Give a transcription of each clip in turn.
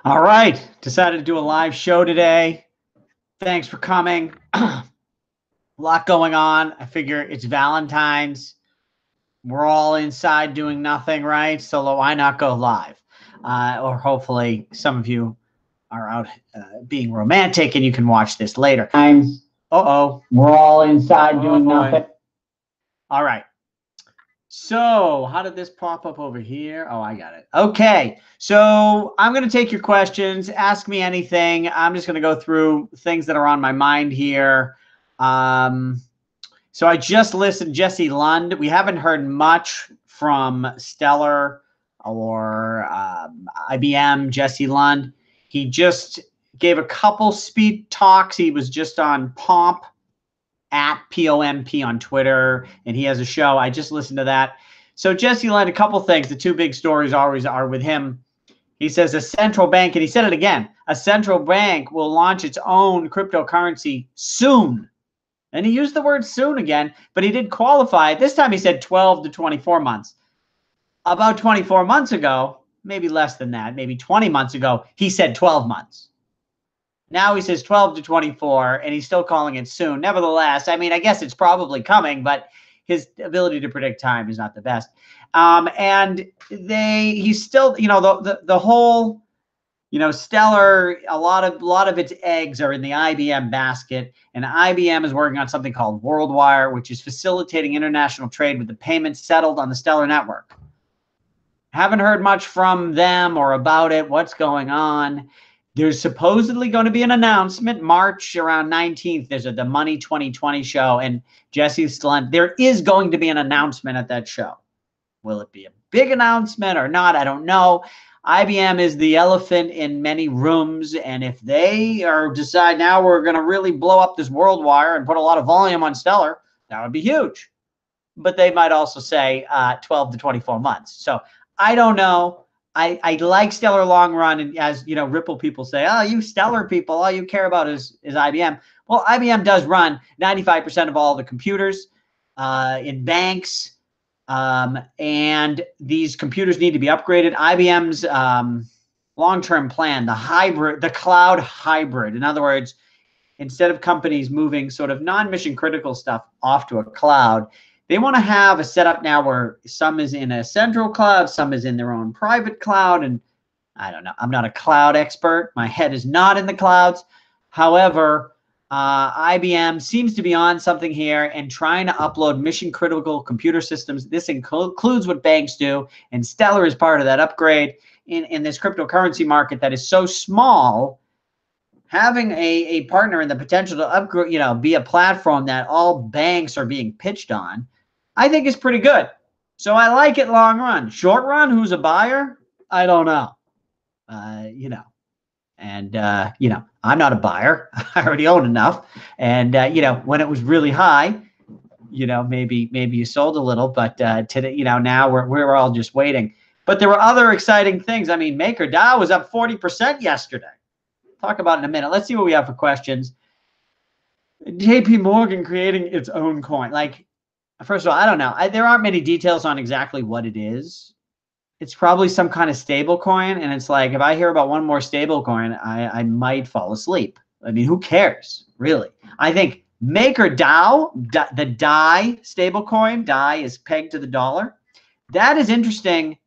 All right, decided to do a live show today. Thanks for coming. A lot going on. I figure it's Valentine's. We're all inside doing nothing, right? So why not go live? Or hopefully some of you are out being romantic and you can watch this later. Uh-oh. We're all inside doing nothing. All right. So how did this pop up over here? Oh, I got it. Okay. So I'm going to take your questions. Ask me anything. I'm just going to go through things that are on my mind here. So I just listened to Jesse Lund. We haven't heard much from Stellar or IBM, Jesse Lund. He just gave a couple speed talks. He was just on Pomp at POMP on Twitter, and he has a show. I just listened to that. So Jesse Lund, a couple things. The two big stories always are with him. He says a central bank, and he said it again, a central bank will launch its own cryptocurrency soon. And he used the word soon again, but he did qualify it. This time he said 12 to 24 months. About 24 months ago, maybe less than that, maybe 20 months ago, he said 12 months. Now he says 12 to 24, and he's still calling it soon. Nevertheless, I mean, I guess it's probably coming, but his ability to predict time is not the best. And he's still, you know, the whole, you know, Stellar, a lot of its eggs are in the IBM basket, and IBM is working on something called WorldWire, which is facilitating international trade with the payments settled on the Stellar network. Haven't heard much from them or about it. What's going on? There's supposedly going to be an announcement March around 19th. There's the Money 2020 show, and Jesse Lund. There is going to be an announcement at that show. Will it be a big announcement or not? I don't know. IBM is the elephant in many rooms, and if they decide now we're going to really blow up this WorldWire and put a lot of volume on Stellar, that would be huge. But they might also say 12 to 24 months. So I don't know. I like Stellar long run, and as you know, Ripple people say, oh, you Stellar people, all you care about is IBM. Well, IBM does run 95% of all the computers in banks, and these computers need to be upgraded. IBM's long-term plan, the cloud hybrid. In other words, instead of companies moving sort of non-mission critical stuff off to a cloud, they want to have a setup now where some is in a central cloud, some is in their own private cloud. And I don't know, I'm not a cloud expert. My head is not in the clouds. However, IBM seems to be on something here and trying to upload mission critical computer systems. This includes what banks do, and Stellar is part of that upgrade in this cryptocurrency market that is so small. Having a partner and the potential to upgrade, you know, be a platform that all banks are being pitched on, I think is pretty good. So I like it long run. Short run, who's a buyer? I don't know. You know, and you know, I'm not a buyer. I already own enough. And you know, when it was really high, you know, maybe you sold a little, but today, you know, now we're all just waiting. But there were other exciting things. I mean, MakerDAO was up 40% yesterday. Talk about it in a minute. Let's see what we have for questions. JP Morgan creating its own coin. Like, first of all, I don't know. There aren't many details on exactly what it is. It's probably some kind of stable coin. And it's like, if I hear about one more stable coin, I might fall asleep. I mean, who cares, really? I think MakerDAO, the DAI stable coin, DAI is pegged to the dollar. That is interesting,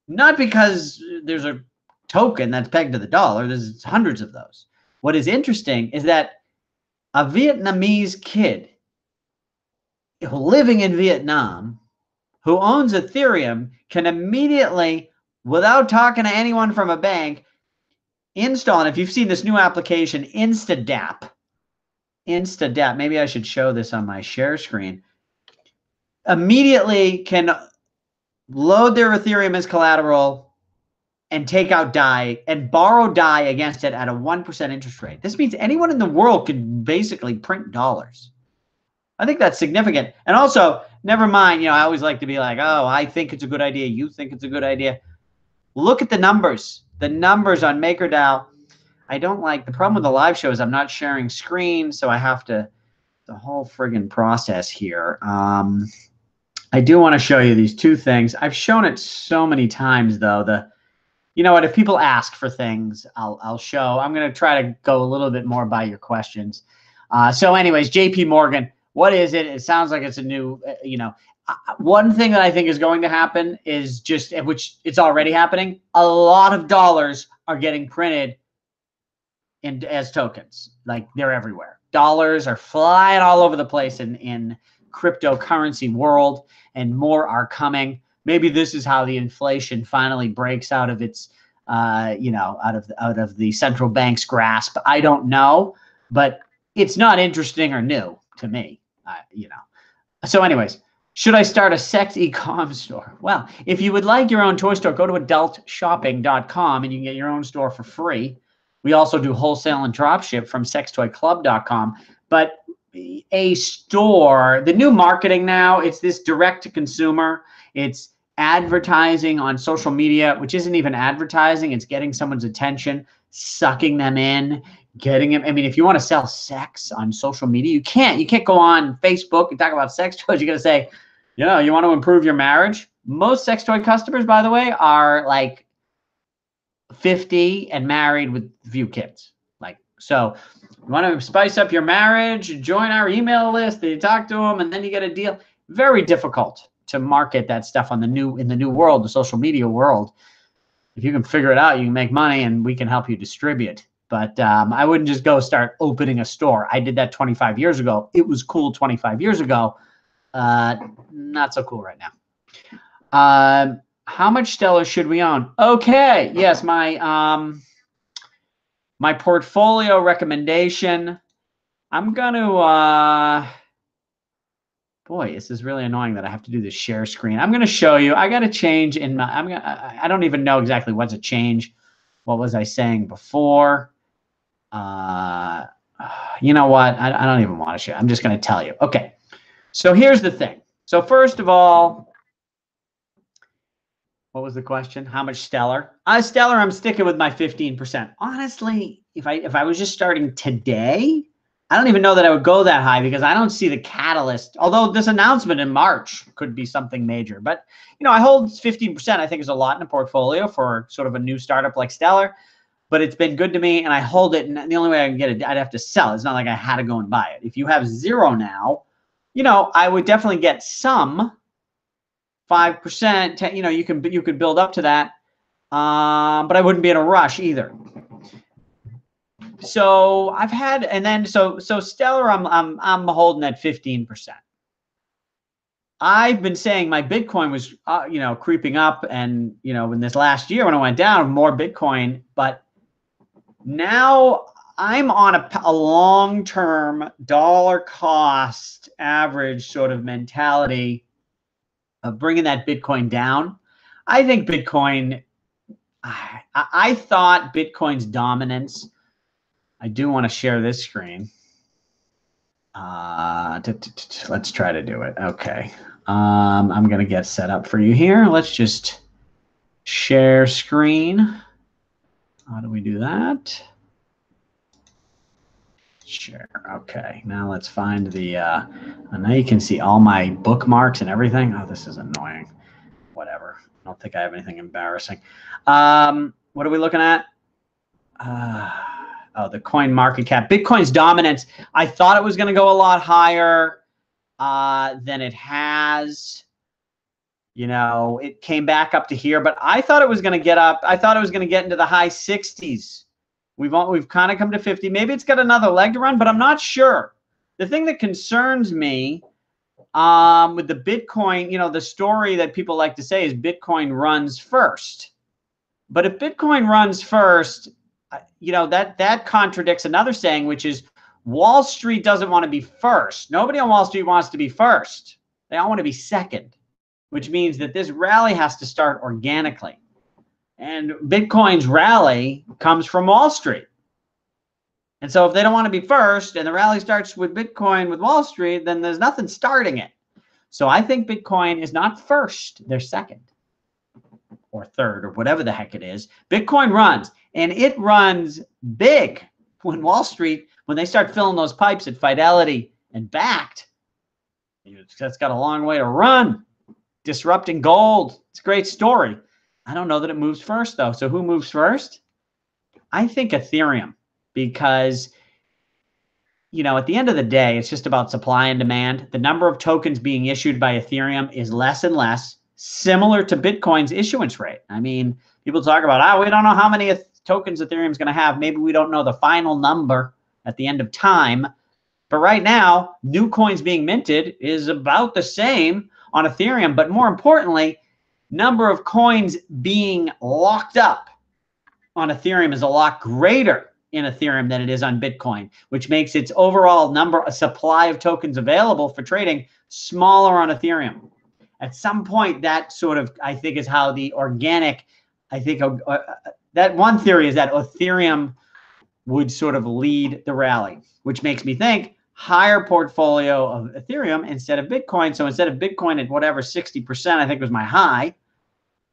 not because there's a token that's pegged to the dollar. There's hundreds of those. What is interesting is that a Vietnamese kid living in Vietnam who owns Ethereum can immediately, without talking to anyone from a bank, install, and if you've seen this new application, InstaDApp, maybe I should show this on my share screen, immediately can load their Ethereum as collateral and take out DAI and borrow DAI against it at a 1% interest rate. This means anyone in the world can basically print dollars. I think that's significant. And also, never mind, you know, I always like to be like, oh, I think it's a good idea. You think it's a good idea. Look at the numbers. The numbers on MakerDAO. I don't like, the problem with the live show is I'm not sharing screen, so I have to, the whole friggin' process here. I do want to show you these two things. I've shown it so many times, though. you know what? If people ask for things, I'll show. I'm going to try to go a little bit more by your questions. So anyways, JP Morgan, what is it? It sounds like it's a new, one thing that I think is going to happen is just, which it's already happening, a lot of dollars are getting printed as tokens. Like they're everywhere. Dollars are flying all over the place in cryptocurrency world, and more are coming. Maybe this is how the inflation finally breaks out of its, out of the central bank's grasp. I don't know, but it's not interesting or new to me, So anyways, should I start a sex e-com store? Well, if you would like your own toy store, go to adultshopping.com and you can get your own store for free. We also do wholesale and drop ship from sextoyclub.com. But a store, the new marketing now, it's this direct to consumer. It's advertising on social media, which isn't even advertising. It's getting someone's attention, sucking them in, getting them. I mean, if you want to sell sex on social media, you can't go on Facebook and talk about sex toys. You got to say, you want to improve your marriage. Most sex toy customers, by the way, are like 50 and married with few kids. So you want to spice up your marriage, join our email list, and you talk to them, and then you get a deal. Very difficult to market that stuff in the new world, the social media world. If you can figure it out, you can make money, and we can help you distribute. But I wouldn't just go start opening a store. I did that 25 years ago. It was cool 25 years ago. Not so cool right now. How much Stellar should we own? Okay, yes, my portfolio recommendation. I'm going to, boy, this is really annoying that I have to do this share screen. I'm going to show you. I got to change in my, I don't even know exactly what's a change. What was I saying before? You know what? I don't even want to share. I'm just going to tell you. Okay. So here's the thing. So first of all, what was the question? How much Stellar? Stellar, I'm sticking with my 15%. Honestly, if I was just starting today, I don't even know that I would go that high because I don't see the catalyst. Although this announcement in March could be something major. But, I hold 15%. I think is a lot in a portfolio for sort of a new startup like Stellar. But it's been good to me, and I hold it. And the only way I can get it, I'd have to sell. It's not like I had to go and buy it. If you have zero now, I would definitely get some. 5%, you could build up to that, but I wouldn't be in a rush either. So I've had, and then so Stellar, I'm holding at 15%. I've been saying my Bitcoin was creeping up, and in this last year when it went down, more Bitcoin, but now I'm on a long-term dollar cost average sort of mentality of bringing that Bitcoin down. I think Bitcoin, I thought Bitcoin's dominance. I do want to share this screen. Let's try to do it. Okay. I'm going to get set up for you here. Let's just share screen. How do we do that? Share. Okay. Now let's find the, now you can see all my bookmarks and everything. Oh, this is annoying. Whatever. I don't think I have anything embarrassing. What are we looking at? Oh, the coin market cap. Bitcoin's dominance. I thought it was going to go a lot higher than it has. It came back up to here, but I thought it was going to get up. I thought it was going to get into the high 60s. We've kind of come to 50. Maybe it's got another leg to run, but I'm not sure. The thing that concerns me with the Bitcoin, the story that people like to say is Bitcoin runs first. But if Bitcoin runs first, that contradicts another saying, which is Wall Street doesn't want to be first. Nobody on Wall Street wants to be first. They all want to be second, which means that this rally has to start organically. And Bitcoin's rally comes from Wall Street. And so if they don't want to be first and the rally starts with Bitcoin with Wall Street, then there's nothing starting it. So I think Bitcoin is not first, they're second or third or whatever the heck it is. Bitcoin runs, and it runs big when Wall Street, when they start filling those pipes at Fidelity and Backed, that's got a long way to run. Disrupting gold. It's a great story. I don't know that it moves first, though. So who moves first? I think Ethereum, because, you know, at the end of the day, it's just about supply and demand. The number of tokens being issued by Ethereum is less and less, similar to Bitcoin's issuance rate. I mean, people talk about, we don't know how many tokens Ethereum's going to have. Maybe we don't know the final number at the end of time. But right now, new coins being minted is about the same on Ethereum. But more importantly, number of coins being locked up on Ethereum is a lot greater in Ethereum than it is on Bitcoin, which makes its overall supply of tokens available for trading smaller on Ethereum. At some point, that sort of, I think, is how the organic, I think that one theory is that Ethereum would sort of lead the rally, which makes me think higher portfolio of Ethereum instead of Bitcoin. So instead of Bitcoin at whatever 60%, I think was my high,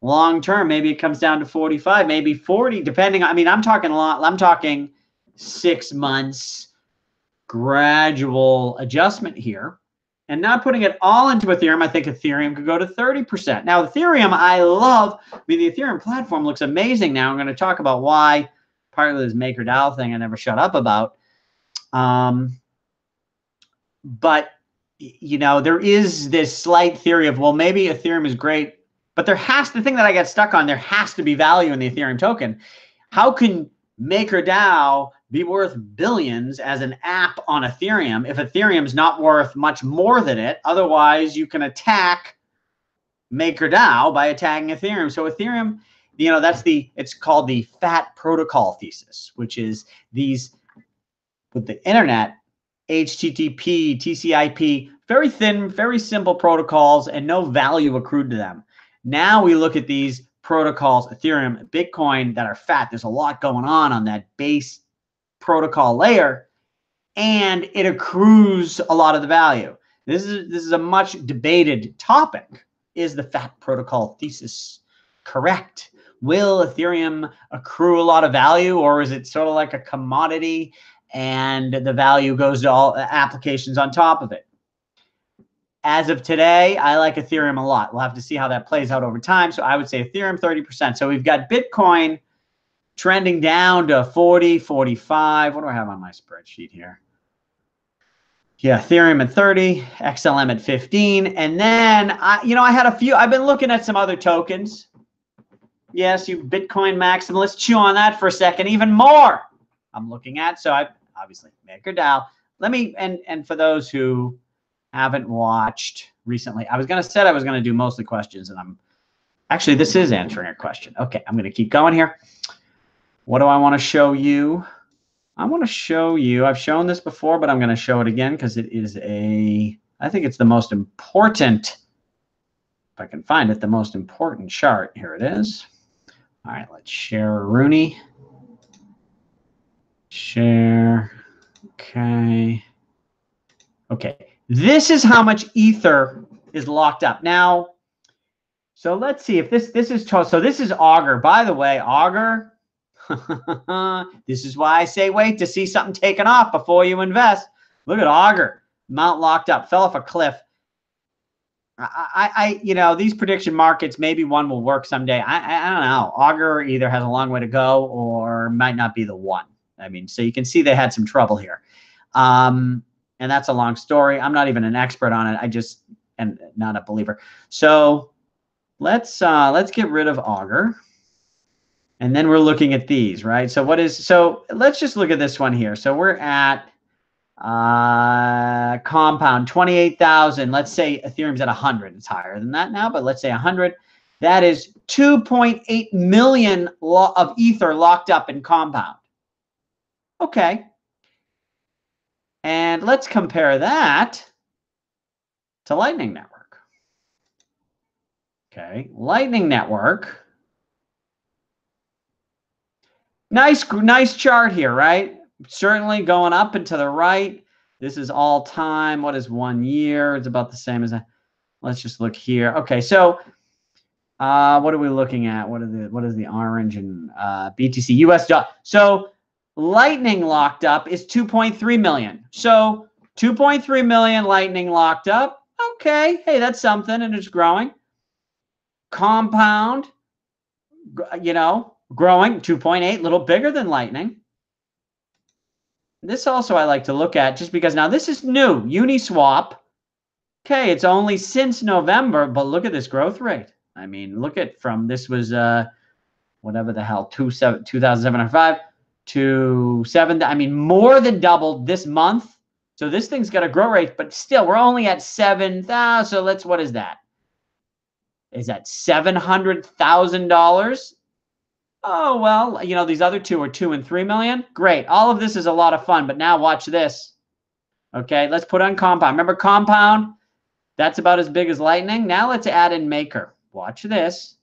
long term, maybe it comes down to 45, maybe 40, depending. I mean, I'm talking a lot. I'm talking 6 months gradual adjustment here, and not putting it all into Ethereum. I think Ethereum could go to 30%. Now, Ethereum, I love. I mean, the Ethereum platform looks amazing now. I'm going to talk about why, partly this MakerDAO thing I never shut up about. But, you know, there is this slight theory of, well, maybe Ethereum is great, but the thing that I get stuck on, there has to be value in the Ethereum token. How can MakerDAO be worth billions as an app on Ethereum if Ethereum's not worth much more than it? Otherwise, you can attack MakerDAO by attacking Ethereum. So Ethereum, you know, it's called the fat protocol thesis, which is these, with the internet, HTTP, TCP, very thin, very simple protocols and no value accrued to them. Now we look at these protocols, Ethereum, Bitcoin, that are fat. There's a lot going on that base protocol layer, and it accrues a lot of the value. This is a much debated topic. Is the fat protocol thesis correct? Will Ethereum accrue a lot of value, or is it sort of like a commodity and the value goes to all applications on top of it? As of today, I like Ethereum a lot. We'll have to see how that plays out over time. So I would say Ethereum 30%. So we've got Bitcoin trending down to 40, 45. What do I have on my spreadsheet here? Yeah, Ethereum at 30, XLM at 15. And then, I had a few. I've been looking at some other tokens. Yes, you Bitcoin maximalists, chew on that for a second. Even more I'm looking at. So I obviously MakerDAO. Let me, and for those who haven't watched recently, I was going to do mostly questions, and actually this is answering a question. Okay, I'm going to keep going here. What do I want to show you? I want to show you, I've shown this before, but I'm going to show it again because it is I think it's the most important, if I can find it, the most important chart. Here it is. All right, let's share Rooney. Share. Okay. This is how much Ether is locked up. Now, so let's see if this is, so this is Augur. By the way, Augur, this is why I say wait to see something taken off before you invest. Look at Augur, amount locked up, fell off a cliff. These prediction markets, maybe one will work someday. I don't know. Augur either has a long way to go or might not be the one. I mean, so you can see they had some trouble here. And that's a long story. I'm not even an expert on it. I just am not a believer. So let's get rid of Augur. And then we're looking at these, right? So let's just look at this one here. So we're at compound 28,000. Let's say Ethereum's at 100. It's higher than that now, but let's say 100. That is 2.8 million of Ether locked up in compound. Okay. And let's compare that to Lightning Network. Okay, Lightning Network. Nice chart here, right? Certainly going up and to the right. This is all time. What is 1 year? It's about the same as that. Let's just look here. Okay, so what are we looking at? What is the orange and BTC US dollar? So Lightning locked up is 2.3 million. So 2.3 million Lightning locked up. Okay, hey, that's something, and it's growing. Compound you know, growing 2.8, a little bigger than Lightning. This also I like to look at just because now this is new, Uniswap. Okay, it's only since November, but look at this growth rate. I mean, look at from this was whatever the hell, 2,705 to 7. I mean, more than doubled this month. So this thing's got a growth rate, but still, we're only at 7,000. So let's, what is that? Is that $700,000? Oh, well, you know, these other two are 2 and 3 million. Great. All of this is a lot of fun, but now watch this. Okay, let's put on Compound. Remember Compound? That's about as big as Lightning. Now let's add in Maker. Watch this.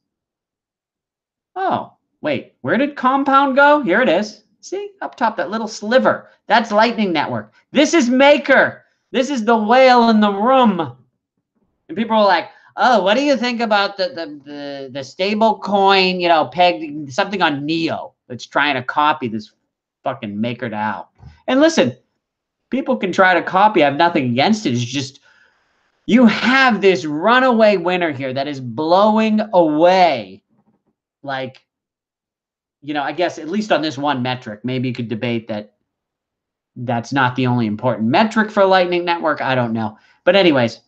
Oh, wait, where did Compound go? Here it is. See, up top, that little sliver. That's Lightning Network. This is Maker. This is the whale in the room. And people are like, oh, what do you think about the stable coin, you know, pegged something on Neo that's trying to copy this fucking Maker DAO? And listen, people can try to copy. I have nothing against it. It's just you have this runaway winner here that is blowing away. Like, you know, I guess at least on this one metric, maybe you could debate that that's not the only important metric for Lightning Network. I don't know. But anyways,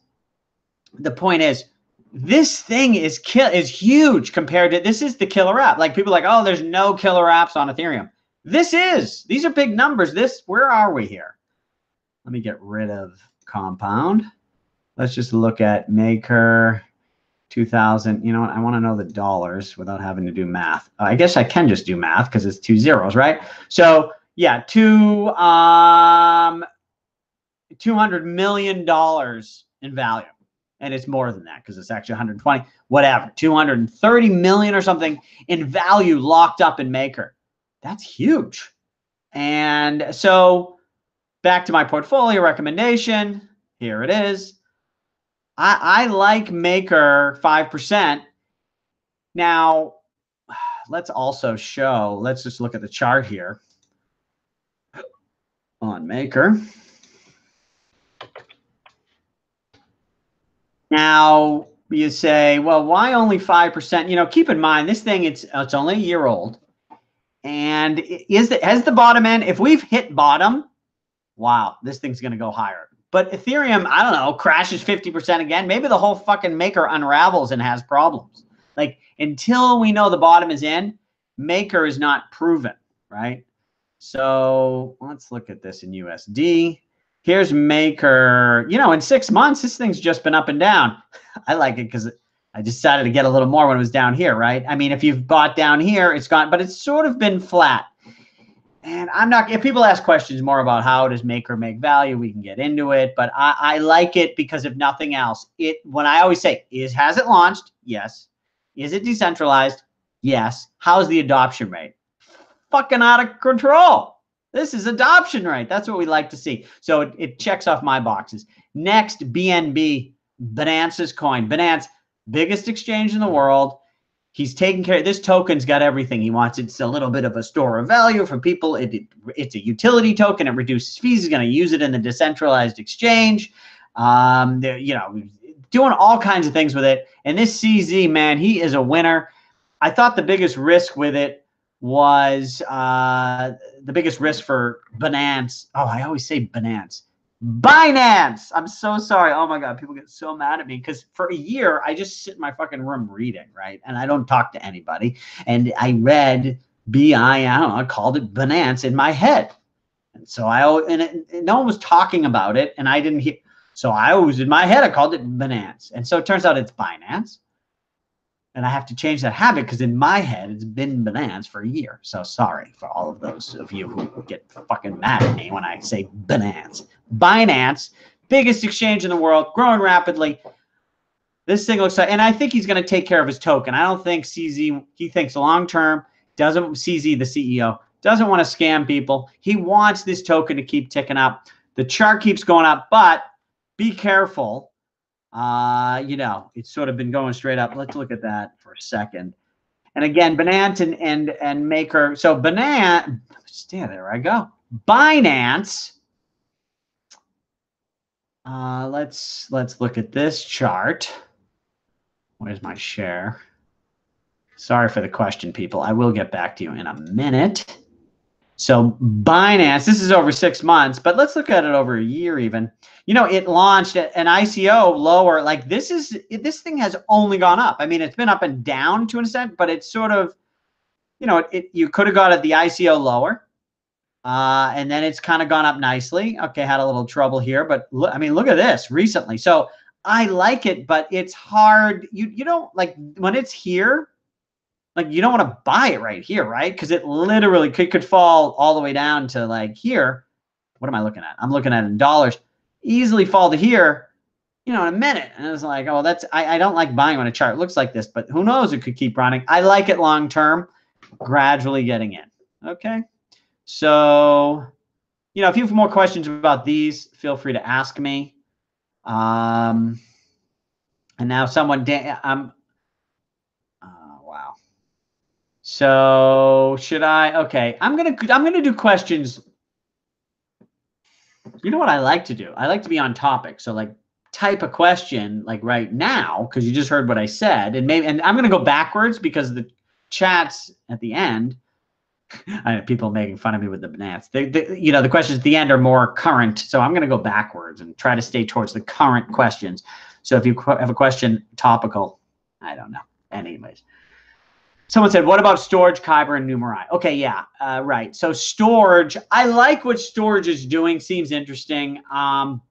the point is, this thing is huge compared to, this is the killer app. Like people are like, oh, there's no killer apps on Ethereum. These are big numbers. Where are we here? Let me get rid of Compound. Let's just look at Maker 2000. You know what? I want to know the dollars without having to do math. I guess I can just do math because it's 2 zeros, right? So yeah, $200 million in value. And it's more than that because it's actually 120, whatever, 230 million or something in value locked up in Maker. That's huge. And so back to my portfolio recommendation. Here it is. I like Maker 5%. Now, let's also show, let's just look at the chart here on Maker. Now, you say, well, why only 5%? You know, keep in mind, this thing, it's only a year old. And has the bottom end, if we've hit bottom, wow, this thing's going to go higher. But Ethereum, I don't know, crashes 50% again. Maybe the whole fucking Maker unravels and has problems. Like, until we know the bottom is in, Maker is not proven, right? So let's look at this in USD. Here's Maker. You know, in 6 months, this thing's just been up and down. I like it because I decided to get a little more when it was down here, right? I mean, if you've bought down here, it's gone, but it's sort of been flat. And I'm not, if people ask questions more about how does Maker make value, we can get into it. But I like it because if nothing else, when I always say, has it launched? Yes. Is it decentralized? Yes. How's the adoption rate? Fucking out of control. This is adoption rate. That's what we like to see. So it checks off my boxes. Next, BNB, Binance's coin. Binance, biggest exchange in the world. He's taking care of this token's got everything he wants. It's a little bit of a store of value for people. It's a utility token. It reduces fees. He's going to use it in the decentralized exchange. You know, doing all kinds of things with it. And this CZ, man, he is a winner. I thought the biggest risk with it was the biggest risk for Binance. Oh, I always say Binance. Binance. I'm so sorry. Oh my God, people get so mad at me because for a year I just sit in my fucking room reading, right? And I don't talk to anybody. And I read I don't know, I called it Binance in my head. And so no one was talking about it, and I didn't hear. So I was in my head, I called it Binance. And so it turns out it's Binance. And I have to change that habit because in my head, it's been Binance for a year. So sorry for all of those of you who get fucking mad at me when I say Binance. Binance, biggest exchange in the world, growing rapidly. This thing looks like, and I think he's going to take care of his token. I don't think CZ, he thinks long-term, CZ, the CEO, doesn't want to scam people. He wants this token to keep ticking up. The chart keeps going up, but be careful. You know, it's sort of been going straight up. Let's look at that for a second. And again, Binance and Maker. So Binance, there I go. Binance. Let's look at this chart. Where's my share? Sorry for the question, people. I will get back to you in a minute. So Binance, this is over 6 months, but let's look at it over a year even. You know, it launched an ICO lower. Like this thing has only gone up. I mean, it's been up and down to an extent, but it's sort of, you know, you could have got at the ICO lower. And then it's kind of gone up nicely. Okay, had a little trouble here, but look, I mean, look at this recently. So I like it, but it's hard. You don't like when it's here. Like you don't want to buy it right here, right? Because it literally could fall all the way down to like here. What am I looking at? I'm looking at in dollars. Easily fall to here, you know, in a minute. And it's like, oh, that's I don't like buying when a chart looks like this, but who knows? It could keep running. I like it long term, gradually getting in. Okay. So, you know, if you have more questions about these, feel free to ask me. And now someone, wow. So should I? Okay, I'm gonna do questions. You know what I like to do? I like to be on topic. So like type a question like right now because you just heard what I said, and I'm gonna go backwards because the chats at the end. I have people making fun of me with the bananas. You know, the questions at the end are more current, so I'm going to go backwards and try to stay towards the current questions. So if you have a question topical, I don't know. Anyways, someone said, "What about storage, Kyber, and Numerai?" Okay, yeah, right. So storage, I like what storage is doing. Seems interesting,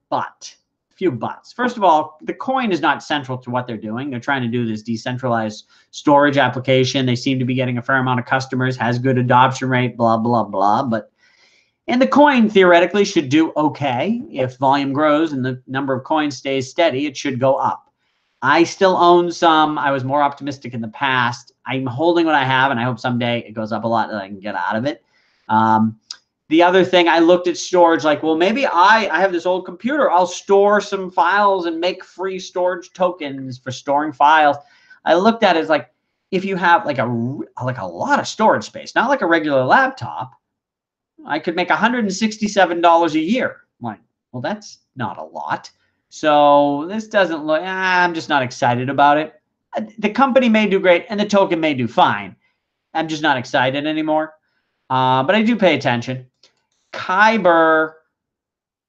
but few buts. First of all, the coin is not central to what they're doing. They're trying to do this decentralized storage application. They seem to be getting a fair amount of customers, has good adoption rate, blah, blah, blah. And the coin theoretically should do okay. If volume grows and the number of coins stays steady, it should go up. I still own some. I was more optimistic in the past. I'm holding what I have, and I hope someday it goes up a lot that I can get out of it. The other thing, I looked at storage like, well, maybe I have this old computer. I'll store some files and make free storage tokens for storing files. I looked at it as like, if you have like a lot of storage space, not like a regular laptop, I could make $167 a year. I'm like, well, that's not a lot. So this doesn't look, I'm just not excited about it. The company may do great and the token may do fine. I'm just not excited anymore. But I do pay attention. Kyber.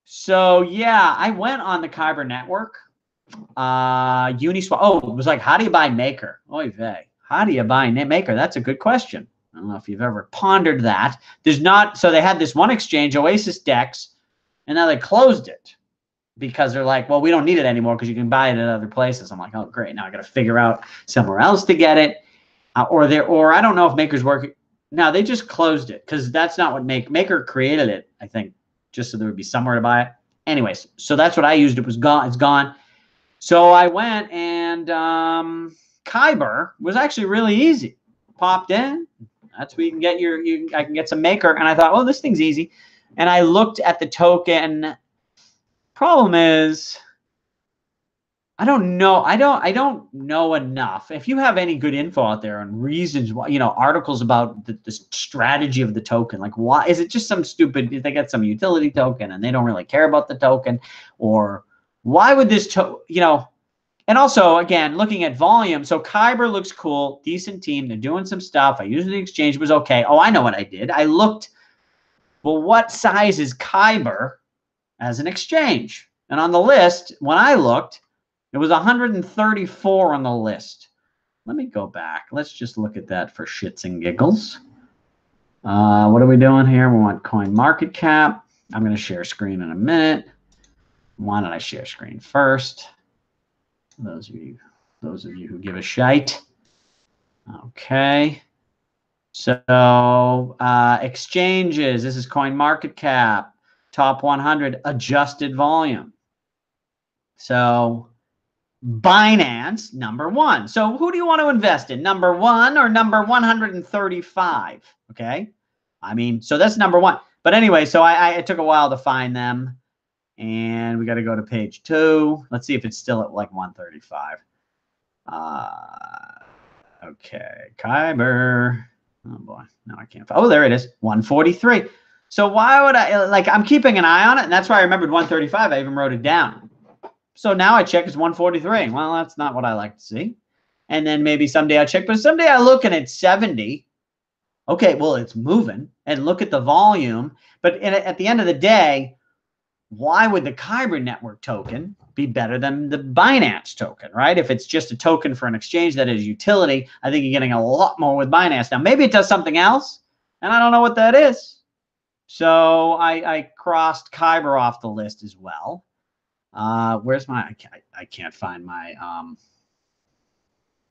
So yeah, I went on the Kyber network. Uniswap. Oh, it was like, how do you buy Maker? Oy vey. How do you buy Maker? That's a good question. I don't know if you've ever pondered that. There's not. So they had this one exchange, Oasis Dex, and now they closed it because they're like, well, we don't need it anymore because you can buy it at other places. I'm like, oh, great. Now I got to figure out somewhere else to get it, or I don't know if Maker's working. No, they just closed it because that's not what Maker created it, I think, just so there would be somewhere to buy it. Anyways, so that's what I used. It was gone. It's gone. So I went and Kyber was actually really easy. Popped in. That's where you can get I can get some Maker. And I thought, oh, this thing's easy. And I looked at the token. Problem is, I don't know. I don't know enough. If you have any good info out there and reasons why, you know, articles about the strategy of the token, like why is it just some stupid, they got some utility token and they don't really care about the token, or why would this, you know, and also again, looking at volume. So Kyber looks cool, decent team. They're doing some stuff. I used the exchange, was okay. Oh, I know what I did. I looked, well, what size is Kyber as an exchange? And on the list, when I looked, it was 134 on the list. Let me go back. Let's just look at that for shits and giggles. What are we doing here? We want coin market cap. I'm going to share screen in a minute. Why don't I share screen first? Those of you who give a shite. Okay. So exchanges. This is coin market cap. Top 100 adjusted volume. So Binance, number one. So who do you want to invest in? Number one or number 135? Okay. I mean, so that's number one. But anyway, so it took a while to find them. And we got to go to page 2. Let's see if it's still at like 135. Okay. Kyber. Oh boy. No, I can't. Oh, there it is. 143. So why would I, like, I'm keeping an eye on it. And that's why I remembered 135. I even wrote it down. So now I check it's 143. Well, that's not what I like to see. and then maybe someday I'll check. But someday I look and it's 70. Okay, well, it's moving, and look at the volume. But at the end of the day, why would the Kyber network token be better than the Binance token, right? If it's just a token for an exchange that is utility, I think you're getting a lot more with Binance. Now, maybe it does something else, and I don't know what that is. So I crossed Kyber off the list as well. Where's my, I can't find my,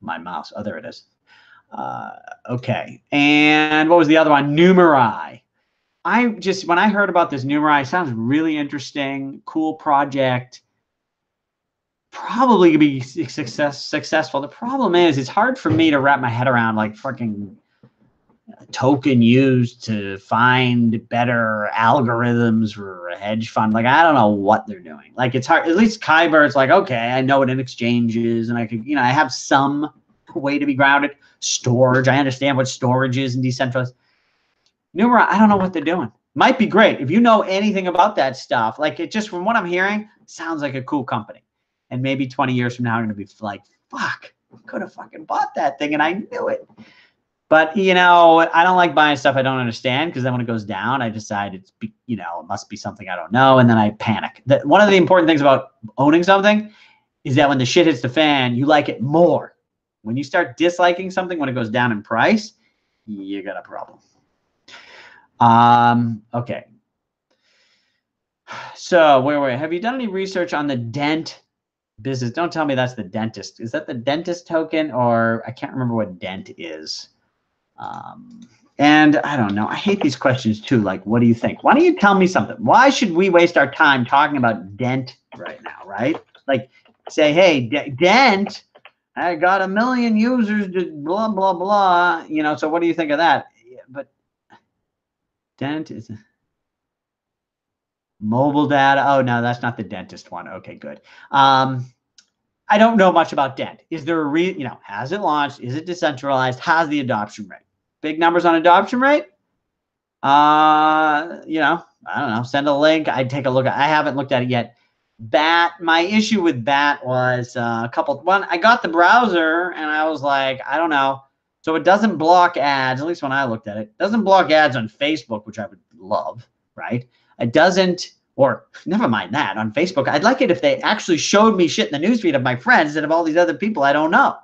my mouse. Oh, there it is. Okay. And what was the other one? Numerai. When I heard about this Numerai, sounds really interesting, cool project. Probably gonna be successful. The problem is it's hard for me to wrap my head around, like fucking token used to find better algorithms for a hedge fund. Like, I don't know what they're doing. Like, it's hard. At least Kyber, it's like, okay, I know what an exchange is, and I could, I have some way to be grounded. Storage, I understand what storage is and decentralized. Numerai, I don't know what they're doing. Might be great. If you know anything about that stuff, like, it just, from what I'm hearing, sounds like a cool company. And maybe 20 years from now, I'm going to be like, fuck, I could have fucking bought that thing and I knew it. But, I don't like buying stuff I don't understand, because then when it goes down, I decide it must be something I don't know. And then I panic. One of the important things about owning something is that when the shit hits the fan, you like it more. When you start disliking something when it goes down in price, you got a problem. Okay. So wait, have you done any research on the Dent business? Don't tell me that's the dentist. Is that the dentist token, or I can't remember what Dent is. And I don't know. I hate these questions too. Like, what do you think? Why don't you tell me something? Why should we waste our time talking about Dent right now, right? Like, say, hey, Dent, I got 1 million users, blah, blah, blah. So what do you think of that? But Dent is mobile data. Oh, no, that's not the dentist one. Okay, good. I don't know much about Dent. Is there a has it launched? Is it decentralized? How's the adoption rate? Big numbers on adoption rate? I don't know. Send a link. I'd take a look. I haven't looked at it yet. Bat. My issue with Bat was I got the browser and I was like, I don't know. So it doesn't block ads, at least when I looked at it. It doesn't block ads on Facebook, which I would love, right? It doesn't, or never mind that, on Facebook. I'd like it if they actually showed me shit in the newsfeed of my friends instead of all these other people I don't know.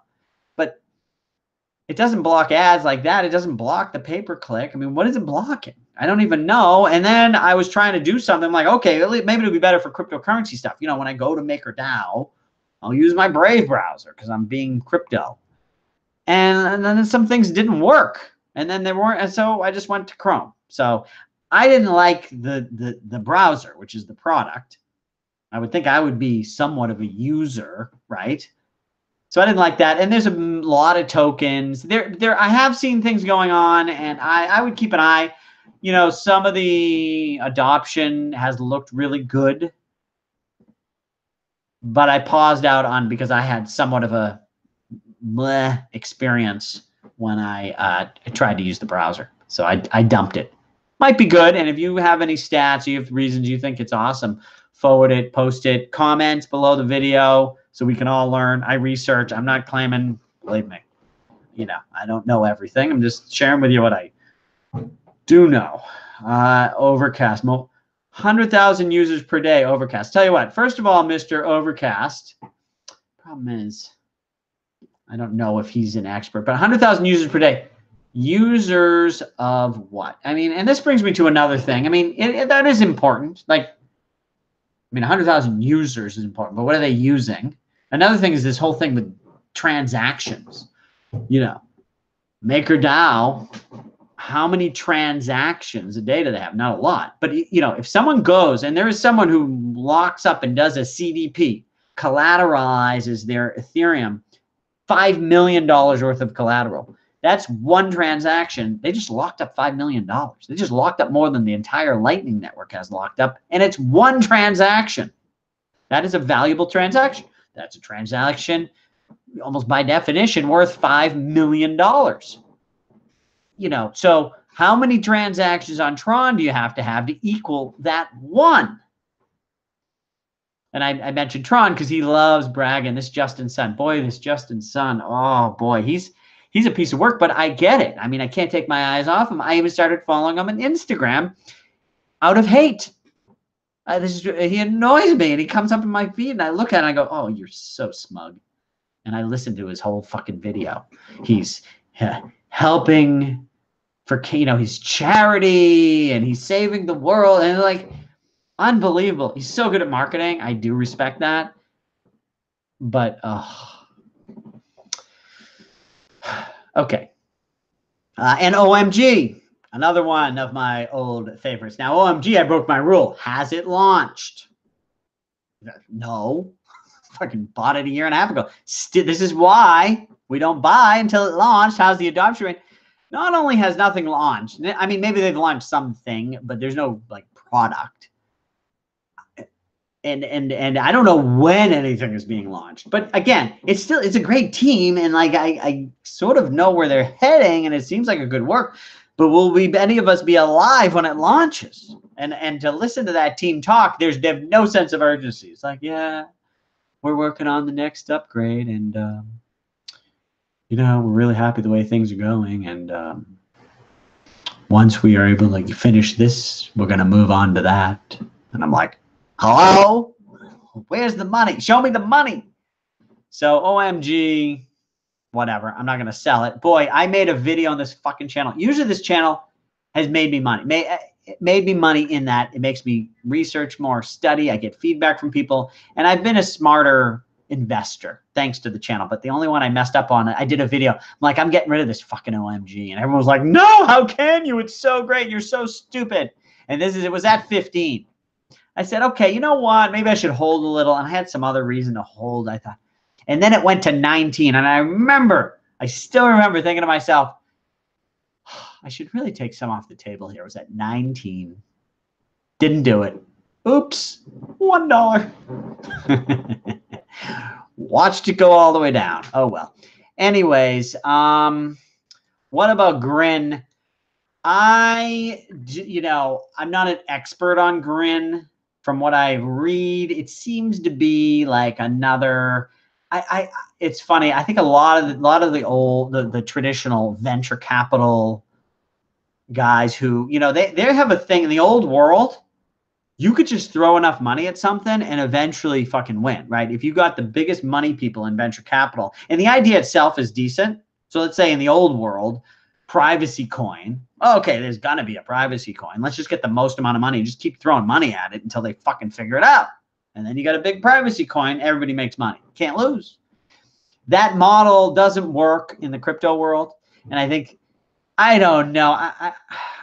But it doesn't block ads like that. It doesn't block the pay-per-click. I mean, what is it blocking? I don't even know. And then I was trying to do something like, okay, maybe it'll be better for cryptocurrency stuff. When I go to MakerDAO, I'll use my Brave browser because I'm being crypto. And then some things didn't work. And then they weren't. And so I just went to Chrome. So I didn't like the browser, which is the product. I would think I would be somewhat of a user, right? So I didn't like that. And there's a lot of tokens. I have seen things going on, and I would keep an eye. Some of the adoption has looked really good, but I paused out on because I had somewhat of a bleh experience when I tried to use the browser. So I dumped it. Might be good. And if you have any stats, you have reasons you think it's awesome, forward it, post it, comments below the video so we can all learn. I research. I'm not claiming, believe me, I don't know everything. I'm just sharing with you what I do know. Overcast, 100,000 users per day, Overcast. Tell you what, first of all, Mr. Overcast, problem is, I don't know if he's an expert, but 100,000 users per day. Users of what? I mean, and this brings me to another thing. I mean, that is important. Like, 100,000 users is important, but what are they using? Another thing is this whole thing with transactions. MakerDAO, how many transactions a day do they have? Not a lot. But, if someone goes and there is someone who locks up and does a CDP, collateralizes their Ethereum, $5 million worth of collateral. That's one transaction. They just locked up $5 million. They just locked up more than the entire Lightning Network has locked up. And it's one transaction. That is a valuable transaction. That's a transaction, almost by definition, worth $5 million. So how many transactions on Tron do you have to equal that one? And I mentioned Tron because he loves bragging. This Justin Sun, boy, this Justin Sun, oh boy, he's a piece of work, but I get it. I mean, I can't take my eyes off him. I even started following him on Instagram out of hate. He annoys me, and he comes up in my feed, and I look at it, and I go, oh, you're so smug. And I listened to his whole fucking video. He's helping for, his charity, and he's saving the world, and like, unbelievable. He's so good at marketing. I do respect that. But, okay. And OMG, another one of my old favorites. Now, OMG, I broke my rule. Has it launched? No. Fucking bought it a year and a half ago. This is why we don't buy until it launched. How's the adoption rate? Not only has nothing launched, I mean, maybe they've launched something, but there's no like product. And I don't know when anything is being launched. But again, it's a great team, and like I sort of know where they're heading, and it seems like a good work. But will any of us be alive when it launches? And to listen to that team talk, they have no sense of urgency. It's like, yeah, we're working on the next upgrade, and we're really happy the way things are going, and once we are able to finish this, we're going to move on to that. And I'm like, hello? Where's the money? Show me the money. So OMG, whatever. I'm not going to sell it. Boy, I made a video on this fucking channel. Usually this channel has made me money. It made me money in that it makes me research more, study. I get feedback from people, and I've been a smarter investor thanks to the channel. But the only one I messed up on, I did a video. I'm like, I'm getting rid of this fucking OMG, and everyone was like, no, how can you? It's so great. You're so stupid. And it was at 15. I said, okay, you know what? Maybe I should hold a little. And I had some other reason to hold, I thought. And then it went to 19. And I still remember thinking to myself, I should really take some off the table here. It was at 19. Didn't do it. Oops, $1. Watched it go all the way down. Oh, well. Anyways, what about Grin? I'm not an expert on Grin. From what I read, it seems to be like another. It's funny. I think a lot of the traditional venture capital guys who they have a thing in the old world. You could just throw enough money at something and eventually fucking win, right? If you got the biggest money people in venture capital, and the idea itself is decent. So let's say in the old world, privacy coin. Okay, there's gonna be a privacy coin. Let's just get the most amount of money and just keep throwing money at it until they fucking figure it out. And then you got a big privacy coin. Everybody makes money. Can't lose. That model doesn't work in the crypto world. And I think, I don't know. I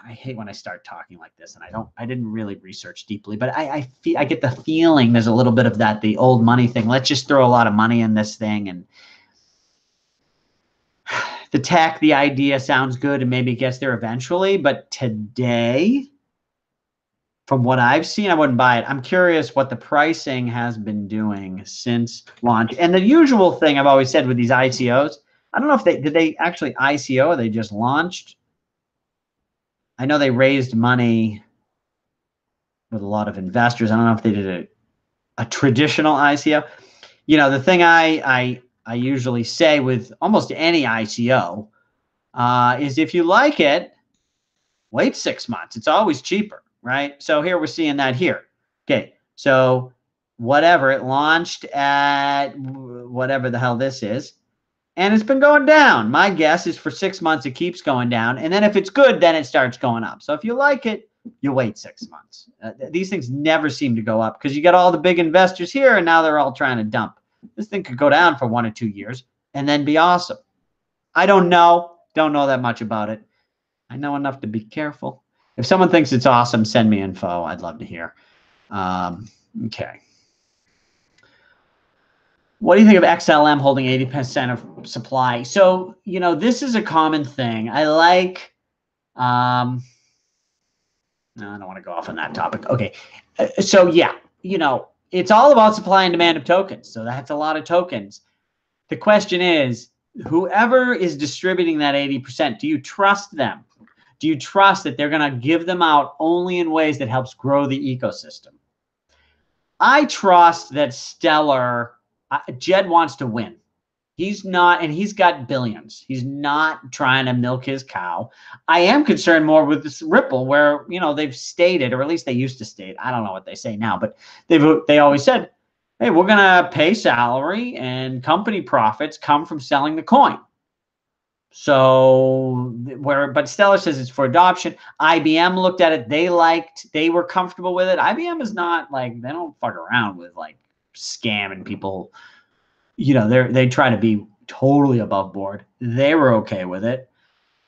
hate when I start talking like this, and I didn't really research deeply, but I get the feeling there's a little bit of that, the old money thing. Let's just throw a lot of money in this thing, and the tech, the idea sounds good, and maybe it gets there eventually. But today, from what I've seen, I wouldn't buy it. I'm curious what the pricing has been doing since launch. And the usual thing I've always said with these ICOs, I don't know if did they actually ICO or they just launched. I know they raised money with a lot of investors. I don't know if they did a traditional ICO. The thing I usually say with almost any ICO is if you like it, wait 6 months. It's always cheaper, right? So here we're seeing that here. Okay, so whatever, it launched at whatever the hell this is. And it's been going down. My guess is for 6 months, it keeps going down. And then if it's good, then it starts going up. So if you like it, you wait 6 months. These things never seem to go up because you got all the big investors here, and now they're all trying to dump. This thing could go down for 1 or 2 years and then be awesome. I don't know. Don't know that much about it. I know enough to be careful. If someone thinks it's awesome, send me info. I'd love to hear. Okay. What do you think of XLM holding 80% of supply? So, this is a common thing. I like, no, I don't want to go off on that topic. Okay. So yeah, it's all about supply and demand of tokens. So that's a lot of tokens. The question is, whoever is distributing that 80%, do you trust them? Do you trust that they're going to give them out only in ways that helps grow the ecosystem? I trust that Stellar, Jed wants to win. He's not, and he's got billions. He's not trying to milk his cow. I am concerned more with this Ripple, where they've stated, or at least they used to state. I don't know what they say now, but they always said, "Hey, we're gonna pay salary, and company profits come from selling the coin." So but Stellar says it's for adoption. IBM looked at it. They were comfortable with it. IBM is not like, they don't fuck around with like scamming people. They try to be totally above board. They were okay with it.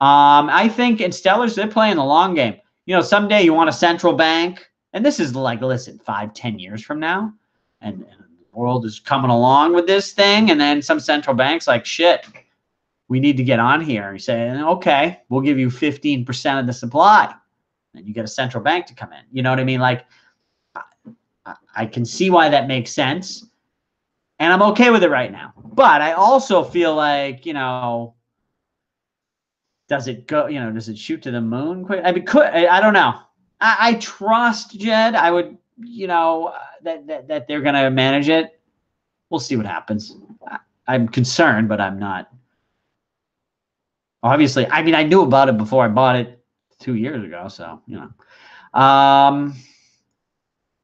I think in Stellars, they're playing the long game. Someday you want a central bank, and this is like, listen, 5-10 years from now, and the world is coming along with this thing, and then some central bank's like, shit, we need to get on here. You say, okay, we'll give you 15% of the supply, and you get a central bank to come in. You know what I mean? Like, I can see why that makes sense. And I'm okay with it right now. But I also feel like, does it go, does it shoot to the moon quick? I mean, I don't know. I trust Jed. I would, that they're going to manage it. We'll see what happens. I'm concerned, but I'm not. Obviously, I mean, I knew about it before I bought it 2 years ago. So,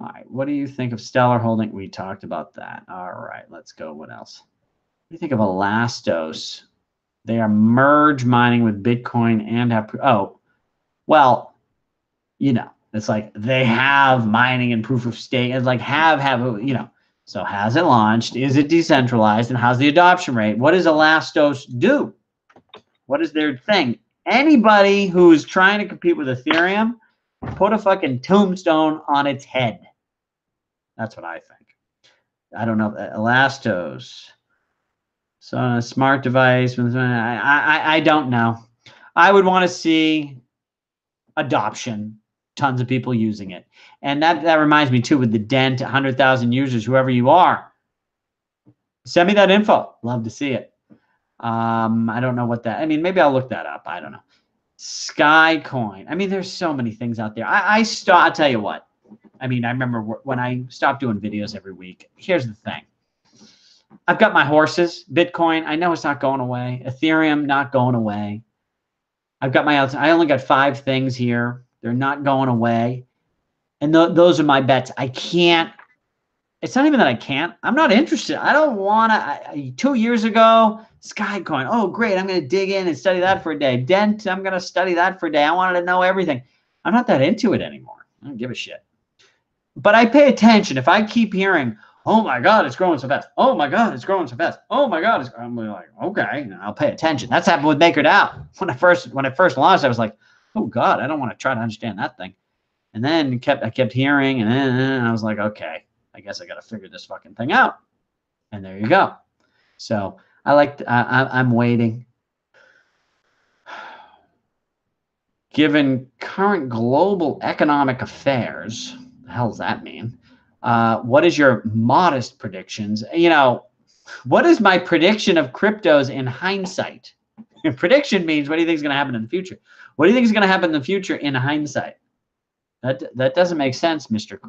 all right, what do you think of Stellar Holding? We talked about that. All right, let's go. What else? What do you think of Elastos? They are merge mining with Bitcoin and have, well, it's like they have mining and proof of stake. It's like so has it launched? Is it decentralized? And how's the adoption rate? What does Elastos do? What is their thing? Anybody who's trying to compete with Ethereum, put a fucking tombstone on its head. That's what I think. I don't know. Elastos. So a smart device. I don't know. I would want to see adoption. Tons of people using it. And that reminds me too, with the Dent, 100,000 users, whoever you are, send me that info. Love to see it. I don't know what that, I mean, maybe I'll look that up. I don't know. Skycoin. I mean, there's so many things out there. I'll tell you what. I mean, I remember when I stopped doing videos every week. Here's the thing. I've got my horses. Bitcoin, I know it's not going away. Ethereum, not going away. I've got I only got 5 things here. They're not going away. And those are my bets. I can't. It's not even that I can't. I'm not interested. I don't want to. 2 years ago, Skycoin. Oh, great. I'm going to dig in and study that for a day. Dent, I'm going to study that for a day. I wanted to know everything. I'm not that into it anymore. I don't give a shit. But I pay attention. If I keep hearing, oh my God, it's growing so fast. Oh my God, it's growing so fast. Oh my God, I'm like, okay, I'll pay attention. That's happened with MakerDAO. When I first launched, I was like, oh God, I don't want to try to understand that thing. And then I kept hearing, and then I was like, okay, I guess I got to figure this fucking thing out. And there you go. So I'm waiting. Given current global economic affairs, the hell does that mean? What is your modest predictions? What is my prediction of cryptos in hindsight? Prediction means, what do you think is going to happen in the future? What do you think is going to happen in the future in hindsight? That doesn't make sense, Mr.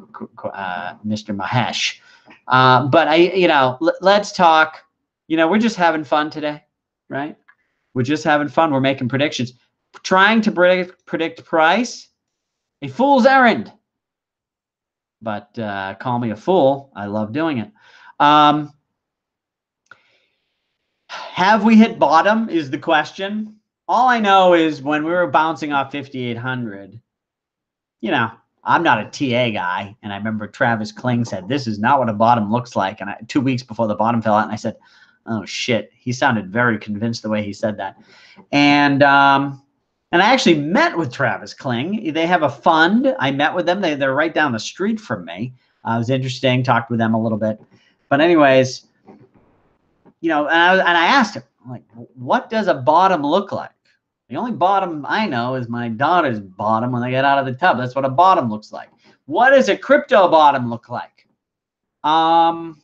Mahesh. But let's talk. We're just having fun today, right? We're just having fun. We're making predictions. Trying to predict price, a fool's errand. But call me a fool. I love doing it. Have we hit bottom is the question. All I know is when we were bouncing off 5,800, I'm not a TA guy. And I remember Travis Kling said, this is not what a bottom looks like. And 2 weeks before the bottom fell out, and I said, oh shit. He sounded very convinced the way he said that. And I actually met with Travis Kling. They have a fund. I met with them. They're right down the street from me. It was interesting. Talked with them a little bit. But anyways, and I asked him, like, what does a bottom look like? The only bottom I know is my daughter's bottom when they get out of the tub. That's what a bottom looks like. What does a crypto bottom look like? The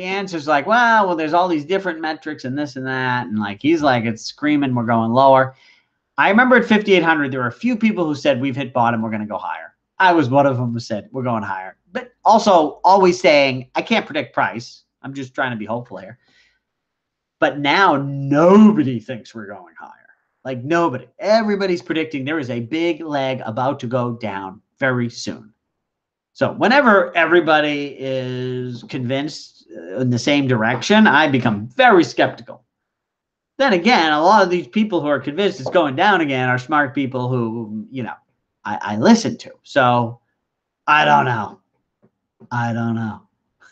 answer's like, well, there's all these different metrics and this and that, and like he's like, it's screaming, we're going lower. I remember at 5,800, there were a few people who said we've hit bottom, we're going to go higher. I was one of them who said, we're going higher. But also always saying, I can't predict price. I'm just trying to be hopeful here. But now nobody thinks we're going higher. Like nobody. Everybody's predicting there is a big leg about to go down very soon. So whenever everybody is convinced in the same direction, I become very skeptical. Then again, a lot of these people who are convinced it's going down again are smart people who, you know, I listen to. So I don't know. I don't know.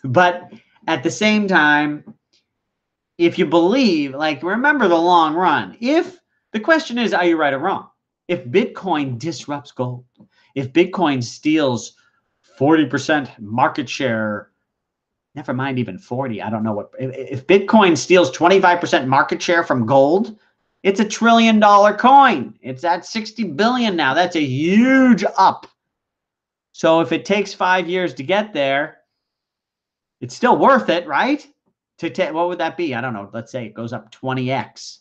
But at the same time, if you believe, like, remember the long run. If the question is, are you right or wrong? If Bitcoin disrupts gold, if Bitcoin steals 40% market share, never mind even 40, I don't know what, if Bitcoin steals 25% market share from gold, it's $1 trillion coin. It's at 60 billion now. That's a huge up. So if it takes 5 years to get there, it's still worth it, right? What would that be? I don't know. Let's say it goes up 20x.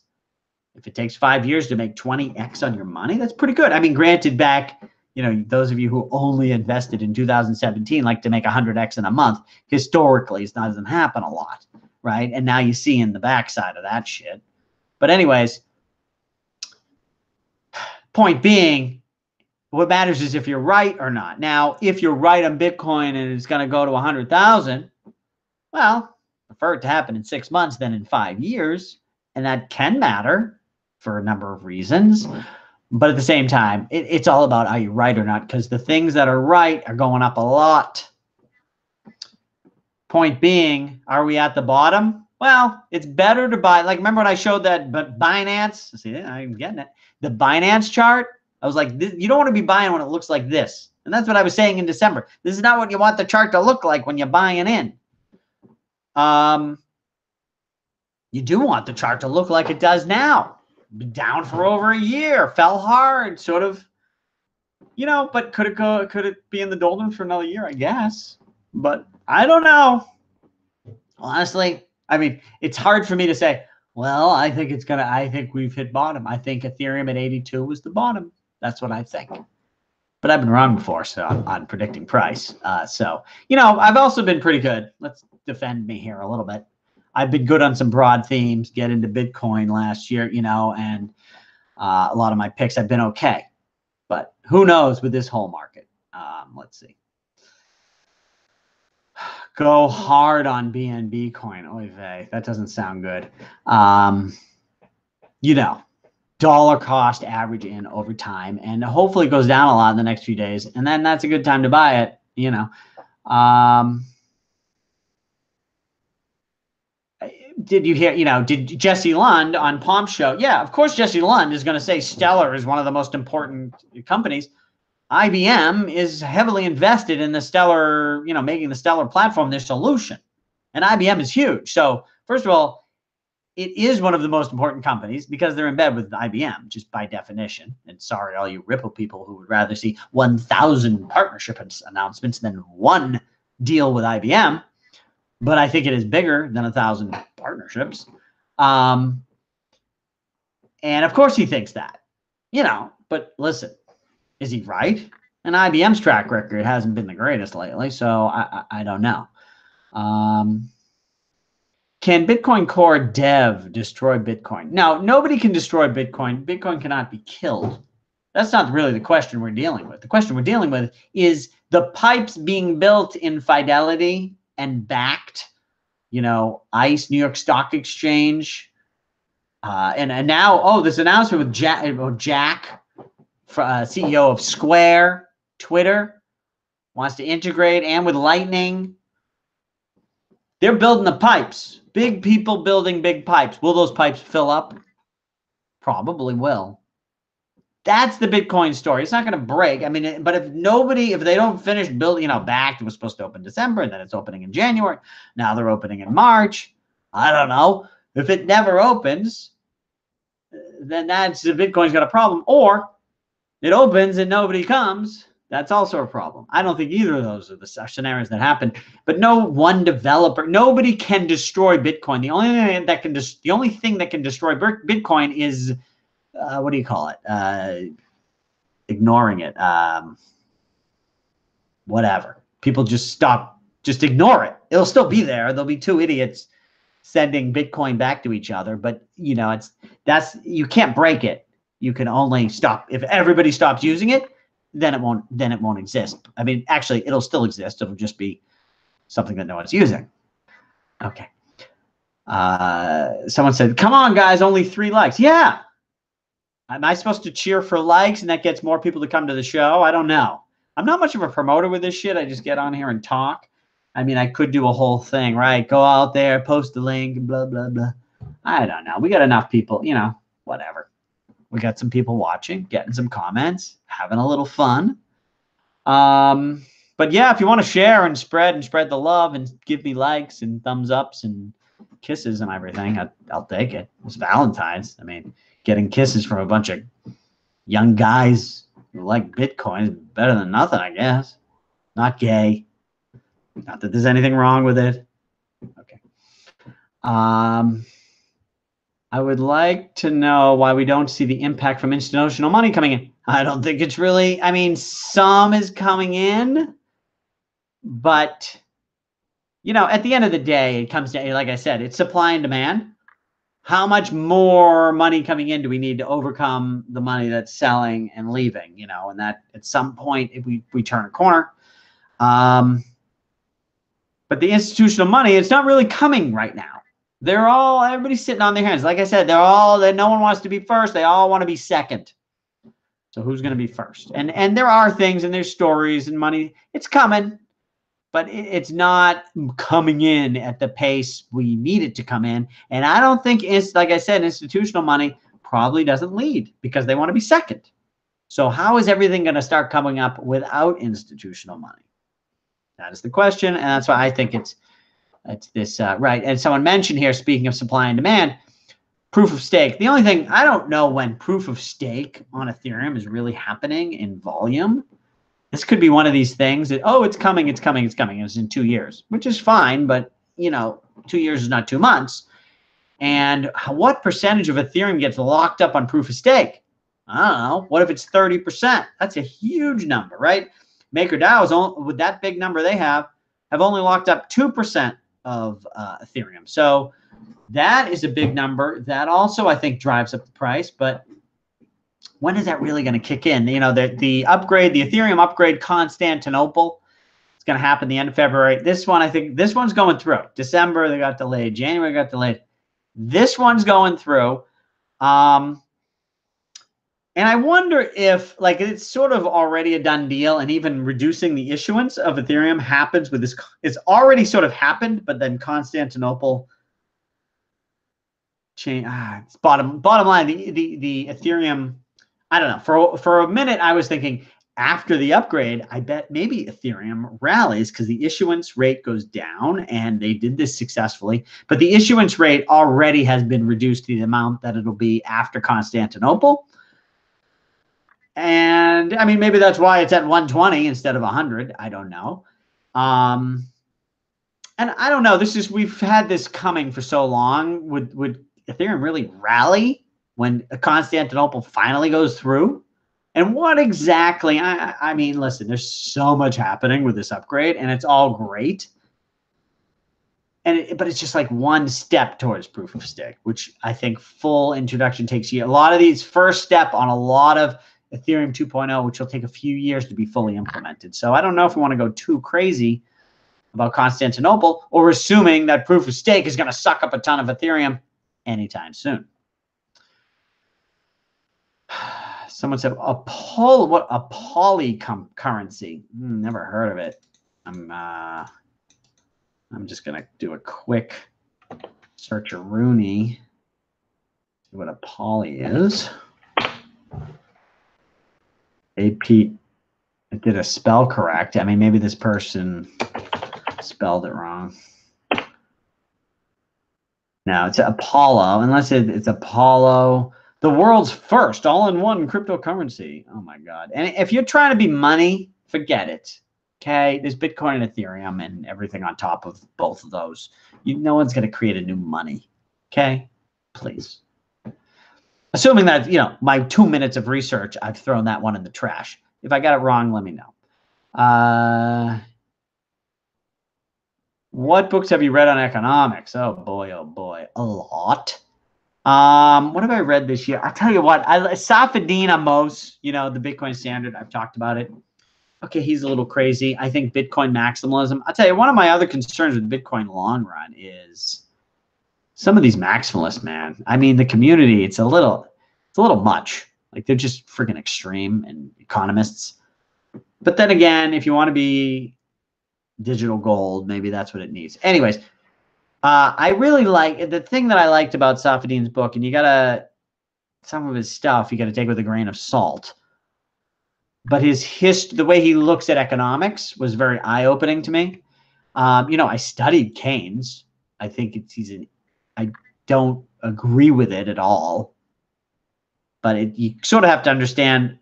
If it takes 5 years to make 20x on your money, that's pretty good. I mean, granted, back, you know, those of you who only invested in 2017 like to make 100x in a month. Historically, it doesn't happen a lot, right? And now you see in the backside of that shit. But anyways, point being, what matters is if you're right or not. Now, if you're right on Bitcoin and it's going to go to 100,000, well, prefer it to happen in 6 months than in 5 years. And that can matter for a number of reasons. But at the same time, it's all about are you right or not, because the things that are right are going up a lot. Point being, are we at the bottom? Well, it's better to buy. Like, remember when I showed that Binance? See, I'm getting it. The Binance chart. I was like, you don't want to be buying when it looks like this. And that's what I was saying in December. This is not what you want the chart to look like when you're buying in. You do want the chart to look like it does now. Down for over a year, fell hard, sort of, you know, but could it be in the doldrums for another year? I guess. But I don't know. Honestly, I mean, it's hard for me to say, well, I think we've hit bottom. I think Ethereum at 82 was the bottom. That's what I think. But I've been wrong before, so on predicting price. So, you know, I've also been pretty good. Let's defend me here a little bit. I've been good on some broad themes, get into Bitcoin last year, you know, and a lot of my picks have been okay. But who knows with this whole market? Let's see. Go hard on BNB coin. Oy vey, that doesn't sound good. You know, dollar cost average in over time, and hopefully it goes down a lot in the next few days. And then that's a good time to buy it, you know. Did you hear, you know, did Jesse Lund on Palm Show? Yeah, of course, Jesse Lund is going to say Stellar is one of the most important companies. IBM is heavily invested in the Stellar, you know, making the Stellar platform their solution. And IBM is huge. So first of all, it is one of the most important companies because they're in bed with IBM, just by definition. And sorry, all you Ripple people who would rather see 1,000 partnership announcements than one deal with IBM. But I think it is bigger than 1,000 partnerships. And of course he thinks that, you know, but listen, is he right? And IBM's track record hasn't been the greatest lately, so I don't know. Can Bitcoin Core Dev destroy Bitcoin? No, nobody can destroy Bitcoin. Bitcoin cannot be killed. That's not really the question we're dealing with. The question we're dealing with is the pipes being built in Fidelity and backed, you know, ICE, New York Stock Exchange, and now, this announcement with Jack, CEO of Square, Twitter, wants to integrate, and with Lightning. They're building the pipes. Big people building big pipes. Will those pipes fill up? Probably will. That's the Bitcoin story. It's not going to break. I mean, but if they don't finish building, you know, Backed was supposed to open December, and then it's opening in January. Now they're opening in March. I don't know. If it never opens, then that's the Bitcoin's got a problem. Or it opens and nobody comes. That's also a problem. I don't think either of those are the scenarios that happen. But no one developer, nobody can destroy Bitcoin. The only thing that can destroy Bitcoin is what do you call it? Ignoring it. whatever. People just ignore it. It'll still be there. There'll be two idiots sending Bitcoin back to each other, but you know, you can't break it. You can only stop. If everybody stops using it, then it won't exist. I mean, actually, it'll still exist. It'll just be something that no one's using. Okay. Someone said, come on, guys, only 3 likes. Yeah. Am I supposed to cheer for likes and that gets more people to come to the show? I don't know. I'm not much of a promoter with this shit. I just get on here and talk. I mean, I could do a whole thing, right? Go out there, post a link, blah, blah, blah. I don't know. We got enough people, you know, whatever. We got some people watching, getting some comments, having a little fun. But yeah, if you want to share and spread the love and give me likes and thumbs ups and kisses and everything, I'll take it. It's Valentine's. I mean, getting kisses from a bunch of young guys who like Bitcoin is better than nothing, I guess. Not gay. Not that there's anything wrong with it. Okay. I would like to know why we don't see the impact from institutional money coming in. I don't think it's really, I mean, some is coming in, but, you know, at the end of the day, it comes down, like I said, it's supply and demand. How much more money coming in do we need to overcome the money that's selling and leaving, you know, and that at some point, if we turn a corner. But the institutional money, it's not really coming right now. Everybody's sitting on their hands. Like I said, no one wants to be first. They all want to be second. So who's going to be first? And there are things and there's stories and money. It's coming, but it's not coming in at the pace we need it to come in. And I don't think it's, like I said, institutional money probably doesn't lead because they want to be second. So how is everything going to start coming up without institutional money? That is the question. And that's why I think it's this, right. And someone mentioned here, speaking of supply and demand, proof of stake. The only thing, I don't know when proof of stake on Ethereum is really happening in volume. This could be one of these things that, oh, it's coming. It's in 2 years, which is fine. But, you know, 2 years is not 2 months. And what percentage of Ethereum gets locked up on proof of stake? I don't know. What if it's 30%? That's a huge number, right? MakerDAO is only, with that big number they have only locked up 2% of Ethereum. So that is a big number. That also, I think, drives up the price. But when is that really going to kick in? You know, the upgrade, the Ethereum upgrade, Constantinople, it's going to happen the end of February. This one, I think, this one's going through. December, they got delayed. January got delayed. This one's going through. And I wonder if, like, it's sort of already a done deal, and even reducing the issuance of Ethereum happens with this. It's already sort of happened, but then Constantinople change. It's bottom line. The Ethereum. I don't know. For a minute, I was thinking after the upgrade, I bet maybe Ethereum rallies because the issuance rate goes down, and they did this successfully. But the issuance rate already has been reduced to the amount that it'll be after Constantinople. And I mean, maybe that's why it's at 120 instead of 100. I don't know. And I don't know. We've had this coming for so long. Would Ethereum really rally when Constantinople finally goes through? And what exactly? I mean, listen, there's so much happening with this upgrade, and it's all great. But it's just like one step towards proof of stake, which I think full introduction takes years. A lot of these first step on a lot of Ethereum 2.0, which will take a few years to be fully implemented. So I don't know if we want to go too crazy about Constantinople or assuming that proof of stake is going to suck up a ton of Ethereum anytime soon. Someone said, what a polycurrency? Never heard of it. I'm just going to do a quick search of Rooney, see what a poly is. AP, it did a spell correct. I mean, maybe this person spelled it wrong. No, it's Apollo, unless it's Apollo, the world's first all-in-one cryptocurrency. Oh my God. And if you're trying to be money, forget it. Okay, there's Bitcoin and Ethereum and everything on top of both of those. No one's going to create a new money. Okay, please. Assuming that, you know, my 2 minutes of research, I've thrown that one in the trash. If I got it wrong, let me know. What books have you read on economics? Oh boy, a lot. What have I read this year? I'll tell you what, Safedin Amos, you know, the Bitcoin Standard, I've talked about it. Okay, he's a little crazy. I think Bitcoin maximalism. I'll tell you, one of my other concerns with Bitcoin long run is some of these maximalists, man. I mean, the community, it's a little much. Like, they're just freaking extreme, and economists. But then again, if you want to be digital gold, maybe that's what it needs. Anyways, I really like the thing that I liked about Safedin's book, and you gotta, some of his stuff you gotta take with a grain of salt. But the way he looks at economics was very eye-opening to me. You know, I studied Keynes. I think I don't agree with it at all. But you sort of have to understand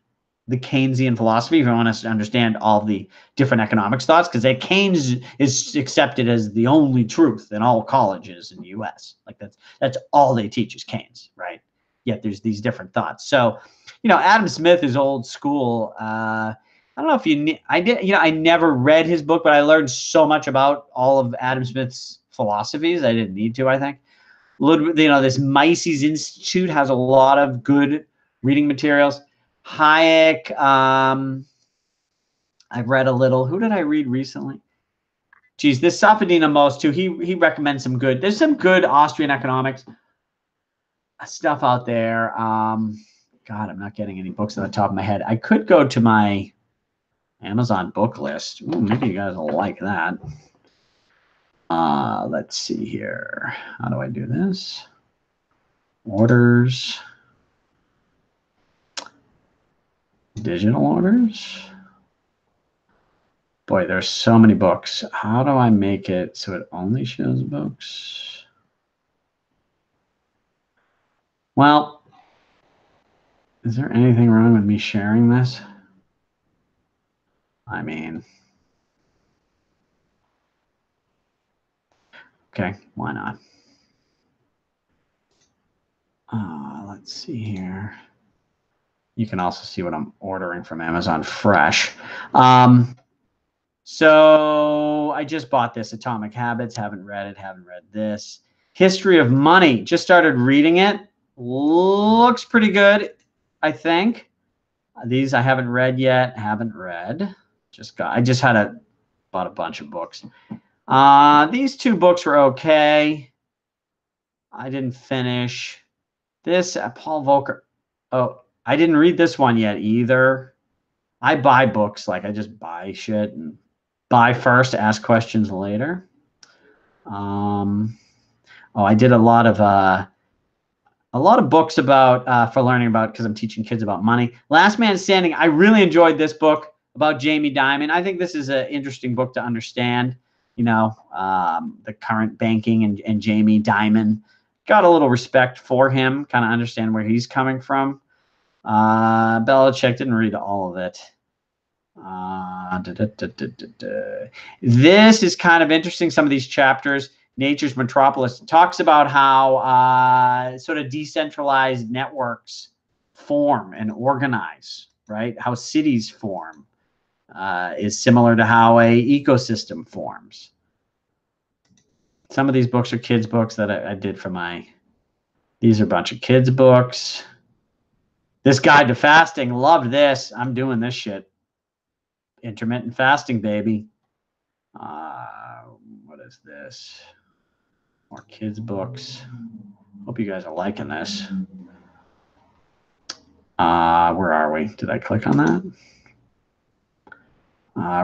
the Keynesian philosophy if you want to understand all the different economics thoughts, because Keynes is accepted as the only truth in all colleges in the U.S. Like that's all they teach is Keynes, right? Yet there's these different thoughts. So, you know, Adam Smith is old school. I don't know if I never read his book, but I learned so much about all of Adam Smith's philosophies. I didn't need to, I think. You know, this Mises Institute has a lot of good reading materials. Hayek, I've read a little. Who did I read recently? Geez, this Safedin Amos too. He recommends some good. There's some good Austrian economics stuff out there. God, I'm not getting any books on the top of my head. I could go to my Amazon book list. Ooh, maybe you guys will like that. Let's see here. How do I do this? Orders. Digital orders. Boy, there's so many books. How do I make it so it only shows books? Well, is there anything wrong with me sharing this? I mean, okay, why not? Let's see here. You can also see what I'm ordering from Amazon Fresh. So I just bought this, Atomic Habits. Haven't read it. Haven't read this. History of Money. Just started reading it. Looks pretty good, I think. These I haven't read yet. Haven't read. I just bought a bunch of books. These two books were okay. I didn't finish. This Paul Volcker. Oh, I didn't read this one yet either. I buy books, like I just buy shit and buy first, ask questions later. Oh, I did a lot of books about for learning about, because I'm teaching kids about money. Last Man Standing. I really enjoyed this book about Jamie Dimon. I think this is an interesting book to understand. You know, the current banking and Jamie Dimon. Got a little respect for him. Kind of understand where he's coming from. Belichick, didn't read all of it. This is kind of interesting. Some of these chapters. Nature's Metropolis talks about how sort of decentralized networks form and organize, right? How cities form is similar to how a ecosystem forms. Some of these books are kids' books that I did for these are a bunch of kids' books. This Guide to Fasting, loved this. I'm doing this shit. Intermittent fasting, baby. What is this? More kids' books. Hope you guys are liking this. Where are we? Did I click on that?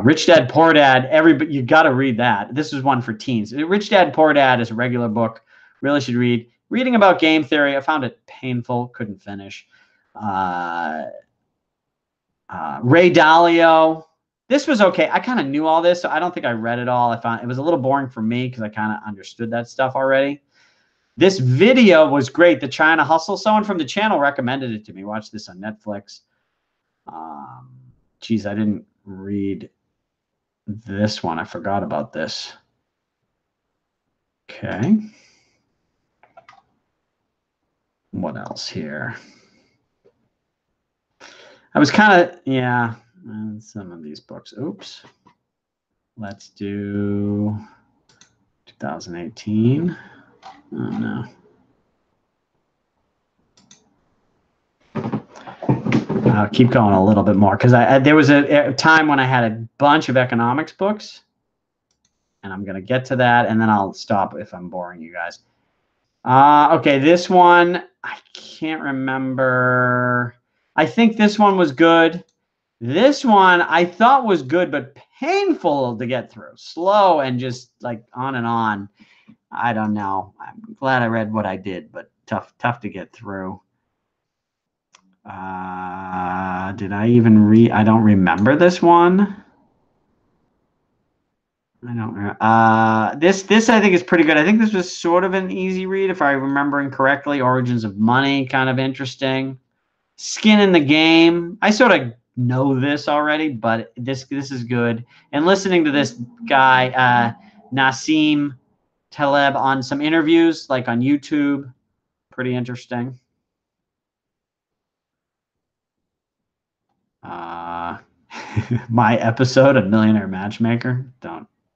Rich Dad, Poor Dad. You got to read that. This is one for teens. Rich Dad, Poor Dad is a regular book. Really should read. Reading about game theory. I found it painful. Couldn't finish. Ray Dalio. This was okay. I kind of knew all this, so I don't think I read it all. I found it was a little boring for me because I kind of understood that stuff already. This video was great. The China Hustle. Someone from the channel recommended it to me. Watch this on Netflix. Geez, I didn't read this one. I forgot about this. Okay. What else here? I was kind of, yeah. some of these books. Oops. Let's do 2018. Oh, no. I'll keep going a little bit more because there was a time when I had a bunch of economics books, and I'm going to get to that, and then I'll stop if I'm boring you guys. Okay, this one, I can't remember. I think this one was good. This one I thought was good, but painful to get through. Slow and just like on and on. I don't know. I'm glad I read what I did, but tough to get through. Did I even read? I don't remember this one. I don't remember. This I think is pretty good. I think this was sort of an easy read if I'm remembering correctly. Origins of Money, kind of interesting. Skin in the Game. I sort of know this already, but this is good. And listening to this guy, Nassim Taleb, on some interviews, like on YouTube, pretty interesting. My episode of Millionaire Matchmaker.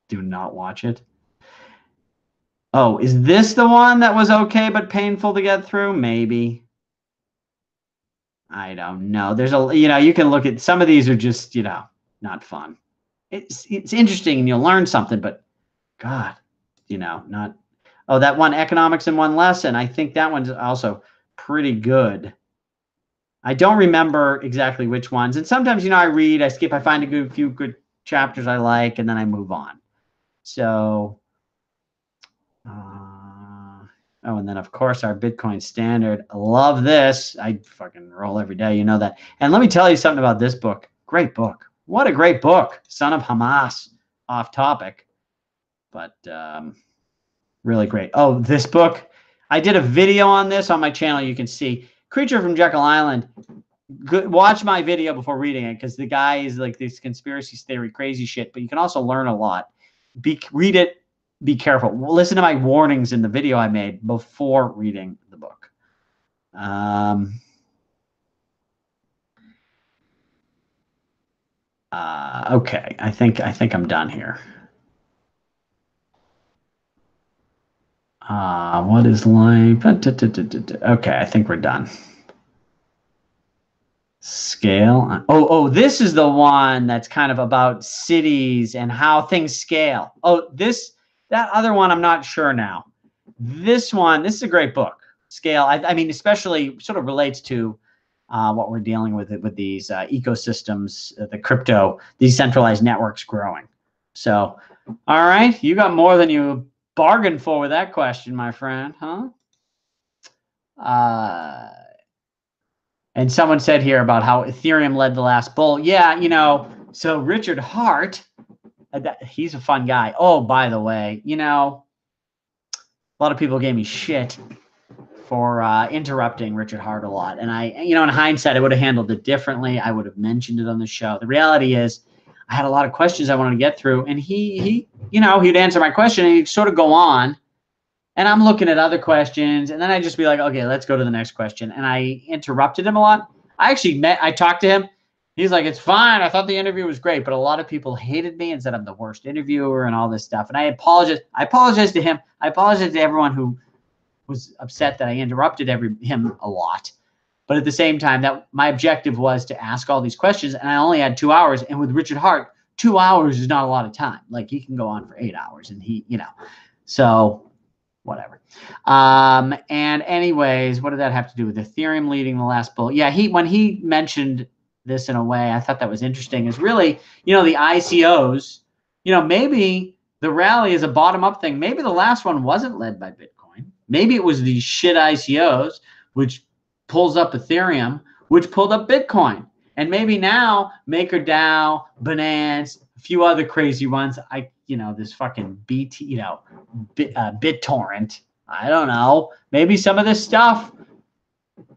Do not watch it. Oh, is this the one that was okay but painful to get through? Maybe. I don't know. There's you can look at some of these are just, not fun. It's interesting and you'll learn something, but God, not. Oh, that one, Economics in One Lesson. I think that one's also pretty good. I don't remember exactly which ones. And sometimes, I read, I skip, I find a few good chapters I like, and then I move on. So, oh, and then of course our Bitcoin Standard. I love this. I fucking roll every day. You know that. And let me tell you something about this book. Great book. What a great book. Son of Hamas. Off topic, but really great. Oh, this book. I did a video on this on my channel. You can see Creature from Jekyll Island. Watch my video before reading it because the guy is like this conspiracy theory crazy shit, but you can also learn a lot. Read it. Be careful. Listen to my warnings in the video I made before reading the book. Okay, I think I'm done here. What is life? Okay, I think we're done. Scale. Oh, this is the one that's kind of about cities and how things scale. Oh, that other one, I'm not sure now. This is a great book. Scale. I mean, especially sort of relates to what we're dealing with these ecosystems, the crypto, decentralized networks growing. So, all right, you got more than you bargained for with that question, my friend, huh? And someone said here about how Ethereum led the last bull. Yeah, so Richard Hart, he's a fun guy. Oh, by the way, a lot of people gave me shit for interrupting Richard Hart a lot. And I, in hindsight, I would have handled it differently. I would have mentioned it on the show. The reality is I had a lot of questions I wanted to get through, and he'd answer my question and he'd sort of go on. And I'm looking at other questions, and then I'd just be like, okay, let's go to the next question. And I interrupted him a lot. I talked to him. He's like, it's fine. I thought the interview was great, but a lot of people hated me and said I'm the worst interviewer and all this stuff. And I apologize. I apologize to him. I apologize to everyone who was upset that I interrupted him a lot. But at the same time, that my objective was to ask all these questions, and I only had 2 hours. And with Richard Hart, 2 hours is not a lot of time. Like, he can go on for 8 hours, and so whatever. And anyways, what did that have to do with Ethereum leading the last bull? Yeah, when he mentioned this in a way, I thought that was interesting, is really, the ICOs, maybe the rally is a bottom-up thing. Maybe the last one wasn't led by Bitcoin. Maybe it was these shit ICOs, which pulls up Ethereum, which pulled up Bitcoin. And maybe now MakerDAO, Binance, a few other crazy ones, this fucking BitTorrent. I don't know. Maybe some of this stuff,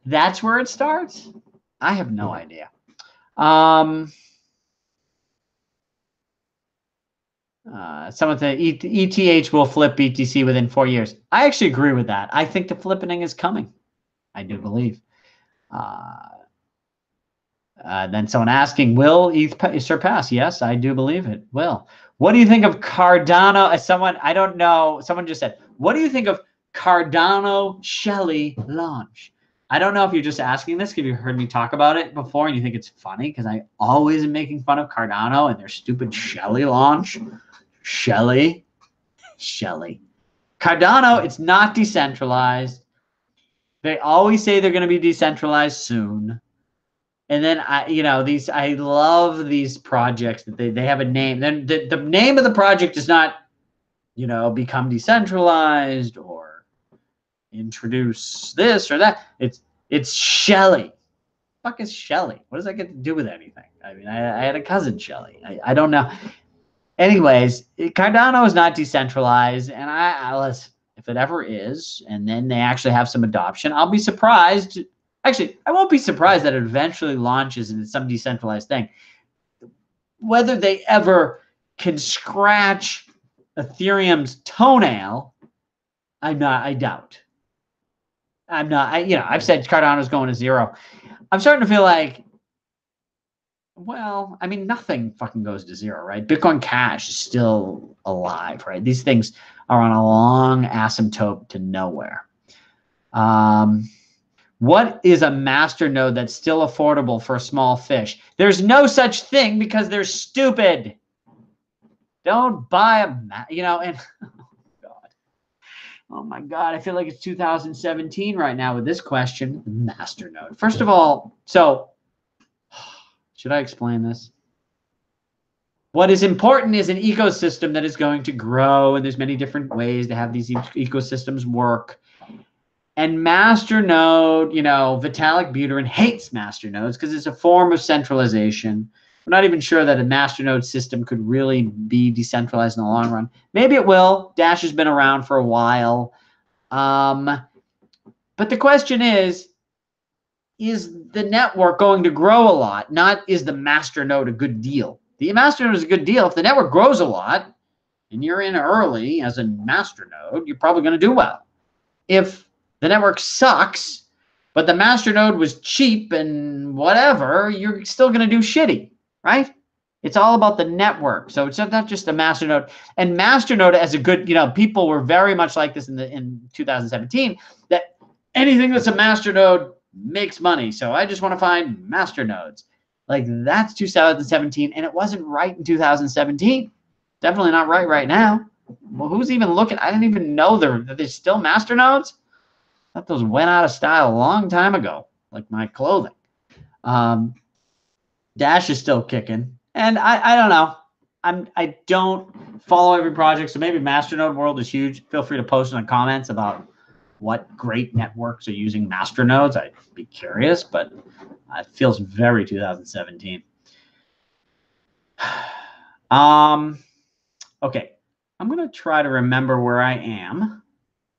that's where it starts. I have no idea. Someone said ETH will flip BTC within 4 years. I actually agree with that. I think the flipping is coming. I do believe. Then someone asking, will ETH surpass? Yes, I do believe it will. What do you think of Cardano? Someone, I don't know, someone just said, what do you think of Cardano Shelly launch? I don't know if you're just asking this because you heard me talk about it before and you think it's funny because I always am making fun of Cardano and their stupid Shelly launch. Shelly. Cardano, it's not decentralized. They always say they're going to be decentralized soon. And then I love these projects that they have a name. Then the name of the project does not, become decentralized or introduce this or that. It's Shelly. Fuck is Shelly? What does that get to do with anything? I mean, I had a cousin Shelly. I don't know. Anyways, Cardano is not decentralized, and listen, if it ever is, and then they actually have some adoption, I'll be surprised. Actually, I won't be surprised that it eventually launches into some decentralized thing. Whether they ever can scratch Ethereum's toenail, I doubt. I've said Cardano's going to zero. I'm starting to feel like, well, I mean, nothing fucking goes to zero, right? Bitcoin Cash is still alive, right? These things are on a long asymptote to nowhere. What is a master node that's still affordable for a small fish? There's no such thing because they're stupid. Don't buy and oh my God, I feel like it's 2017 right now with this question. Master node. First of all, so should I explain this? What is important is an ecosystem that is going to grow, and there's many different ways to have these ecosystems work. And masternode, Vitalik Buterin hates masternodes because it's a form of centralization. We're not even sure that a masternode system could really be decentralized in the long run. Maybe it will. Dash has been around for a while. But the question is the network going to grow a lot? Not is the masternode a good deal? The masternode is a good deal. If the network grows a lot and you're in early as a masternode, you're probably going to do well. If the network sucks, but the masternode was cheap and whatever, you're still going to do shitty, right? It's all about the network. So it's not just a masternode. And masternode as a good, people were very much like this in 2017, that anything that's a masternode makes money. So I just want to find masternodes. Like that's 2017, and it wasn't right in 2017. Definitely not right now. Well, who's even looking? I didn't even know there's still masternodes. I thought those went out of style a long time ago, like my clothing. Dash is still kicking, and I don't know. I don't follow every project, so maybe masternode world is huge. Feel free to post in the comments about what great networks are using masternodes. I'd be curious, but it feels very 2017. Okay, I'm going to try to remember where I am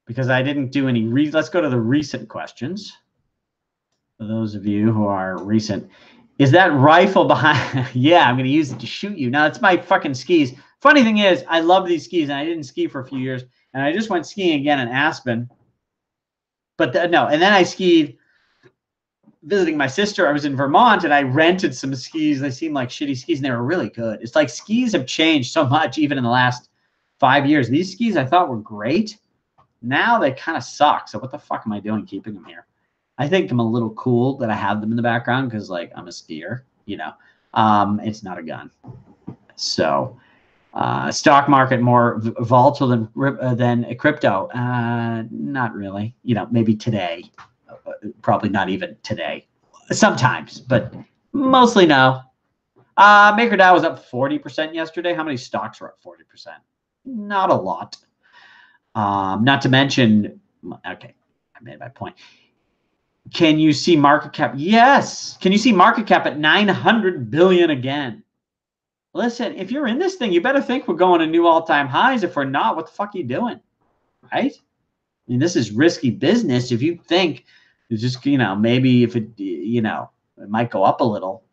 because I didn't do any. Let's go to the recent questions. For those of you who are recent, is that rifle behind? Yeah, I'm going to use it to shoot you. Now, it's my fucking skis. Funny thing is, I love these skis, and I didn't ski for a few years, and I just went skiing again in Aspen. But no, and then I skied visiting my sister. I was in Vermont and I rented some skis. They seemed like shitty skis and they were really good. It's like skis have changed so much even in the last 5 years. These skis I thought were great. Now they kind of suck. So what the fuck am I doing keeping them here? I think I'm a little cool that I have them in the background because like I'm a skier, it's not a gun. So stock market more volatile than a crypto? Not really. Maybe today. Probably not even today. Sometimes, but mostly no. MakerDAO was up 40% yesterday. How many stocks were up 40%? Not a lot. Not to mention, okay, I made my point. Can you see market cap? Yes. Can you see market cap at 900 billion again? Listen, if you're in this thing, you better think we're going to new all-time highs. If we're not, what the fuck are you doing? Right? I mean, this is risky business. If you think it's just, maybe if it, it might go up a little.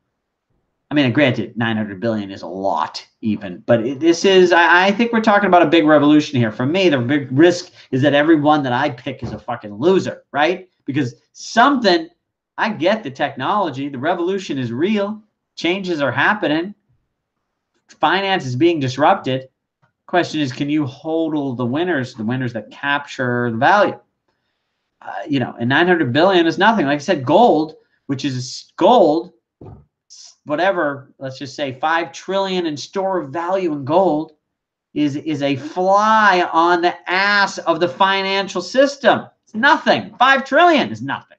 I mean, granted, 900 billion is a lot even, but this is, I think we're talking about a big revolution here. For me, the big risk is that everyone that I pick is a fucking loser, right? Because something I get the technology. The revolution is real. Changes are happening. Finance is being disrupted. Question is, can you hodl the winners that capture the value? You know, and 900 billion is nothing. Like I said, gold, which is gold, whatever, let's just say 5 trillion in store of value in gold is a fly on the ass of the financial system. It's nothing. 5 trillion is nothing.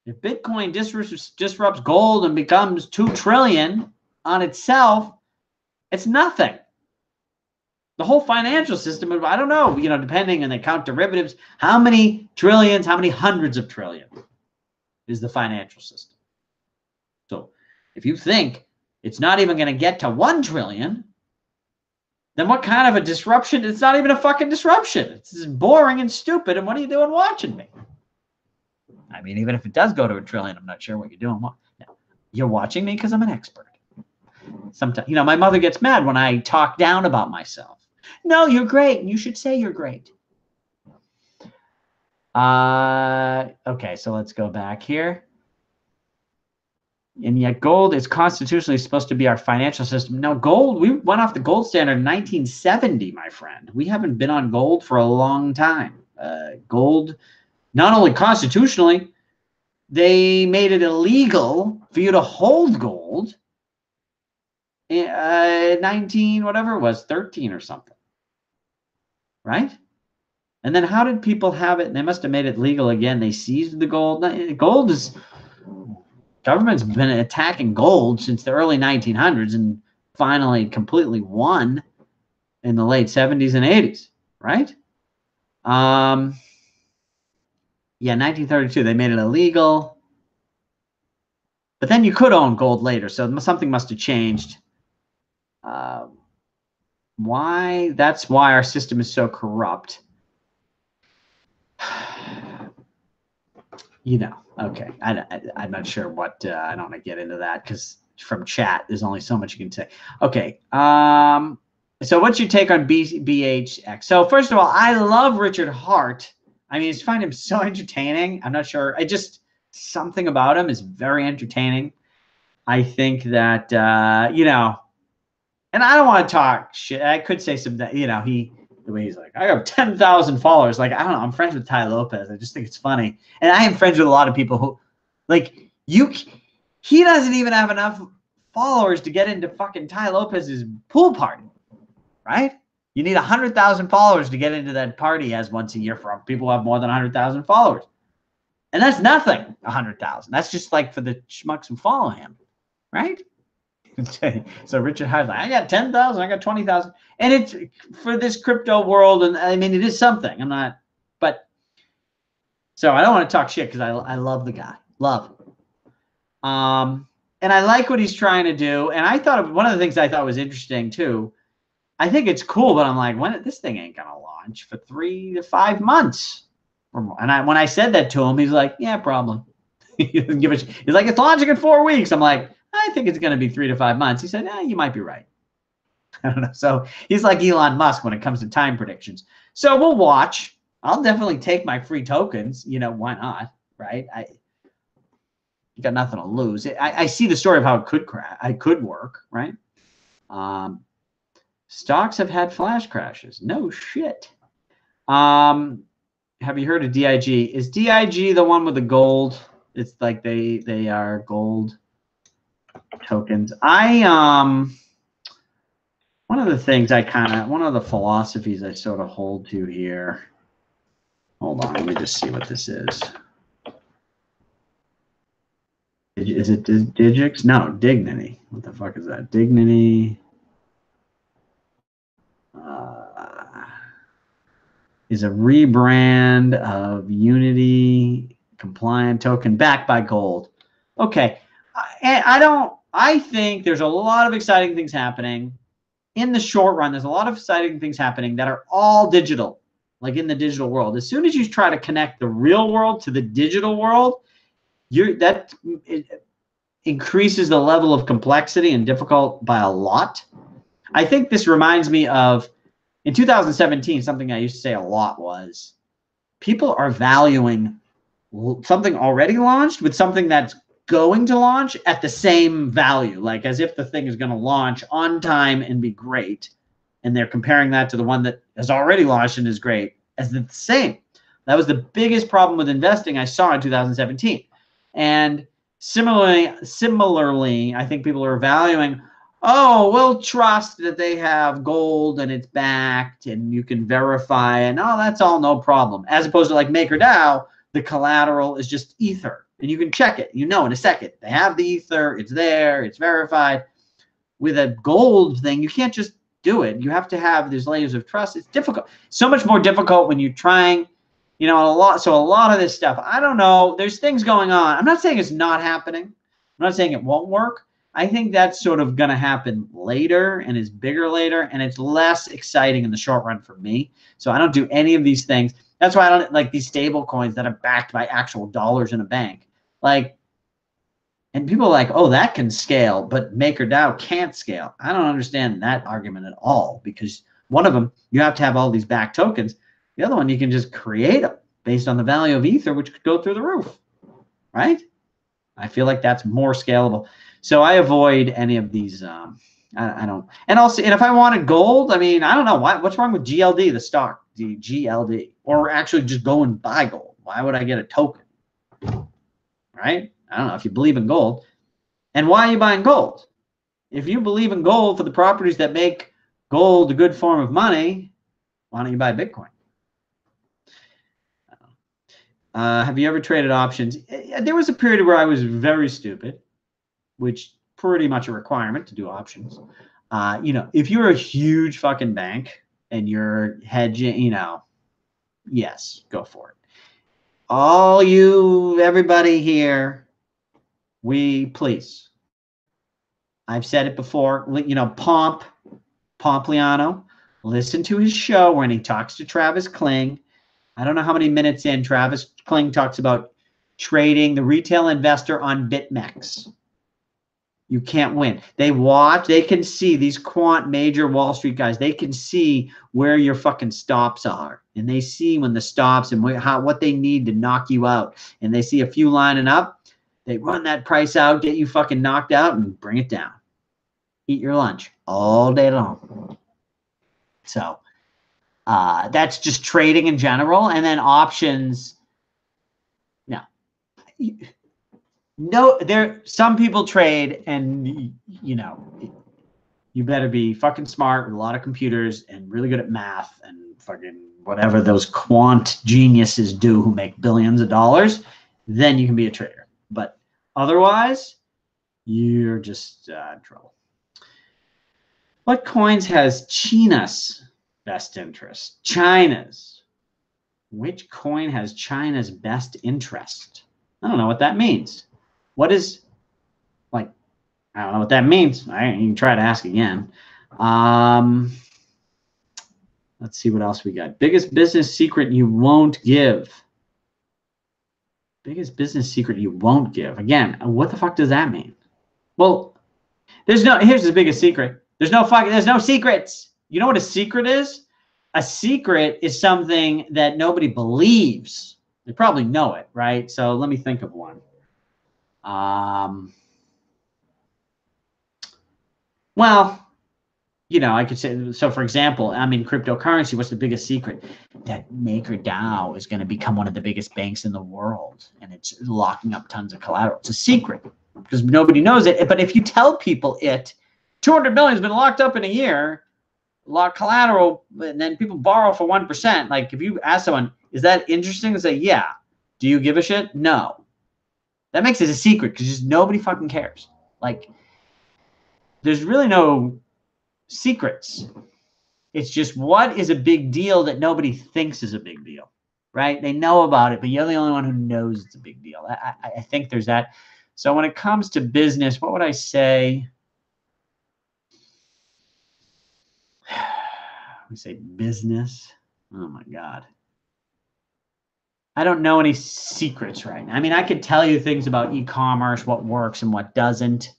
If Bitcoin disrupts gold and becomes 2 trillion on itself, it's nothing. The whole financial system, I don't know, you know, depending on the count derivatives, how many trillions, how many hundreds of trillions is the financial system. So if you think it's not even going to get to 1 trillion, then what kind of a disruption? It's not even a fucking disruption. It's just boring and stupid. And what are you doing watching me? I mean, even if it does go to 1 trillion, I'm not sure what you're doing. No, you're watching me because I'm an expert. Sometimes, you know, my mother gets mad when I talk down about myself. No, you're great. And you should say you're great. Okay, so let's go back here. And yet gold is constitutionally supposed to be our financial system. No, gold, we went off the gold standard in 1970, my friend. We haven't been on gold for a long time. Gold, not only constitutionally, they made it illegal for you to hold gold. 19, whatever it was, 13 or something. Right? And then how did people have it? They must have made it legal again. They seized the gold. Gold is, government's been attacking gold since the early 1900s and finally completely won in the late 70s and 80s, right? Yeah, 1932, they made it illegal. But then you could own gold later, so something must have changed. Why? That's why our system is so corrupt. You know, okay. I'm not sure what, I don't want to get into that because from chat, there's only so much you can say. Okay. So what's your take on BHX? So first of all, I love Richard Hart. I mean, I just find him so entertaining. I'm not sure. Something about him is very entertaining. I think that, you know, and I don't want to talk shit. I could say some, you know, the way he's like, I have 10,000 followers. Like, I don't know. I'm friends with Ty Lopez. I just think it's funny. And I am friends with a lot of people who, like, he doesn't even have enough followers to get into fucking Ty Lopez's pool party, right? You need 100,000 followers to get into that party he has once a year for people who have more than 100,000 followers. And that's nothing, 100,000. That's just like for the schmucks who follow him, right? So Richard Hart's like, I got 10,000, I got 20,000. And it's for this crypto world. And I mean, it is something. I'm not, but so I don't want to talk shit because I love the guy. Love. And I like what he's trying to do. And I thought one of the things I thought was interesting too. I think it's cool, but I'm like, this thing ain't gonna launch for 3 to 5 months. And when I said that to him, he's like, yeah, probably. He's like, it's launching in 4 weeks. I'm like, I think it's going to be 3 to 5 months. He said, you might be right. I don't know. So he's like Elon Musk when it comes to time predictions. So we'll watch. I'll definitely take my free tokens. You know, why not? Right? You got nothing to lose. I see the story of how it could crash. It could work, right? Stocks have had flash crashes. No shit. Have you heard of DIG? Is DIG the one with the gold? It's like they are gold tokens. One of the things one of the philosophies I sort of hold to here. Hold on, let me just see what this is. Is it Digix? No, Dignity. What the fuck is that? Dignity is a rebrand of Unity compliant token backed by gold. Okay. I think there's a lot of exciting things happening in the short run. There's a lot of exciting things happening that are all digital, like in the digital world. As soon as you try to connect the real world to the digital world, it increases the level of complexity and difficult by a lot. I think this reminds me of, in 2017, something I used to say a lot was, people are valuing something already launched with something that's going to launch at the same value, like as if the thing is going to launch on time and be great. And they're comparing that to the one that has already launched and is great as the same. That was the biggest problem with investing I saw in 2017. And similarly, I think people are valuing, oh, we'll trust that they have gold and it's backed and you can verify, and oh, that's all no problem. As opposed to like MakerDAO, the collateral is just Ether. And you can check it, in a second. They have the Ether, it's there, it's verified. With a gold thing, you can't just do it. You have to have these layers of trust. It's difficult. So much more difficult when you're trying, a lot of this stuff, I don't know. There's things going on. I'm not saying it's not happening. I'm not saying it won't work. I think that's sort of going to happen later and is bigger later, and it's less exciting in the short run for me. So I don't do any of these things. That's why I don't like these stable coins that are backed by actual dollars in a bank. Like, and people are like, oh, that can scale, but MakerDAO can't scale. I don't understand that argument at all, because one of them, you have to have all these backed tokens. The other one, you can just create them based on the value of Ether, which could go through the roof, right? I feel like that's more scalable. So I avoid any of these. I don't. And also, and if I wanted gold, I mean, I don't know. What's wrong with GLD, the stock, the GLD, or actually just go and buy gold? Why would I get a token? Right? I don't know if you believe in gold. And why are you buying gold? If you believe in gold for the properties that make gold a good form of money, why don't you buy Bitcoin? Have you ever traded options? There was a period where I was very stupid, which pretty much a requirement to do options. If you're a huge fucking bank and you're hedging, yes, go for it. Everybody here, please. I've said it before, Pompliano, listen to his show when he talks to Travis Kling. I don't know how many minutes in, Travis Kling talks about trading the retail investor on BitMEX. You can't win. They can see, these quant major Wall Street guys, they can see where your fucking stops are. And they see when the stops and what they need to knock you out. And they see a few lining up. They run that price out, get you fucking knocked out, and bring it down. Eat your lunch all day long. So that's just trading in general. And then options. Some people trade, and you better be fucking smart with a lot of computers and really good at math and fucking whatever those quant geniuses do who make billions of dollars. Then you can be a trader. But otherwise, you're just in trouble. What coins has China's best interest? China's. Which coin has China's best interest? I don't know what that means. What is, I don't know what that means. All right, you can try to ask again. Let's see what else we got. Biggest business secret you won't give. Biggest business secret you won't give. Again, what the fuck does that mean? Well, here's the biggest secret. There's no secrets. You know what a secret is? A secret is something that nobody believes. They probably know it, right? So let me think of one. Well, I could say, so for example, CryptoCurrency, what's the biggest secret? That MakerDAO is going to become one of the biggest banks in the world, and it's locking up tons of collateral. It's a secret because nobody knows it. But if you tell people 200 million has been locked up in a year, lock collateral, and then people borrow for 1%. Like if you ask someone, is that interesting? They say, yeah. Do you give a shit? No. That makes it a secret because just nobody fucking cares. Like, there's really no secrets. It's just what is a big deal that nobody thinks is a big deal, right? They know about it, but you're the only one who knows it's a big deal. I think there's that. So when it comes to business, what would I say? We say business. Oh my God. I don't know any secrets right now. I mean, I could tell you things about e-commerce, what works and what doesn't.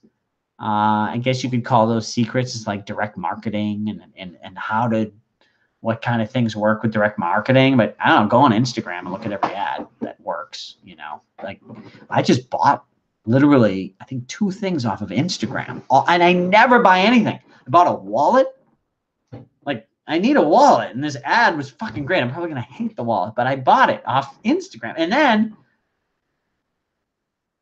I guess you could call those secrets. It's like direct marketing and what kind of things work with direct marketing. But I don't know, go on Instagram and look at every ad that works. works, you know. Like I just bought literally, I think 2 things off of Instagram, and I never buy anything. I bought a wallet. Like I need a wallet, and this ad was fucking great. I'm probably gonna hate the wallet, but I bought it off Instagram, and then I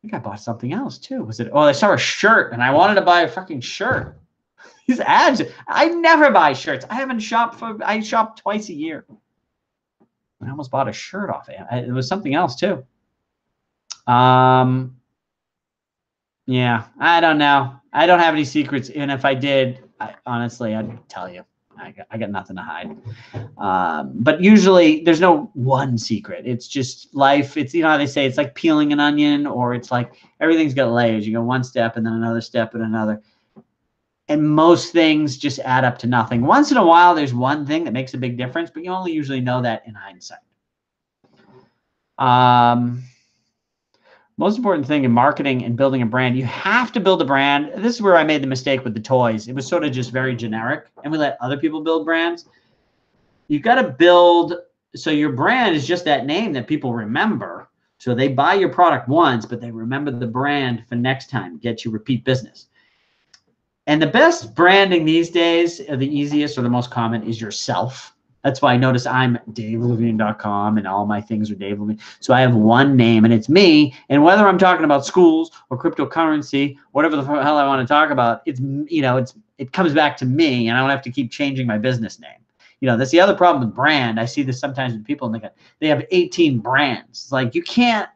think I bought something else too. Was it? Oh, I saw a shirt, and I wanted to buy a fucking shirt. These ads, I never buy shirts. I haven't shopped I shop twice a year. I almost bought a shirt off it. It was something else too. Yeah, I don't know. I don't have any secrets. And if I did, honestly, I'd tell you. I got nothing to hide. But usually there's no one secret. It's just life. It's, you know how they say, it's like peeling an onion, or it's like everything's got layers. You go one step and then another step and another. And most things just add up to nothing. Once in a while, there's one thing that makes a big difference, but you only usually know that in hindsight. Most important thing in marketing and building a brand, you have to build a brand. This is where I made the mistake with the toys. It was sort of just very generic, and we let other people build brands. You got to build, so your brand is just that name that people remember. So they buy your product once, but they remember the brand for next time, get you repeat business. And the best branding these days, the easiest or the most common, is yourself. That's why I notice I'm davelevine.com and all my things are Dave Levine. So I have one name and it's me. And whether I'm talking about schools or cryptocurrency, whatever the hell I want to talk about, it's, you know, it comes back to me, and I don't have to keep changing my business name. You know, that's the other problem with brand. I see this sometimes with people, and they have 18 brands. It's like, you can't,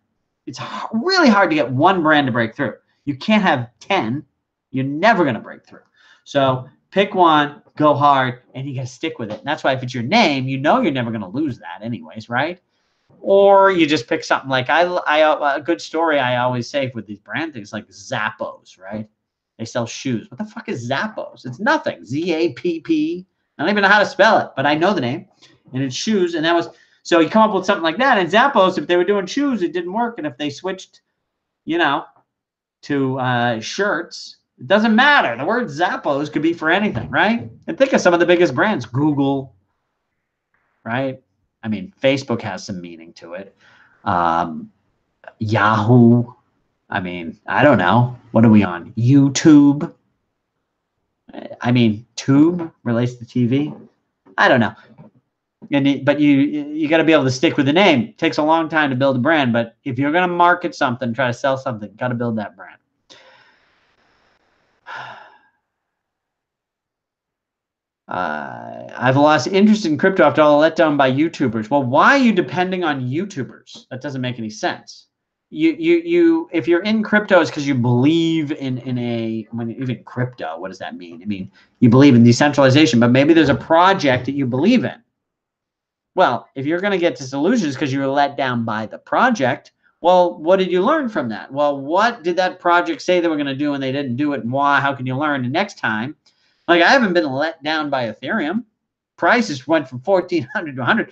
it's really hard to get one brand to break through. You can't have 10. You're never going to break through. So pick one, go hard, and you got to stick with it. And that's why if it's your name, you know you're never going to lose that anyways, right? Or you just pick something like a good story I always say with these brand things, like Zappos, right? They sell shoes. What the fuck is Zappos? It's nothing. Z-A-P-P. I don't even know how to spell it, but I know the name, and it's shoes. And that was, so you come up with something like that. And Zappos, if they were doing shoes, it didn't work. And if they switched, you know, to shirts, it doesn't matter. The word Zappos could be for anything, right? And think of some of the biggest brands, Google, right? I mean, Facebook has some meaning to it. Yahoo. I mean, I don't know. What are we on? YouTube. I mean, tube relates to TV. I don't know. But you got to be able to stick with the name. It takes a long time to build a brand, but if you're going to market something, try to sell something, got to build that brand. I've lost interest in crypto after all the letdown by YouTubers. Well, why are you depending on YouTubers? That doesn't make any sense. If you're in crypto, it's because you believe even crypto. What does that mean? I mean, you believe in decentralization, but maybe there's a project that you believe in. Well, if you're going to get disillusioned because you were let down by the project, well, what did you learn from that? Well, what did that project say they were going to do and they didn't do it, and why? How can you learn the next time? Like, I haven't been let down by Ethereum. Prices went from 1,400 to 100.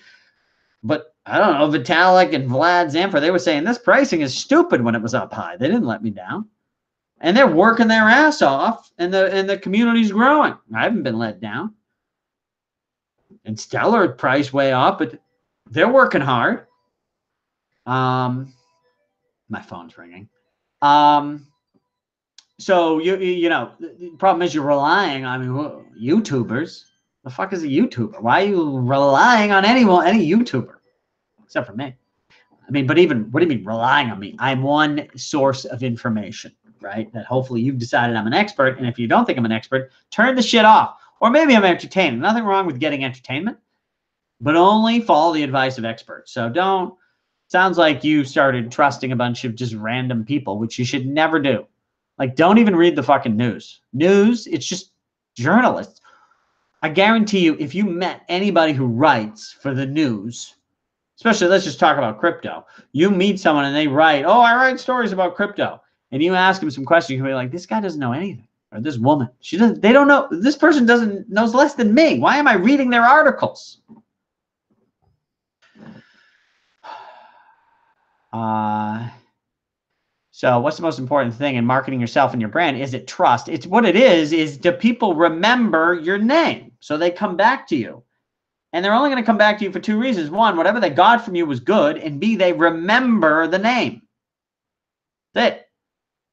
But I don't know, Vitalik and Vlad Zamfir, they were saying this pricing is stupid when it was up high. They didn't let me down. And they're working their ass off, and the community's growing. I haven't been let down. And Stellar price way up, but they're working hard. My phone's ringing. So you know, the problem is you're relying on YouTubers. The fuck is a YouTuber? Why are you relying on any YouTuber? Except for me. I mean, but even, what do you mean relying on me? I'm one source of information, right? That hopefully you've decided I'm an expert. And if you don't think I'm an expert, turn the shit off. Or maybe I'm entertaining. Nothing wrong with getting entertainment, but only follow the advice of experts. So don't, sounds like you started trusting a bunch of just random people, which you should never do. Like, don't even read the fucking news. News, it's just journalists. I guarantee you, if you met anybody who writes for the news, especially, let's just talk about crypto. You meet someone and they write, oh, I write stories about crypto. And you ask them some questions, you can be like, this guy doesn't know anything. Or this woman, they don't know, this person knows less than me. Why am I reading their articles? So what's the most important thing in marketing yourself and your brand? Is it trust? It's what it is do people remember your name? So they come back to you. And they're only going to come back to you for two reasons. One, whatever they got from you was good. And B, they remember the name. That's it.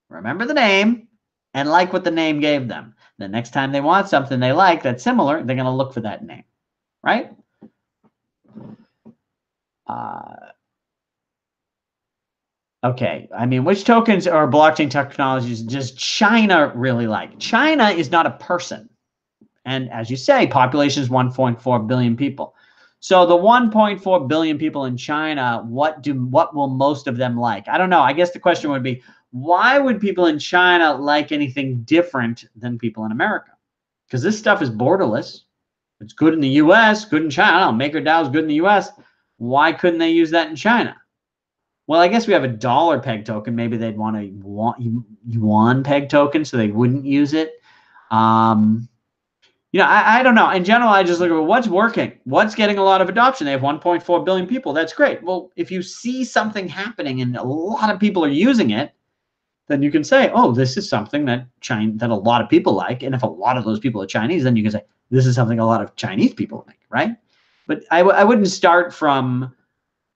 Remember the name and like what the name gave them. The next time they want something they like that's similar, they're going to look for that name, right? Okay, I mean, which tokens or blockchain technologies does China really like? China is not a person. And as you say, population is 1.4 billion people. So the 1.4 billion people in China, what will most of them like? I don't know. I guess the question would be, why would people in China like anything different than people in America? Because this stuff is borderless. It's good in the US, good in China. I don't know, MakerDAO is good in the US. Why couldn't they use that in China? Well, I guess we have a dollar peg token. Maybe they'd want a yuan peg token so they wouldn't use it. You know, I don't know. In general, I just look at what's working, what's getting a lot of adoption. They have 1.4 billion people. That's great. Well, if you see something happening and a lot of people are using it, then you can say, oh, this is something that a lot of people like. And if a lot of those people are Chinese, then you can say, this is something a lot of Chinese people like, right? But I wouldn't start from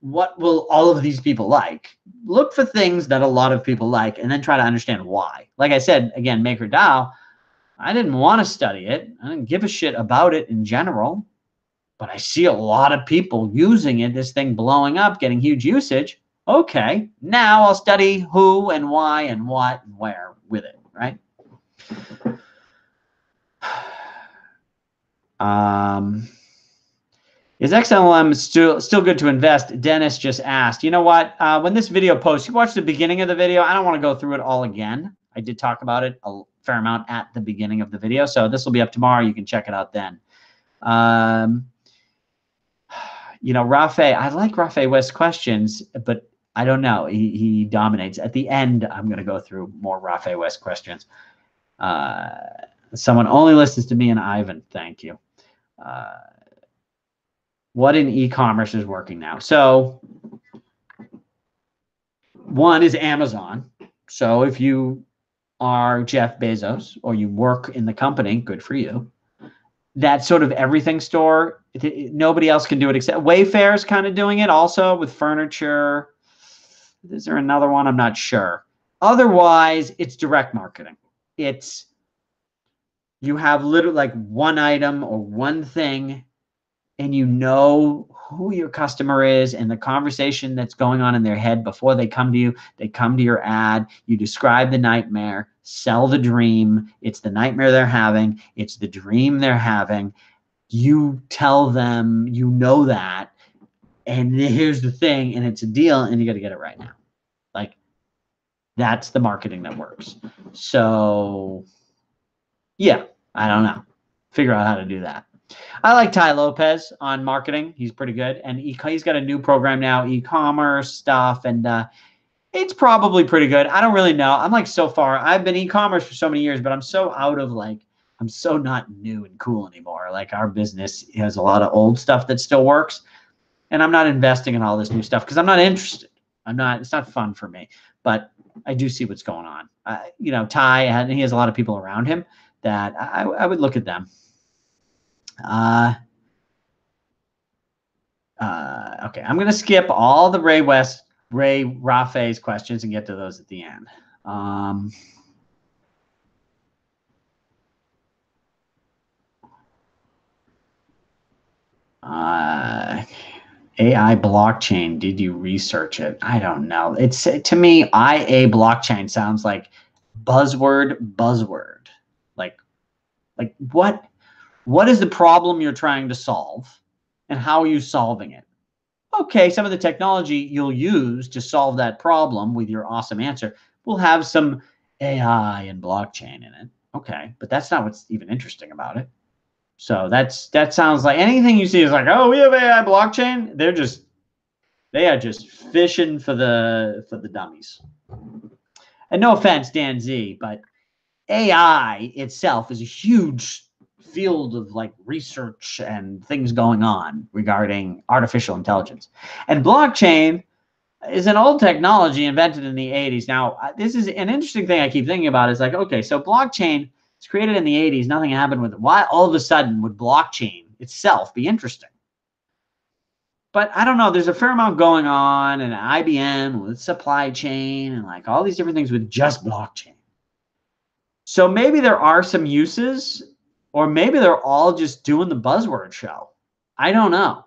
what will all of these people like. Look for things that a lot of people like and then try to understand why. Like I said, again, MakerDAO, I didn't want to study it. I didn't give a shit about it in general, but I see a lot of people using it, this thing blowing up, getting huge usage. Okay, now I'll study who and why and what and where with it, right? Is XLM still good to invest? Dennis just asked. You know what? When this video posts, you watch the beginning of the video. I don't want to go through it all again. I did talk about it a fair amount at the beginning of the video. So this will be up tomorrow. You can check it out then. You know, Rafe, I like Rafe West's questions, but I don't know. He dominates. At the end, I'm going to go through more Rafe West questions. Someone only listens to me and Ivan. Thank you. What in e-commerce is working now? So one is Amazon. So if you are Jeff Bezos or you work in the company, good for you. That sort of everything store, nobody else can do it except Wayfair is kind of doing it also with furniture. Is there another one? I'm not sure. Otherwise, it's direct marketing. It's you have literally like one item or one thing, and you know who your customer is and the conversation that's going on in their head before they come to you. They come to your ad. You describe the nightmare, sell the dream. It's the nightmare they're having. It's the dream they're having. You tell them you know that, and here's the thing, and it's a deal, and you got to get it right now. Like, that's the marketing that works. So, yeah, I don't know. Figure out how to do that. I like Ty Lopez on marketing. He's pretty good. And he's got a new program now, e-commerce stuff. And it's probably pretty good. I don't really know. I'm like so far. I've been e-commerce for so many years, but I'm so out of like, I'm so not new and cool anymore. Like our business has a lot of old stuff that still works. And I'm not investing in all this new stuff because I'm not interested. It's not fun for me. But I do see what's going on. You know, Ty, and he has a lot of people around him that I would look at them. Okay, I'm gonna skip all the Ray Rafe's questions and get to those at the end. AI blockchain, did you research it? I don't know. It's, to me, IA blockchain sounds like buzzword. Like what is the problem you're trying to solve and how are you solving it? Okay, some of the technology you'll use to solve that problem with your awesome answer will have some AI and blockchain in it. Okay, but that's not what's even interesting about it. So that sounds like anything you see is like, oh, we have AI blockchain. They are just fishing for the dummies. And no offense, Dan Z, but AI itself is a huge field of like research and things going on regarding artificial intelligence. And blockchain is an old technology invented in the 80s. Now, this is an interesting thing I keep thinking about is like, okay, so blockchain was created in the 80s. Nothing happened with it. Why all of a sudden would blockchain itself be interesting? But I don't know. There's a fair amount going on in IBM with supply chain and like all these different things with just blockchain. So maybe there are some uses, or maybe they're all just doing the buzzword show. I don't know.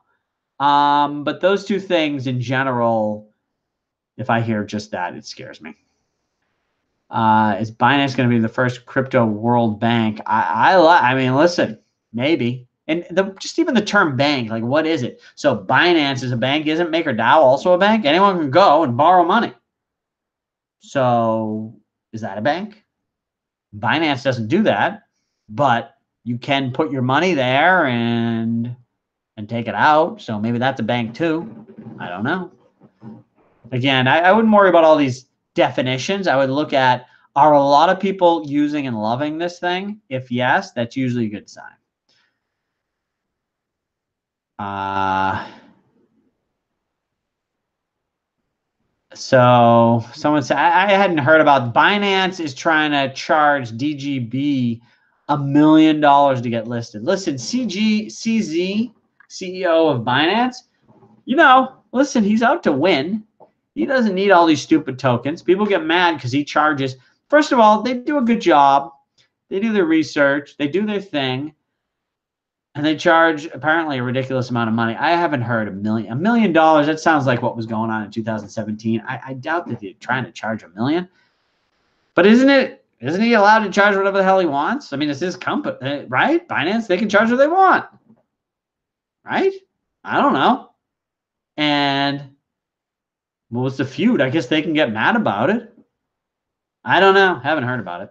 But those two things in general, if I hear just that, it scares me. Is Binance going to be the first crypto world bank? I mean, listen, maybe. And just even the term bank, like what is it? So Binance is a bank. Isn't MakerDAO also a bank? Anyone can go and borrow money. So is that a bank? Binance doesn't do that, but you can put your money there and take it out. So maybe that's a bank too. I don't know. Again, I wouldn't worry about all these definitions. I would look at, are a lot of people using and loving this thing? If yes, that's usually a good sign. So someone said, I hadn't heard about Binance is trying to charge DGB $1 million to get listed. Listen, CZ, CEO of Binance, listen, he's out to win. He doesn't need all these stupid tokens. People get mad because he charges. First of all, they do a good job. They do their research. They do their thing. And they charge apparently a ridiculous amount of money. I haven't heard $1 million. That sounds like what was going on in 2017. I doubt that they're trying to charge $1 million. But isn't he allowed to charge whatever the hell he wants? I mean, it's his company, right? Binance, they can charge what they want. Right? I don't know. And what was the feud? I guess they can get mad about it. I don't know. Haven't heard about it.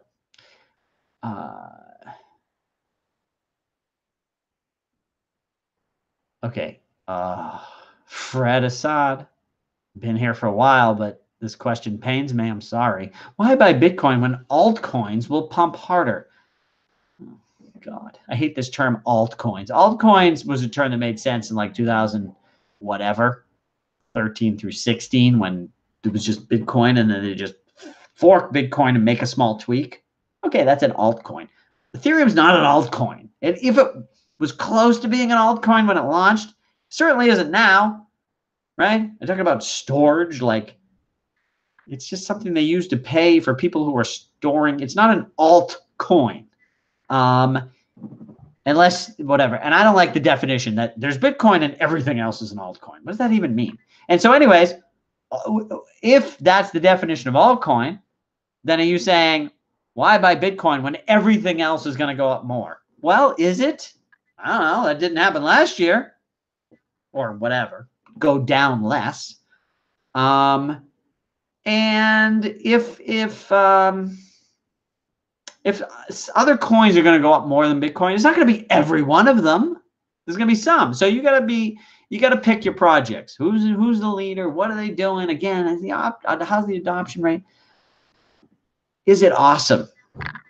Okay. Fred Assad. Been here for a while, but this question pains me. I'm sorry. Why buy Bitcoin when altcoins will pump harder? Oh, God, I hate this term altcoins. Altcoins was a term that made sense in like 2000, whatever, 13 through 16, when it was just Bitcoin, and then they just fork Bitcoin and make a small tweak. Okay, that's an altcoin. Ethereum's not an altcoin. And if it was close to being an altcoin when it launched, certainly isn't now, right? I'm talking about storage, like it's just something they use to pay for people who are storing. It's not an altcoin, unless whatever. And I don't like the definition that there's Bitcoin and everything else is an altcoin. What does that even mean? And so anyways, if that's the definition of altcoin, then are you saying, why buy Bitcoin when everything else is going to go up more? Well, is it? I don't know. That didn't happen last year, or whatever. Go down less. And if other coins are going to go up more than Bitcoin, it's not going to be every one of them. There's going to be some. So you got to pick your projects. Who's the leader? What are they doing? Again, how's the adoption rate? Is it awesome?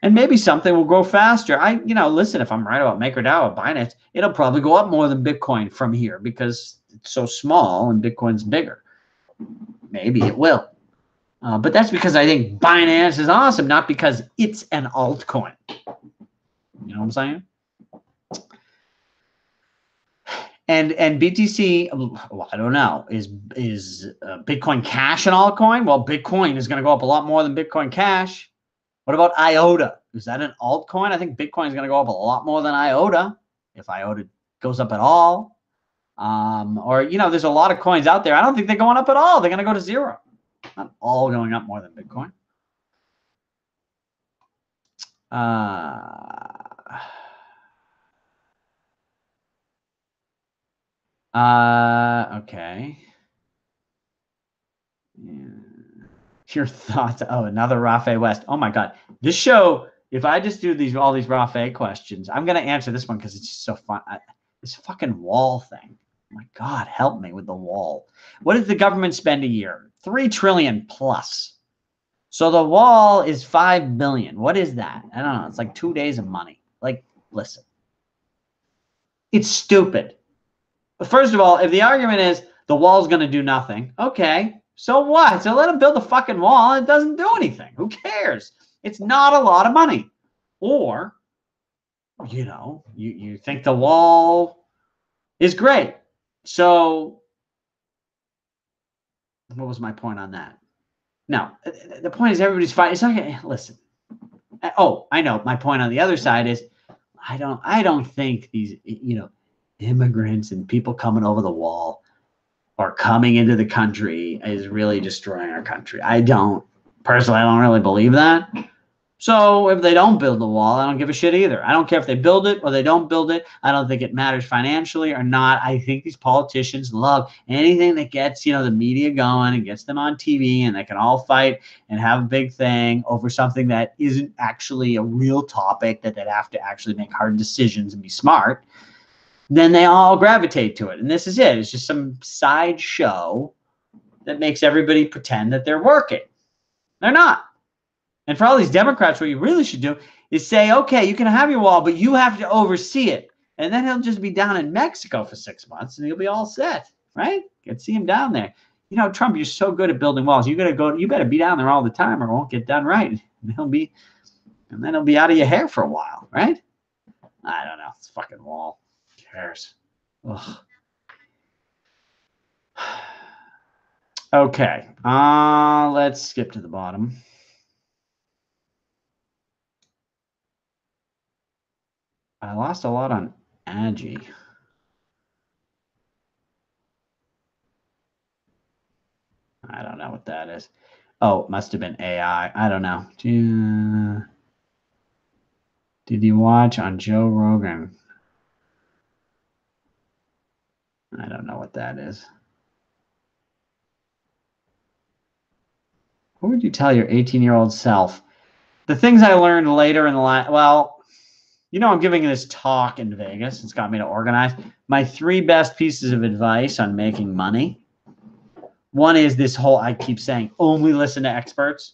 And maybe something will grow faster. Listen, if I'm right about MakerDAO or Binance, it'll probably go up more than Bitcoin from here because it's so small and Bitcoin's bigger. Maybe it will. But that's because I think Binance is awesome, not because it's an altcoin. You know what I'm saying? And BTC, well, I don't know. Is Bitcoin Cash an altcoin? Well, Bitcoin is going to go up a lot more than Bitcoin Cash. What about IOTA? Is that an altcoin? I think Bitcoin is going to go up a lot more than IOTA, if IOTA goes up at all. Or there's a lot of coins out there. I don't think they're going up at all. They're going to go to zero. Not all going up more than Bitcoin. Okay. Yeah. Your thoughts? Oh, another Rafe West. Oh my God, this show. If I just do all these Rafe questions, I'm gonna answer this one because it's just so fun. This fucking wall thing. Oh my God, help me with the wall. What does the government spend a year? $3 trillion plus. So the wall is $5 billion. What is that? I don't know. It's like 2 days of money. Like, listen, it's stupid. First of all, if the argument is the wall's going to do nothing, okay, so what? So let them build the fucking wall and it doesn't do anything. Who cares? It's not a lot of money. Or, you think the wall is great. So What was my point on that? No, the point is everybody's fighting. It's not gonna listen. Oh, I know. My point on the other side is I don't think these, immigrants and people coming over the wall or coming into the country is really destroying our country. I don't really believe that. So if they don't build the wall, I don't give a shit either. I don't care if they build it or they don't build it. I don't think it matters financially or not. I think these politicians love anything that gets, the media going and gets them on TV, and they can all fight and have a big thing over something that isn't actually a real topic that they'd have to actually make hard decisions and be smart. Then they all gravitate to it. And this is it. It's just some sideshow that makes everybody pretend that they're working. They're not. And for all these Democrats, what you really should do is say, okay, you can have your wall, but you have to oversee it. And then he'll just be down in Mexico for 6 months and he'll be all set, right? You can see him down there. Trump, you're so good at building walls. You better be down there all the time or it won't get done right. And he'll be out of your hair for a while, right? I don't know. It's a fucking wall. Who cares? Ugh. Okay. Let's skip to the bottom. I lost a lot on Agi. I don't know what that is. Oh, it must have been AI. I don't know. Did you watch on Joe Rogan? I don't know what that is. What would you tell your 18-year-old self? The things I learned later in the life, I'm giving this talk in Vegas. It's got me to organize my 3 best pieces of advice on making money. One is this whole, I keep saying, only listen to experts.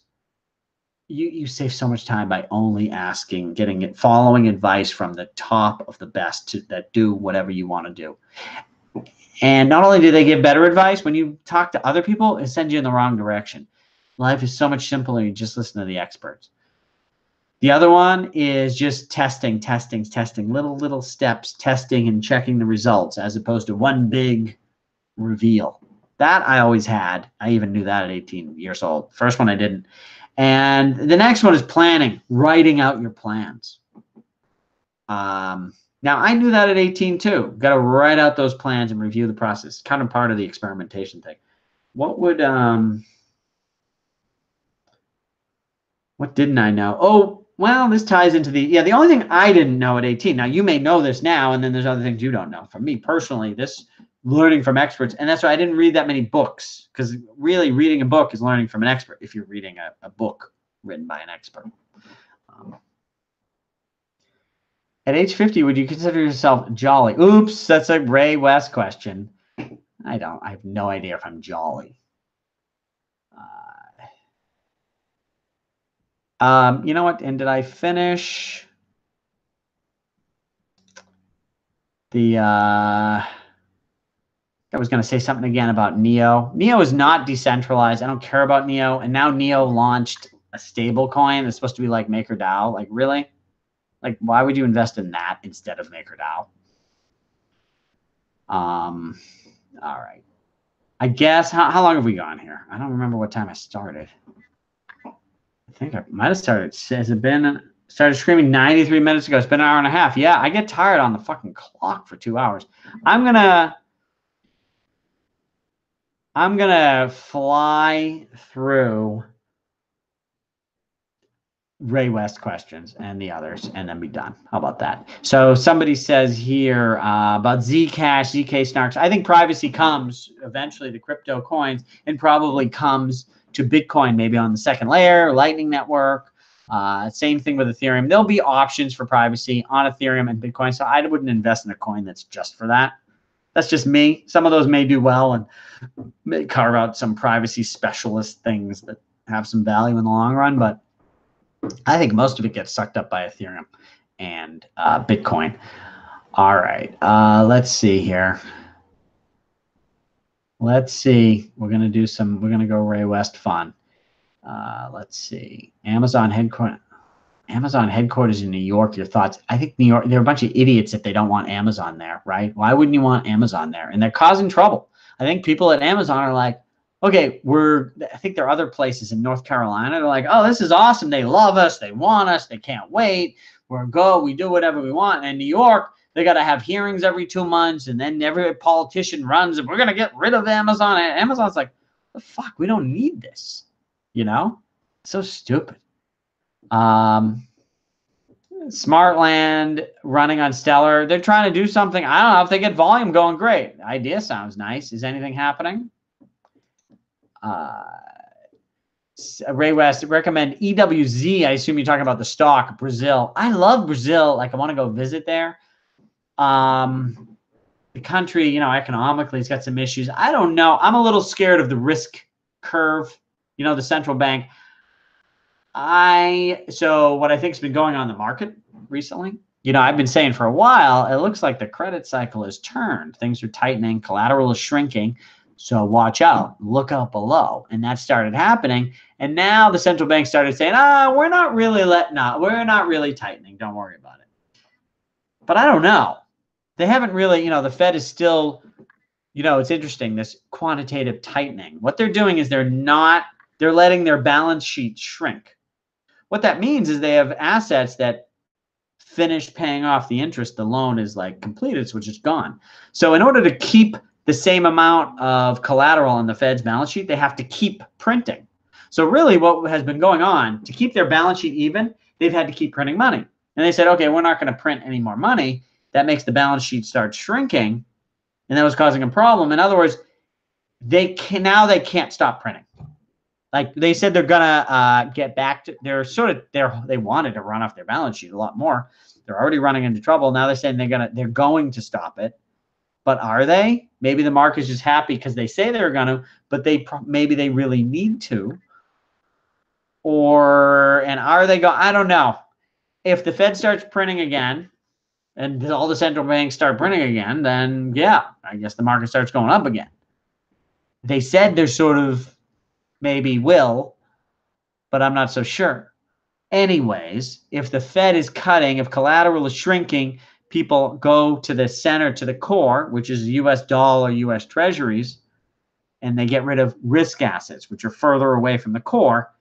You save so much time by only asking, following advice from the top of the best that do whatever you want to do. And not only do they give better advice, when you talk to other people, it sends you in the wrong direction. Life is so much simpler. You just listen to the experts. The other one is just testing, little steps, testing and checking the results as opposed to one big reveal. That I always had. I even knew that at 18 years old. First one I didn't. And the next one is planning, writing out your plans. Now, I knew that at 18 too. Got to write out those plans and review the process. Kind of part of the experimentation thing. What didn't I know? Oh, well, this ties into the only thing I didn't know at 18. Now, you may know this now, and then there's other things you don't know. For me personally, this learning from experts, and that's why I didn't read that many books, because really reading a book is learning from an expert if you're reading a book written by an expert. At age 50, would you consider yourself jolly? Oops, that's a Ray West question. I have no idea if I'm jolly. You know what? And did I finish the I was going to say something again about Neo. Neo is not decentralized. I don't care about Neo. And now Neo launched a stable coin that's supposed to be like MakerDAO. Like, really? Like, why would you invest in that instead of MakerDAO? All right. I guess, how long have we gone here? I don't remember what time I started. I think I might have started. Started screaming 93 minutes ago. It's been an hour and a half. Yeah, I get tired on the fucking clock for 2 hours. I'm gonna fly through Ray West questions and the others, and then be done. How about that? So somebody says here about Zcash, ZK Snarks. I think privacy comes eventually to crypto coins and probably comes to Bitcoin, maybe on the second layer, Lightning Network. Same thing with Ethereum. There'll be options for privacy on Ethereum and Bitcoin. So I wouldn't invest in a coin that's just for that. That's just me. Some of those may do well and may carve out some privacy specialist things that have some value in the long run. But I think most of it gets sucked up by Ethereum and Bitcoin. All right. Let's see here. Let's see. We're going to go Ray West fun. Let's see. Amazon headquarters in New York. Your thoughts? I think New York, they're a bunch of idiots if they don't want Amazon there, right? Why wouldn't you want Amazon there? And they're causing trouble. I think people at Amazon are like, okay, I think there are other places in North Carolina. They're like, oh, this is awesome. They love us. They want us. They can't wait. We do whatever we want. And in New York, they got to have hearings every 2 months. And then every politician runs and we're going to get rid of Amazon. And Amazon's like, the fuck, we don't need this. You know, so stupid. Smartland running on Stellar. They're trying to do something. I don't know if they get volume going. Great. The idea sounds nice. Is anything happening? Ray West recommend EWZ. I assume you're talking about the stock. Brazil. I love Brazil. Like, I want to go visit there. The country, you know, economically, it's got some issues. I don't know. I'm a little scared of the risk curve. You know, the central bank. So what I think has been going on in the market recently, you know, I've been saying for a while, it looks like the credit cycle has turned. Things are tightening. Collateral is shrinking. So watch out, look out below. And that started happening. And now the central bank started saying, we're not really we're not really tightening. Don't worry about it. But I don't know. They haven't really, you know, the Fed is still, you know, it's interesting, this quantitative tightening. What they're doing is they're letting their balance sheet shrink. What that means is they have assets that finish paying off the interest. The loan is like completed, so it's just gone. So in order to keep the same amount of collateral on the Fed's balance sheet, they have to keep printing. So really what has been going on, to keep their balance sheet even, they've had to keep printing money. And they said, okay, we're not going to print any more money. That makes the balance sheet start shrinking. And that was causing a problem. In other words, they can't stop printing. Like they said, they're gonna get back to they wanted to run off their balance sheet a lot more. They're already running into trouble. Now they're saying they're going to stop it. But are they? Maybe the market's just happy because they say they're going to, but maybe they really need to. And are they going? I don't know. If the Fed starts printing again and all the central banks start printing again, then yeah, I guess the market starts going up again. They said they're sort of maybe will, but I'm not so sure. Anyways, if the Fed is cutting, if collateral is shrinking, people go to the center, to the core, which is US dollar, US treasuries, and they get rid of risk assets, which are further away from the core.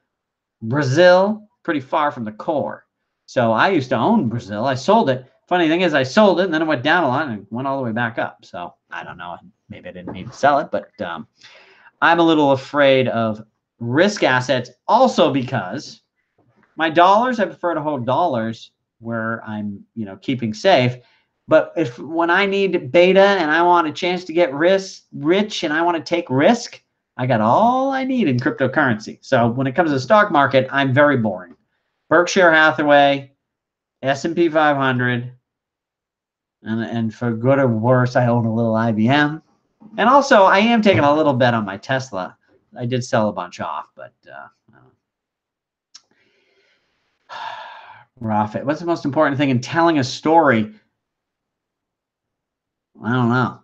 Brazil, pretty far from the core. So I used to own Brazil. I sold it. Funny thing is, I sold it, and then it went down a lot and went all the way back up. So I don't know. Maybe I didn't need to sell it, but I'm a little afraid of risk assets also because my dollars, I prefer to hold dollars where I'm, you know, keeping safe. But when I need beta and I want a chance to get rich and I want to take risk, I got all I need in cryptocurrency. So when it comes to the stock market, I'm very boring. Berkshire Hathaway, S&P 500, and for good or worse, I own a little IBM. And also, I am taking a little bet on my Tesla. I did sell a bunch off, but Rafit, what's the most important thing in telling a story? I don't know.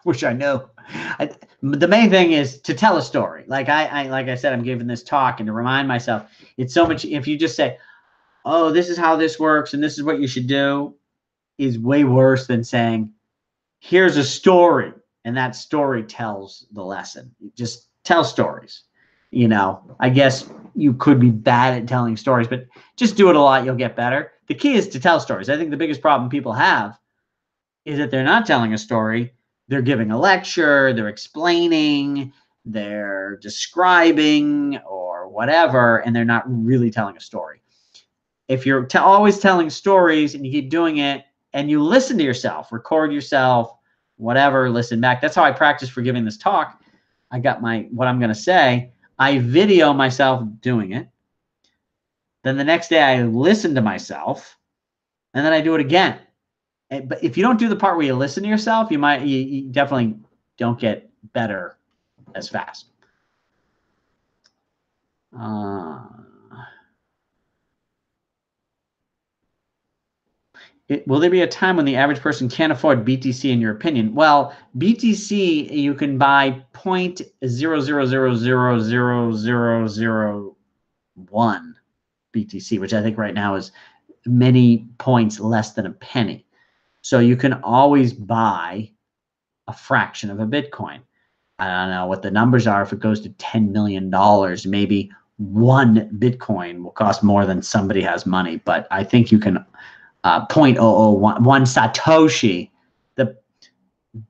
Wish I knew. The main thing is to tell a story. Like I said, I'm giving this talk and to remind myself. It's so much. If you just say, "Oh, this is how this works and this is what you should do," is way worse than saying, "Here's a story," and that story tells the lesson. Just tell stories. You know, I guess you could be bad at telling stories, but just do it a lot, you'll get better. The key is to tell stories. I think the biggest problem people have is that they're not telling a story. They're giving a lecture, they're explaining, they're describing or whatever, and they're not really telling a story. If you're always telling stories and you keep doing it and you listen to yourself, record yourself, whatever, listen back. That's how I practice for giving this talk. I got what I'm going to say. I video myself doing it. Then the next day I listen to myself and then I do it again. But if you don't do the part where you listen to yourself, you definitely don't get better as fast. Will there be a time when the average person can't afford BTC in your opinion? Well, BTC, you can buy 0.000000001 BTC, which I think right now is many points less than a penny. So you can always buy a fraction of a Bitcoin. I don't know what the numbers are. If it goes to $10 million, maybe one Bitcoin will cost more than somebody has money. But I think you can 0.0011 Satoshi.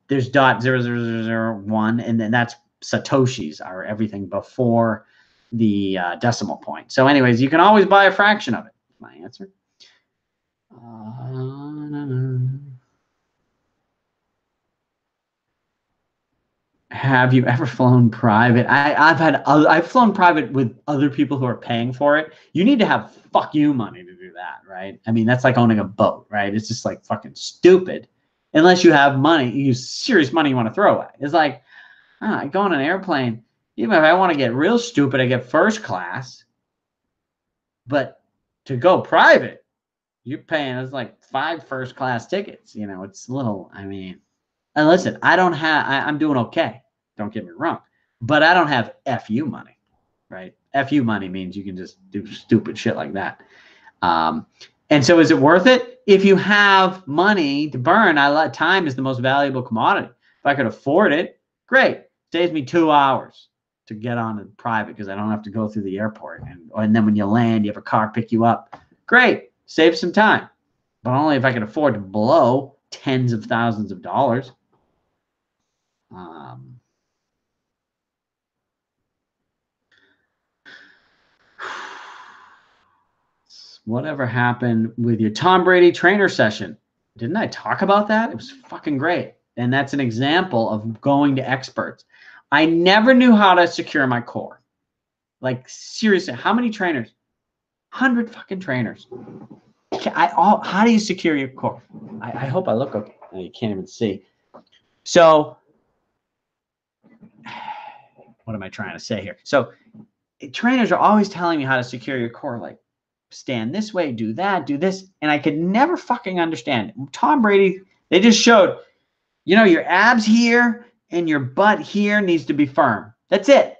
There's .00001, and then that's Satoshis are everything before the decimal point. So anyways, you can always buy a fraction of it. My answer. Have you ever flown private? I've flown private with other people who are paying for it. You need to have fuck you money to do that, right? I mean, that's like owning a boat, right? It's just like fucking stupid. Unless you have money, you serious money you want to throw away. It's like, I go on an airplane. Even if I want to get real stupid, I get first class. But to go private, you're paying, it's like 5 first class tickets. You know, it's a little, I mean, and listen, I'm doing okay. Don't get me wrong. But I don't have FU money, right? FU money means you can just do stupid shit like that. And so is it worth it? If you have money to burn, time is the most valuable commodity. If I could afford it, great. Saves me 2 hours to get on a private because I don't have to go through the airport. And then when you land, you have a car pick you up. Great. Save some time. But only if I can afford to blow tens of thousands of dollars. Whatever happened with your Tom Brady trainer session? Didn't I talk about that? It was fucking great. And that's an example of going to experts. I never knew how to secure my core. Like seriously, how many trainers? 100 fucking trainers. How do you secure your core? I hope I look okay. Oh, you can't even see. So what am I trying to say here? So trainers are always telling me how to secure your core, like stand this way, do that, do this. And I could never fucking understand it. Tom Brady, they just showed, you know, your abs here and your butt here needs to be firm. That's it.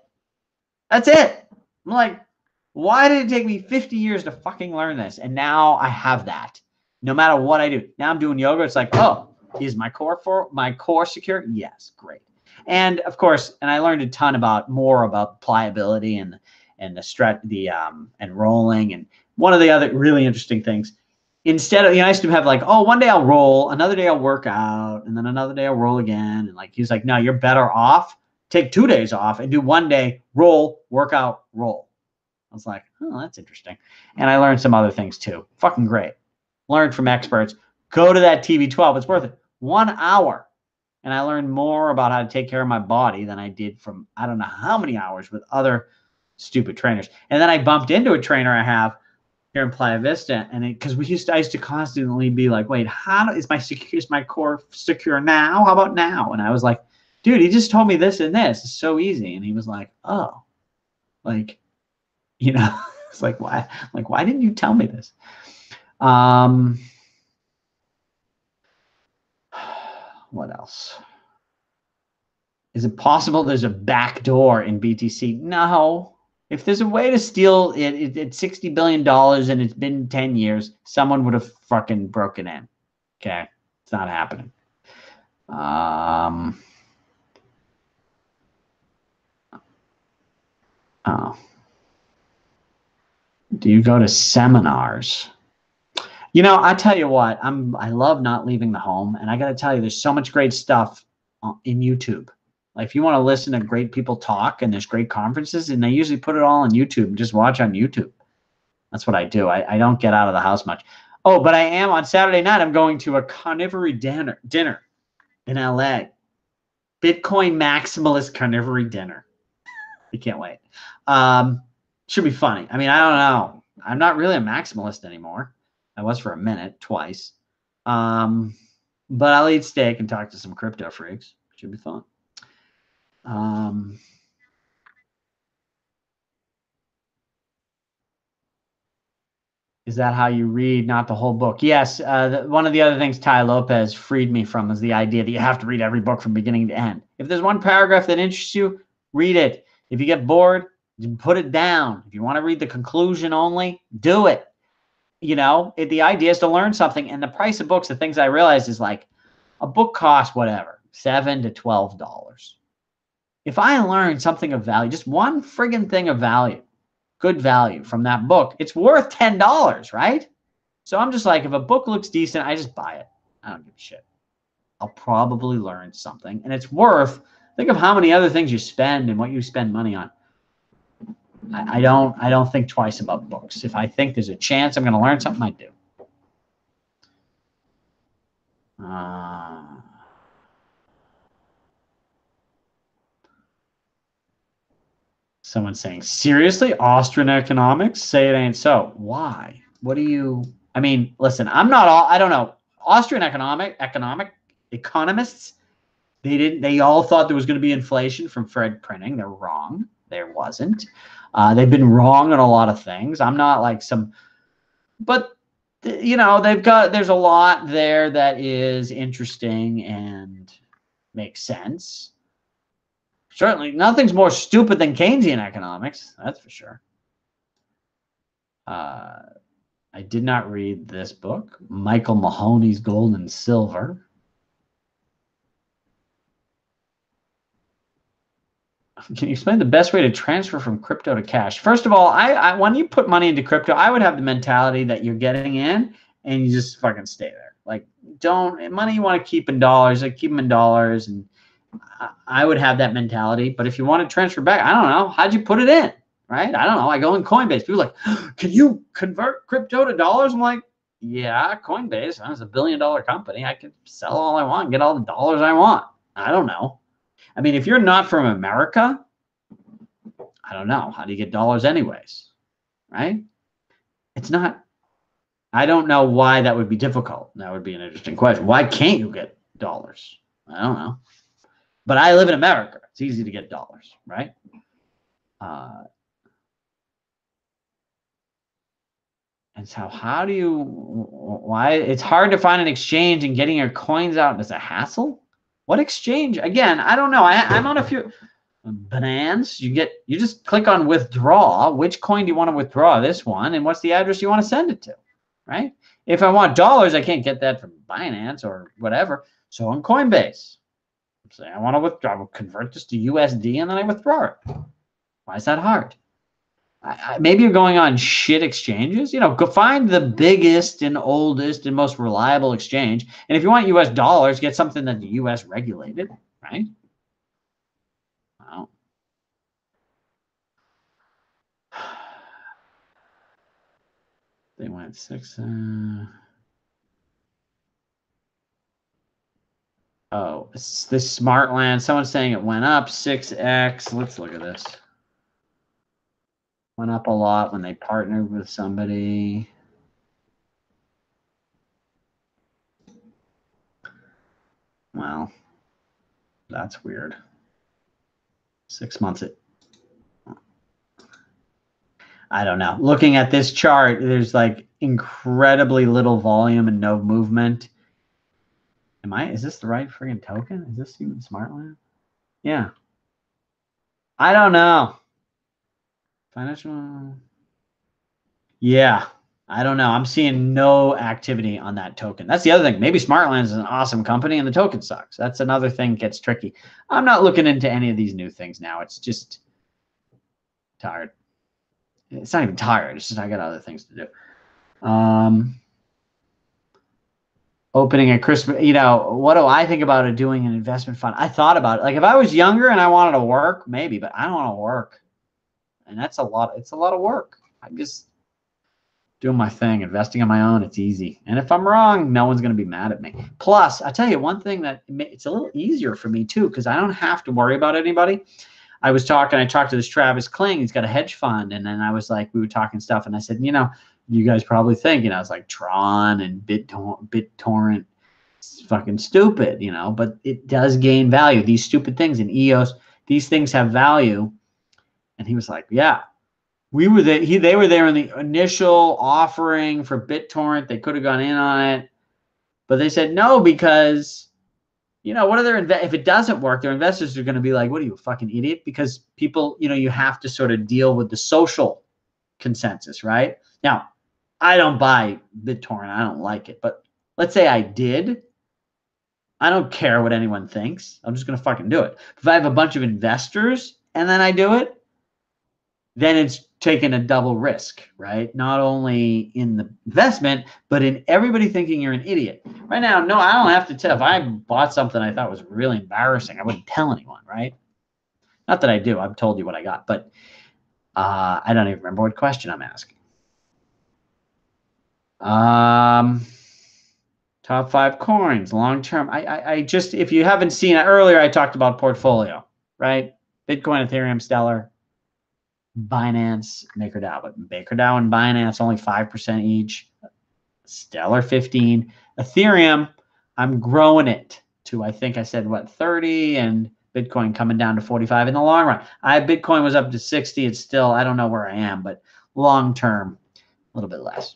That's it. I'm like, why did it take me 50 years to fucking learn this? And now I have that. No matter what I do. Now I'm doing yoga. It's like, oh, is my core secure? Yes, great. And of course, and I learned a ton more about pliability and the stretch, and rolling. And one of the other really interesting things, instead of, I used to have like, oh, one day I'll roll, another day I'll work out, and then another day I'll roll again. And like, he's like, no, you're better off. Take 2 days off and do 1 day, roll, workout, roll. I was like, oh, that's interesting. And I learned some other things too. Fucking great. Learn from experts. Go to that TV12. It's worth it. 1 hour. And I learned more about how to take care of my body than I did from I don't know how many hours with other stupid trainers. And then I bumped into a trainer I have here in Playa Vista, and because I used to constantly be like, wait, how is my core secure now? How about now? And I was like, dude, he just told me this and this. It's so easy. And he was like, oh, like, it's like, why? Like, why didn't you tell me this? What else? Is it possible there's a back door in BTC? No. If there's a way to steal it at $60 billion and it's been 10 years, someone would have fucking broken in. Okay. It's not happening. Oh. Do you go to seminars? I tell you what, I love not leaving the home, and I got to tell you, there's so much great stuff in YouTube. Like if you want to listen to great people talk, and there's great conferences, and they usually put it all on YouTube and just watch on YouTube. That's what I do. I don't get out of the house much. Oh, but I am on Saturday night. I'm going to a carnivory dinner in LA. Bitcoin maximalist carnivory dinner. I can't wait. Should be funny. I mean, I don't know. I'm not really a maximalist anymore. I was for a minute, twice. But I'll eat steak and talk to some crypto freaks. Should be fun. Is that how you read, not the whole book? Yes. One of the other things Ty Lopez freed me from is the idea that you have to read every book from beginning to end. If there's one paragraph that interests you, read it. If you get bored, put it down. If you want to read the conclusion only, do it. The idea is to learn something. And the price of books, the things I realized is like a book costs whatever, $7 to $12. if I learn something of value, just one friggin' thing of value, good value from that book, it's worth $10, right? So I'm just like, if a book looks decent, I just buy it. I don't give a shit. I'll probably learn something, and it's worth, think of how many other things you spend and what you spend money on. I don't think twice about books. If I think there's a chance I'm going to learn something, I do. Someone's saying, seriously, Austrian economics? Say it ain't so. Why? What do you, I mean, listen, I'm not all, I don't know. Austrian economic economists, they all thought there was going to be inflation from Fed printing. They're wrong. There wasn't. They've been wrong on a lot of things. I'm not like some, but you know, there's a lot there that is interesting and makes sense. Certainly, nothing's more stupid than Keynesian economics. That's for sure. I did not read this book, Michael Mahoney's Gold and Silver. Can you explain the best way to transfer from crypto to cash? First of all, when you put money into crypto, I would have the mentality that you're getting in and you just fucking stay there. Like, money you want to keep in dollars, like keep them in dollars. And I would have that mentality. But if you want to transfer back, I don't know. How'd you put it in? Right? I don't know. I go in Coinbase. People are like, can you convert crypto to dollars? I'm like, yeah, Coinbase. That's $1 billion company. I can sell all I want, get all the dollars I want. I don't know. I mean, if you're not from America, I don't know. How do you get dollars anyways? Right? It's not. I don't know why that would be difficult. That would be an interesting question. Why can't you get dollars? I don't know. But I live in America. It's easy to get dollars, right? And so how do you, why, it's hard to find an exchange and getting your coins out is a hassle? What exchange? Again, I don't know. I'm on a few, Binance, you just click on withdraw. Which coin do you want to withdraw? This one. And what's the address you want to send it to, right? If I want dollars, I can't get that from Binance or whatever. So on Coinbase, say I want to withdraw, I will convert this to USD and then I withdraw it. Why is that hard? Maybe you're going on shit exchanges. You know, go find the biggest and oldest and most reliable exchange. And if you want US dollars, get something that the US regulated, right? Wow. They went 6. Oh, it's this Smartland. Someone's saying it went up 6x. Let's look at this. Went up a lot when they partnered with somebody. Well, that's weird. 6 months. I don't know. Looking at this chart, there's like incredibly little volume and no movement. Is this the right friggin' token? Is this even Smartland? Yeah. I don't know. Financial. Yeah. I don't know. I'm seeing no activity on that token. That's the other thing. Maybe Smartland is an awesome company and the token sucks. That's another thing that gets tricky. I'm not looking into any of these new things now. It's just tired. It's not even tired. It's just I got other things to do. Opening a Christmas, you know, what do I think about it doing an investment fund? I thought about it. Like if I was younger and I wanted to work, maybe, but I don't want to work. And that's a lot. It's a lot of work. I'm just doing my thing, investing on my own. It's easy. And if I'm wrong, no one's going to be mad at me. Plus, I tell you one thing that it's a little easier for me too, because I don't have to worry about anybody. I talked to this Travis Kling. He's got a hedge fund. And then I was like, we were talking stuff. And I said, you know, you guys probably think, you know, it's like Tron and BitTorrent. It's fucking stupid, you know, but it does gain value. These stupid things in EOS, these things have value. And he was like, yeah, we were there. They were there in the initial offering for BitTorrent. They could have gone in on it, but they said no because, you know, what are their if it doesn't work, their investors are going to be like, what are you, a fucking idiot? Because people, you know, you have to sort of deal with the social consensus, right? Now, I don't buy BitTorrent. I don't like it, but let's say I did. I don't care what anyone thinks. I'm just going to fucking do it. If I have a bunch of investors and then I do it, then it's taking a double risk, right? Not only in the investment, but in everybody thinking you're an idiot. Right now, no, I don't have to tell. If I bought something I thought was really embarrassing, I wouldn't tell anyone, right? Not that I do. I've told you what I got, but I don't even remember what question I'm asking. Top 5 coins, long term. I just, if you haven't seen it earlier, I talked about portfolio, right? Bitcoin, Ethereum, Stellar, Binance, MakerDAO. But MakerDAO and Binance only 5% each. Stellar 15. Ethereum, I'm growing it to, I think I said, what, 30, and Bitcoin coming down to 45 in the long run. Bitcoin was up to 60. It's still, I don't know where I am, but long term, a little bit less.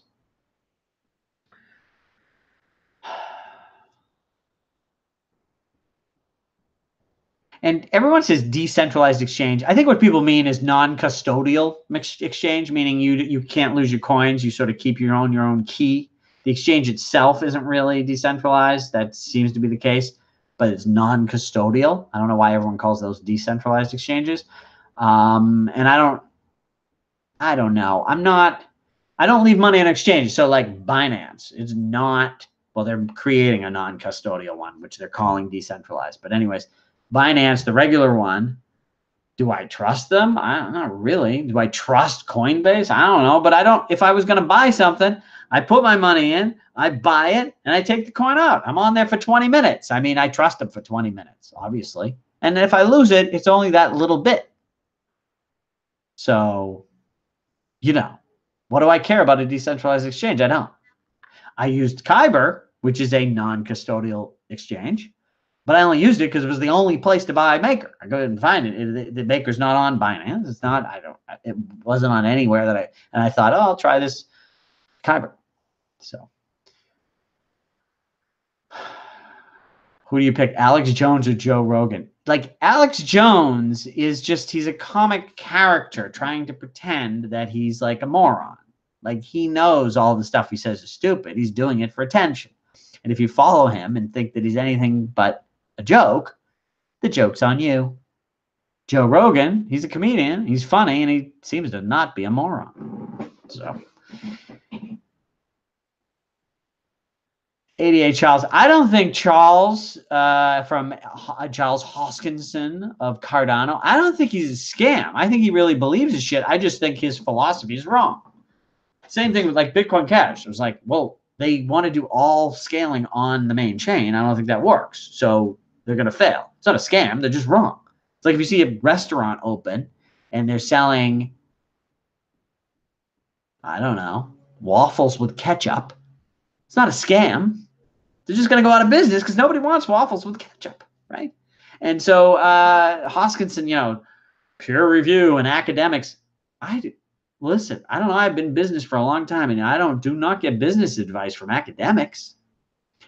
And everyone says decentralized exchange. I think what people mean is non-custodial exchange, meaning you can't lose your coins. You sort of keep your own key. The exchange itself isn't really decentralized. That seems to be the case, but it's non-custodial. I don't know why everyone calls those decentralized exchanges. And I don't know. I don't leave money in exchange. So like Binance, it's not, well, they're creating a non-custodial one, which they're calling decentralized. But anyways, Binance, the regular one, do I trust them? Not really. Do I trust Coinbase? I don't know. But I don't, if I was going to buy something, I put my money in, I buy it, and I take the coin out. I'm on there for 20 minutes. I mean, I trust them for 20 minutes, obviously. And if I lose it, it's only that little bit. So, you know, what do I care about a decentralized exchange? I don't. I used Kyber, which is a non-custodial exchange. But I only used it because it was the only place to buy Maker. I go ahead and find it. The Maker's not on Binance. It's not. It wasn't on anywhere that I thought, oh, I'll try this Kyber. So, who do you pick, Alex Jones or Joe Rogan? Like, Alex Jones is just, he's a comic character trying to pretend that he's like a moron. Like, he knows all the stuff he says is stupid. He's doing it for attention. And if you follow him and think that he's anything but a joke, the joke's on you. Joe Rogan, he's a comedian, he's funny, and he seems to not be a moron. So, 88 Charles. I don't think Charles from Charles Hoskinson of Cardano, I don't think he's a scam. I think he really believes his shit. I just think his philosophy is wrong. Same thing with like Bitcoin Cash. It was like, well, they want to do all scaling on the main chain. I don't think that works. So they're going to fail. It's not a scam. They're just wrong. It's like if you see a restaurant open and they're selling, I don't know, waffles with ketchup. It's not a scam. They're just going to go out of business because nobody wants waffles with ketchup, right? And so Hoskinson, you know, peer review and academics. Listen, I don't know. I've been in business for a long time, and I do not get business advice from academics.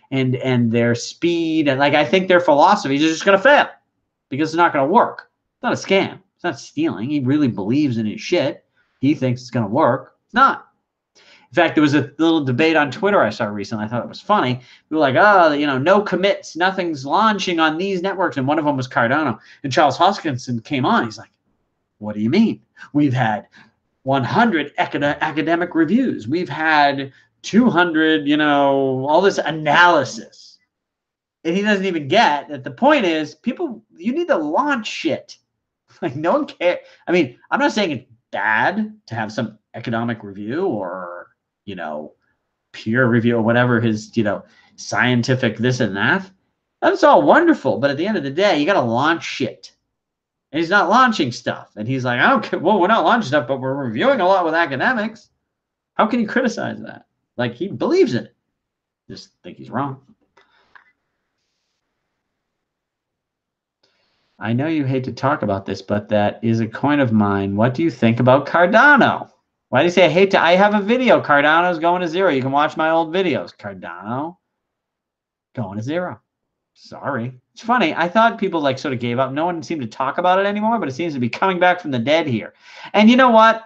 And their speed, and like, I think their philosophy is just going to fail because it's not going to work. It's not a scam. It's not stealing. He really believes in his shit. He thinks it's going to work. It's not. In fact, there was a little debate on Twitter I saw recently. I thought it was funny. We were like, oh, you know, no commits, nothing's launching on these networks. And one of them was Cardano. And Charles Hoskinson came on. He's like, what do you mean? We've had 100 academic reviews. We've had 200, you know, all this analysis. And he doesn't even get that the point is, people, you need to launch shit. Like, no one cares. I mean, I'm not saying it's bad to have some economic review or, you know, peer review or whatever his, you know, scientific this and that. That's all wonderful. But at the end of the day, you got to launch shit. And he's not launching stuff. And he's like, I don't care. Well, we're not launching stuff, but we're reviewing a lot with academics. How can you criticize that? Like, he believes in it. Just think he's wrong. I know you hate to talk about this, but that is a coin of mine. What do you think about Cardano? Why do you say I hate to? I have a video. Cardano's going to zero. You can watch my old videos. Cardano going to zero. Sorry. It's funny. I thought people like sort of gave up. No one seemed to talk about it anymore, but it seems to be coming back from the dead here. And you know what?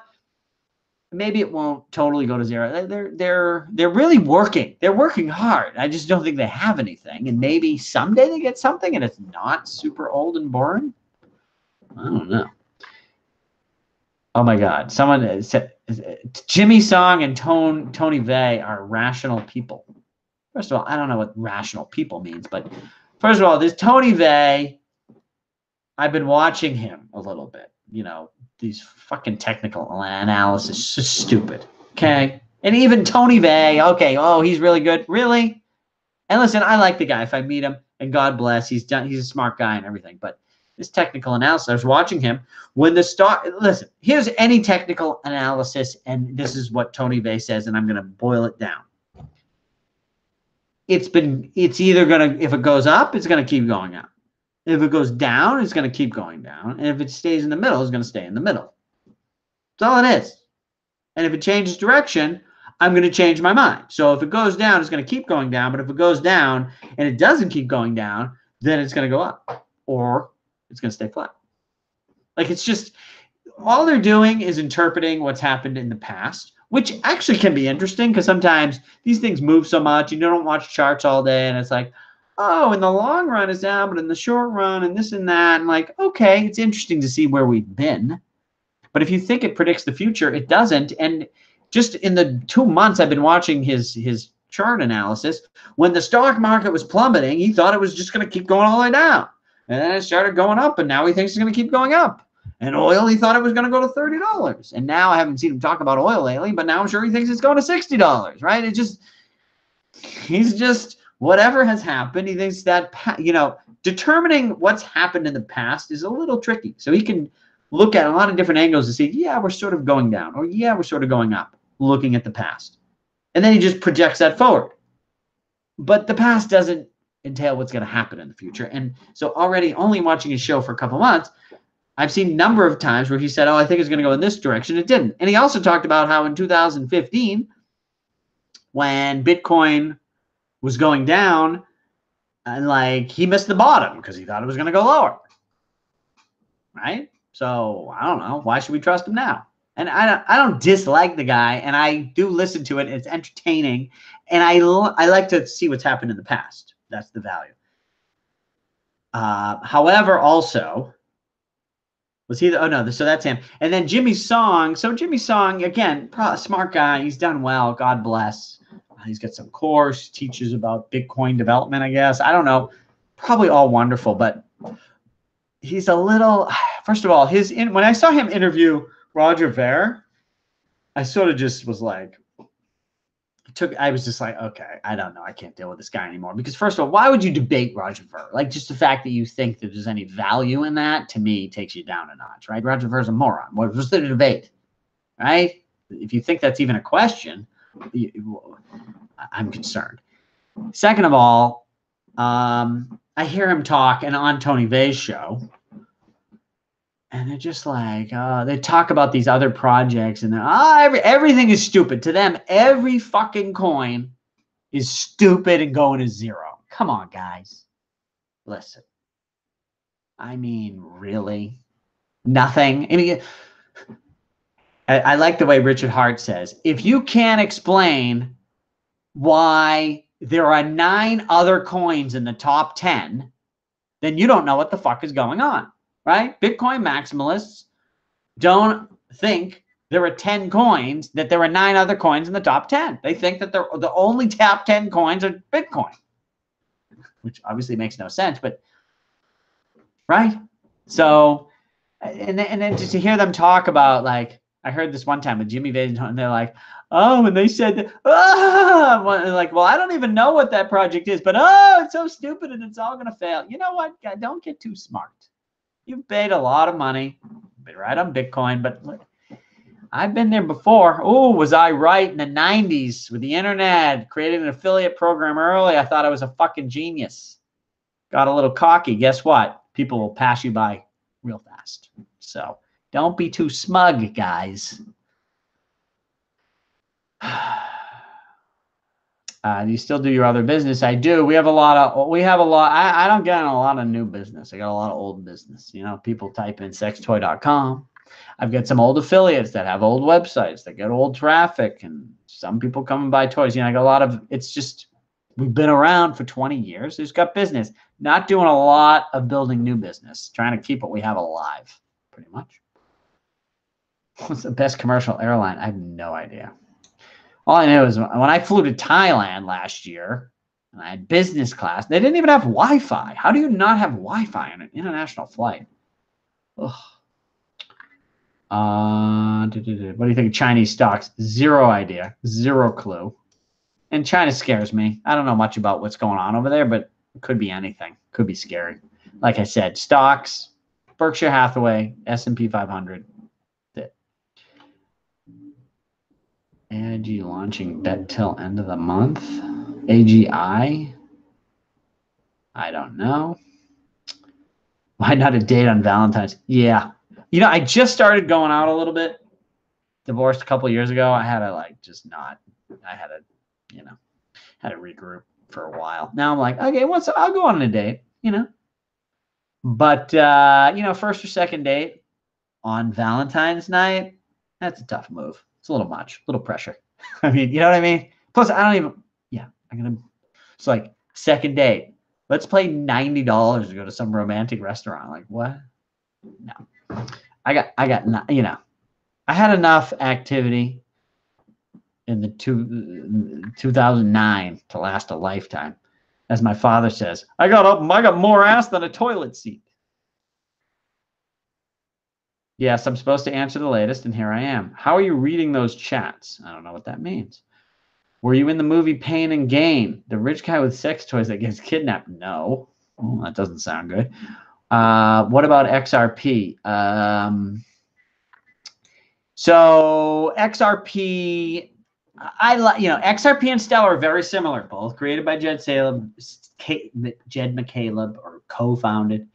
Maybe it won't totally go to zero. They're really working. They're working hard. I just don't think they have anything. And maybe someday they get something and it's not super old and boring. I don't know. Oh my God. Someone said Jimmy Song and Tony Vey are rational people. First of all, I don't know what rational people means, but first of all, this Tony Vey, I've been watching him a little bit. You know, these fucking technical analysis is so stupid. Okay. And even Tony Vey, okay, oh, he's really good. Really? And listen, I like the guy if I meet him, and God bless, he's a smart guy and everything. But this technical analysis, I was watching him when the stock, listen, here's any technical analysis, and this is what Tony Vey says, and I'm gonna boil it down. It's either gonna, if it goes up, it's gonna keep going up. If it goes down, it's going to keep going down. And if it stays in the middle, it's going to stay in the middle. That's all it is. And if it changes direction, I'm going to change my mind. So if it goes down, it's going to keep going down. But if it goes down and it doesn't keep going down, then it's going to go up. Or it's going to stay flat. Like, it's just, all they're doing is interpreting what's happened in the past, which actually can be interesting because sometimes these things move so much. You don't watch charts all day, and it's like, oh, in the long run it's down, but in the short run and this and that, and like, okay, it's interesting to see where we've been. But if you think it predicts the future, it doesn't. And just in the 2 months I've been watching his chart analysis, when the stock market was plummeting, he thought it was just going to keep going all the way down. And then it started going up, and now he thinks it's going to keep going up. And oil, he thought it was going to go to $30. And now I haven't seen him talk about oil lately, but now I'm sure he thinks it's going to $60, right? It just, he's just, whatever has happened, he thinks that, you know, determining what's happened in the past is a little tricky. So he can look at a lot of different angles and say, yeah, we're sort of going down, or yeah, we're sort of going up, looking at the past. And then he just projects that forward. But the past doesn't entail what's going to happen in the future. And so already only watching his show for a couple months, I've seen a number of times where he said, oh, I think it's going to go in this direction. It didn't. And he also talked about how in 2015, when Bitcoin was going down, and like he missed the bottom because he thought it was going to go lower, right? So I don't know, why should we trust him now? And I don't dislike the guy, and I do listen to it. It's entertaining, and I like to see what's happened in the past. That's the value. However, also, was he? Oh no, so that's him. And then Jimmy Song. So Jimmy Song, again, smart guy. He's done well. God bless. He's got some course, teaches about Bitcoin development, I guess. I don't know. Probably all wonderful, but he's a little, first of all, when I saw him interview Roger Ver, I sort of just was like, I was just like, okay, I don't know. I can't deal with this guy anymore. Because first of all, why would you debate Roger Ver? Like, just the fact that you think that there's any value in that, to me, takes you down a notch, right? Roger Ver's a moron. What was the debate, right? If you think that's even a question, I'm concerned. Second of all, I hear him talk and on Tony Vey's show, and they're just like, they talk about these other projects, and everything is stupid. To them, every fucking coin is stupid and going to zero. Come on, guys. Listen. I mean, really? Nothing? I mean, I like the way Richard Hart says, if you can't explain why there are 9 other coins in the top 10, then you don't know what the fuck is going on, right? Bitcoin maximalists don't think there are 10 coins, that there are 9 other coins in the top 10. They think that the only top 10 coins are Bitcoin, which obviously makes no sense, but right? So, and then just to hear them talk about, like, I heard this one time with Jimmy Vey, and they're like, oh, and they said, like, well, I don't even know what that project is, but oh, it's so stupid and it's all going to fail. You know what? Don't get too smart. You've paid a lot of money, been right on Bitcoin, but look, I've been there before. Oh, was I right in the 90s with the internet, created an affiliate program early? I thought I was a fucking genius. Got a little cocky. Guess what? People will pass you by real fast. So don't be too smug, guys. Do you still do your other business? I do. We have a lot. I don't get in a lot of new business. I got a lot of old business. You know, people type in sextoy.com. I've got some old affiliates that have old websites that get old traffic, and some people come and buy toys. You know, I got a lot of, it's just, we've been around for 20 years. Who's got business? Not doing a lot of building new business, trying to keep what we have alive, pretty much. What's the best commercial airline? I have no idea. All I know is when I flew to Thailand last year, and I had business class, they didn't even have Wi-Fi. How do you not have Wi-Fi on an international flight? Ugh. What do you think of Chinese stocks? Zero idea, zero clue. And China scares me. I don't know much about what's going on over there, but it could be anything. Could be scary. Like I said, stocks, Berkshire Hathaway, S&P 500. That's it. AIG launching bet till end of the month. AGI. I don't know. Why not a date on Valentine's? Yeah. You know, I just started going out a little bit. Divorced a couple of years ago. I had to had to regroup for a while. Now I'm like, okay, I'll go on a date, you know. But you know, first or second date on Valentine's night, that's a tough move. It's a little much, a little pressure. I mean, you know what I mean? Plus, I don't even, it's like second date. Let's play $90 to go to some romantic restaurant. Like, what? No. I got, you know, I had enough activity in the 2009 to last a lifetime. As my father says, I got more ass than a toilet seat. Yes, I'm supposed to answer the latest, and here I am. How are you reading those chats? I don't know what that means. Were you in the movie Pain and Gain? The rich guy with sex toys that gets kidnapped? No. Oh, that doesn't sound good. What about XRP? So XRP, XRP and Stellar are very similar, both created by Jed McCaleb, or co-founded.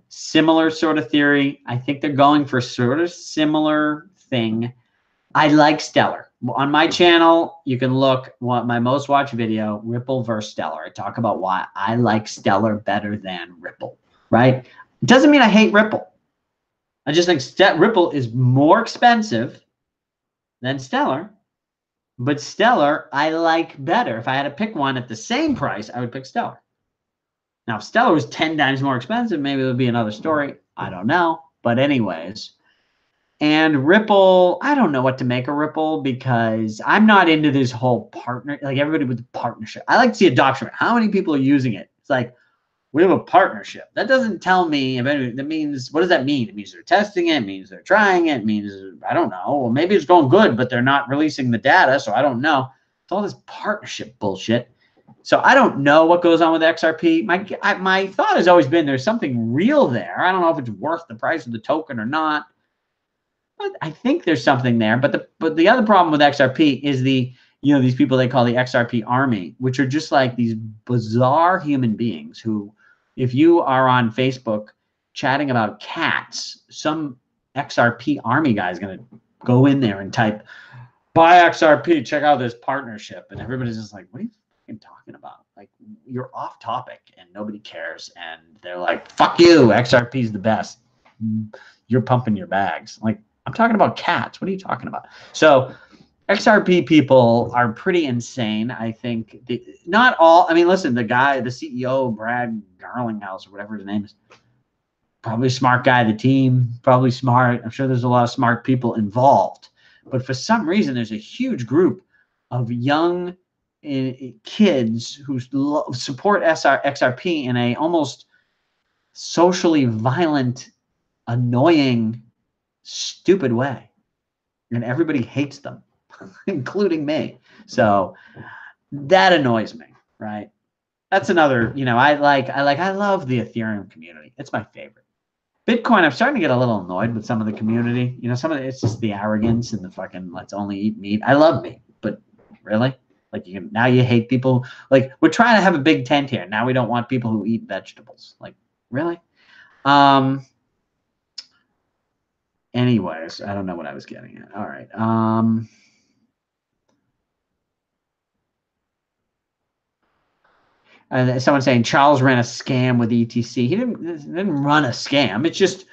Similar sort of theory. I think they're going for sort of similar thing. I like Stellar. On my channel, you can look my most watched video, Ripple versus Stellar. I talk about why I like Stellar better than Ripple, right? It doesn't mean I hate Ripple. I just think Ripple is more expensive than Stellar, but Stellar I like better. If I had to pick one at the same price, I would pick Stellar. Now, if Stellar was 10 times more expensive, maybe it would be another story. I don't know. But anyways, and Ripple, I don't know what to make of Ripple because I'm not into this whole partner, like everybody with the partnership. I like to see adoption. How many people are using it? It's like, we have a partnership. That doesn't tell me if anything. That means, what does that mean? It means they're testing it. It means they're trying it. It means, I don't know. Well, maybe it's going good, but they're not releasing the data, so I don't know. It's all this partnership bullshit. So I don't know what goes on with XRP. My thought has always been there's something real there. I don't know if it's worth the price of the token or not, but I think there's something there. But the other problem with XRP is these people they call the XRP army, which are just like these bizarre human beings who, if you are on Facebook chatting about cats, some XRP army guy is going to go in there and type, buy XRP, check out this partnership. And everybody's just like, what are you fucking talking about? Like, you're off topic and nobody cares. And they're like, fuck you, XRP is the best. You're pumping your bags. Like, I'm talking about cats. What are you talking about? So XRP people are pretty insane. I think not all. I mean, listen, the CEO, Brad Garlinghouse or whatever his name is, probably a smart guy. The team, probably smart. I'm sure there's a lot of smart people involved. But for some reason, there's a huge group of young kids who support XRP in a almost socially violent, annoying, stupid way. And everybody hates them, including me. So that annoys me, right? That's another, I love the Ethereum community. It's my favorite. Bitcoin, I'm starting to get a little annoyed with some of the community. It's just the arrogance and the fucking let's only eat meat. I love meat, but really? Like now you hate people. Like, we're trying to have a big tent here. Now we don't want people who eat vegetables. Like, really? Anyways, I don't know what I was getting at. All right. Someone saying Charles ran a scam with ETC. He didn't run a scam. It's just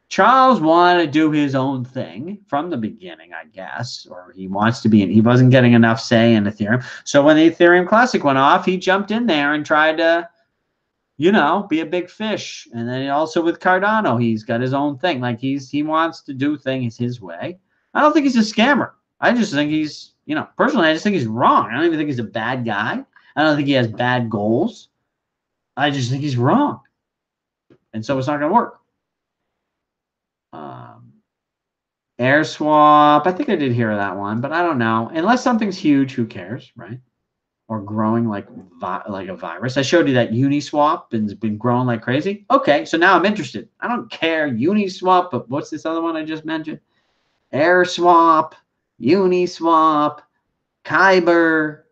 Charles wanted to do his own thing from the beginning, I guess, or he wants to be, he wasn't getting enough say in Ethereum. So when the Ethereum Classic went off, he jumped in there and tried to, you know, be a big fish. And then also with Cardano, he's got his own thing. Like he wants to do things his way. I don't think he's a scammer. I just think he's, you know, personally, I just think he's wrong. I don't even think he's a bad guy. I don't think he has bad goals. I just think he's wrong. And so it's not going to work. Air swap. I think I did hear that one, but I don't know. Unless something's huge, who cares, right? Or growing like a virus. I showed you that Uniswap and it's been growing like crazy. Okay, so now I'm interested. I don't care Uniswap, but what's this other one I just mentioned? Air swap, Uniswap, Kyber,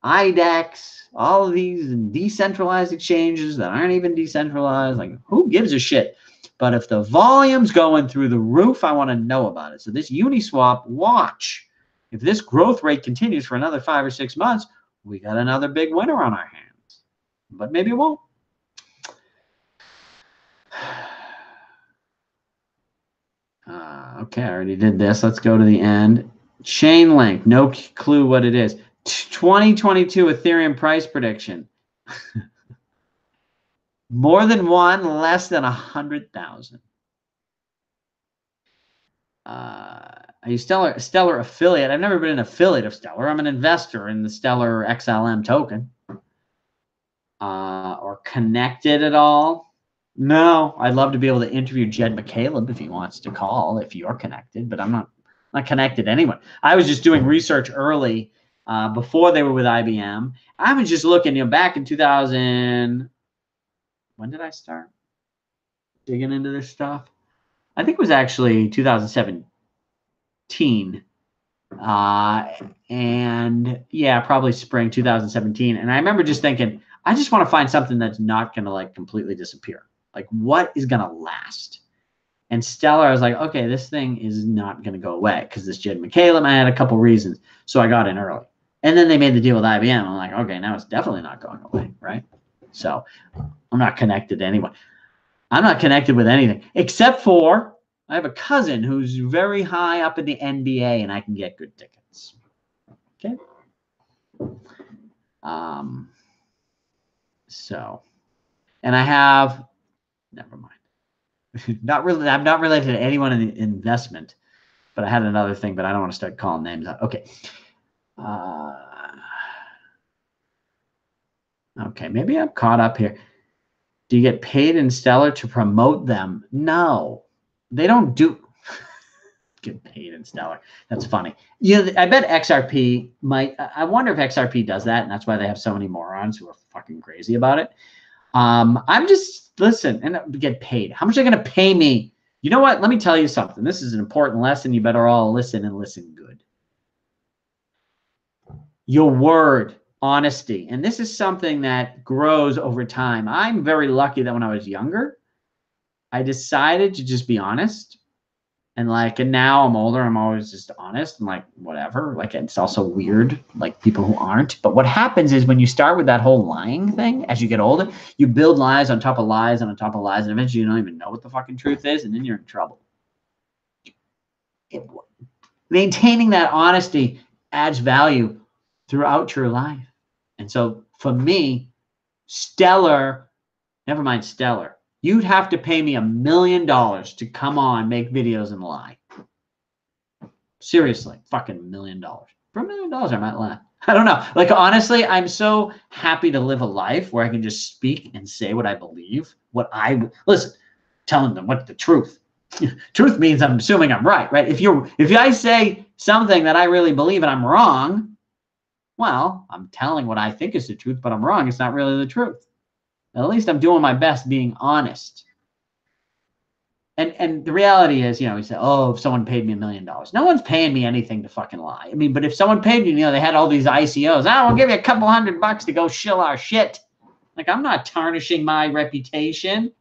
IDEX, all of these decentralized exchanges that aren't even decentralized. Like, who gives a shit? But if the volume's going through the roof, I want to know about it. So this Uniswap, watch. If this growth rate continues for another 5 or 6 months, we got another big winner on our hands. But maybe it won't. Okay, I already did this. Let's go to the end. Chainlink, no clue what it is. 2022 Ethereum price prediction. More than one, less than 100,000. Are you Stellar affiliate? I've never been an affiliate of Stellar. I'm an investor in the Stellar XLM token. Or connected at all? No, I'd love to be able to interview Jed McCaleb if he wants to call, if you're connected, but I'm not connected to anyone. I was just doing research early before they were with IBM. I was just looking, you know, back in 2000. When did I start digging into this stuff? I think it was actually 2017. And yeah, probably spring 2017. And I remember just thinking, I just want to find something that's not going to like completely disappear. Like, what is going to last? And Stellar, I was like, okay, this thing is not going to go away because this Jed McCaleb, I had a couple reasons. So I got in early. And then they made the deal with IBM. I'm like, okay, now it's definitely not going away, right? So I'm not connected to anyone. I'm not connected with anything except for I have a cousin who's very high up in the NBA and I can get good tickets. Okay. So, and I have, never mind. Not really, I'm not related to anyone in the investment, but I had another thing, but I don't want to start calling names out. Okay. Okay, maybe I'm caught up here. Do you get paid in Stellar to promote them? No, they don't do get paid in Stellar. That's funny. Yeah, I bet XRP might. I wonder if XRP does that, and that's why they have so many morons who are fucking crazy about it. I'm just listen and get paid. How much are they going to pay me? You know what? Let me tell you something. This is an important lesson. You better all listen and listen good. Your word. Honesty. And this is something that grows over time. I'm very lucky that when I was younger, I decided to just be honest. And now I'm older, I'm always just honest and like, whatever. Like, it's also weird, like people who aren't. But what happens is when you start with that whole lying thing, as you get older, you build lies on top of lies and on top of lies. And eventually you don't even know what the fucking truth is. And then you're in trouble. Maintaining that honesty adds value throughout your life. And so for me, Stellar, never mind Stellar, you'd have to pay me $1 million to come on, make videos and lie. Seriously, fucking $1 million. For $1 million, I might lie. I don't know. Like, honestly, I'm so happy to live a life where I can just speak and say what I believe, listen, telling them what the truth. Truth means I'm assuming I'm right? If I say something that I really believe and I'm wrong, well, I'm telling what I think is the truth, but I'm wrong. It's not really the truth. At least I'm doing my best being honest. And the reality is, we say, oh, if someone paid me $1 million. No one's paying me anything to fucking lie. I mean, but if someone paid me, they had all these ICOs. We'll give you a couple $100 to go shill our shit. Like, I'm not tarnishing my reputation,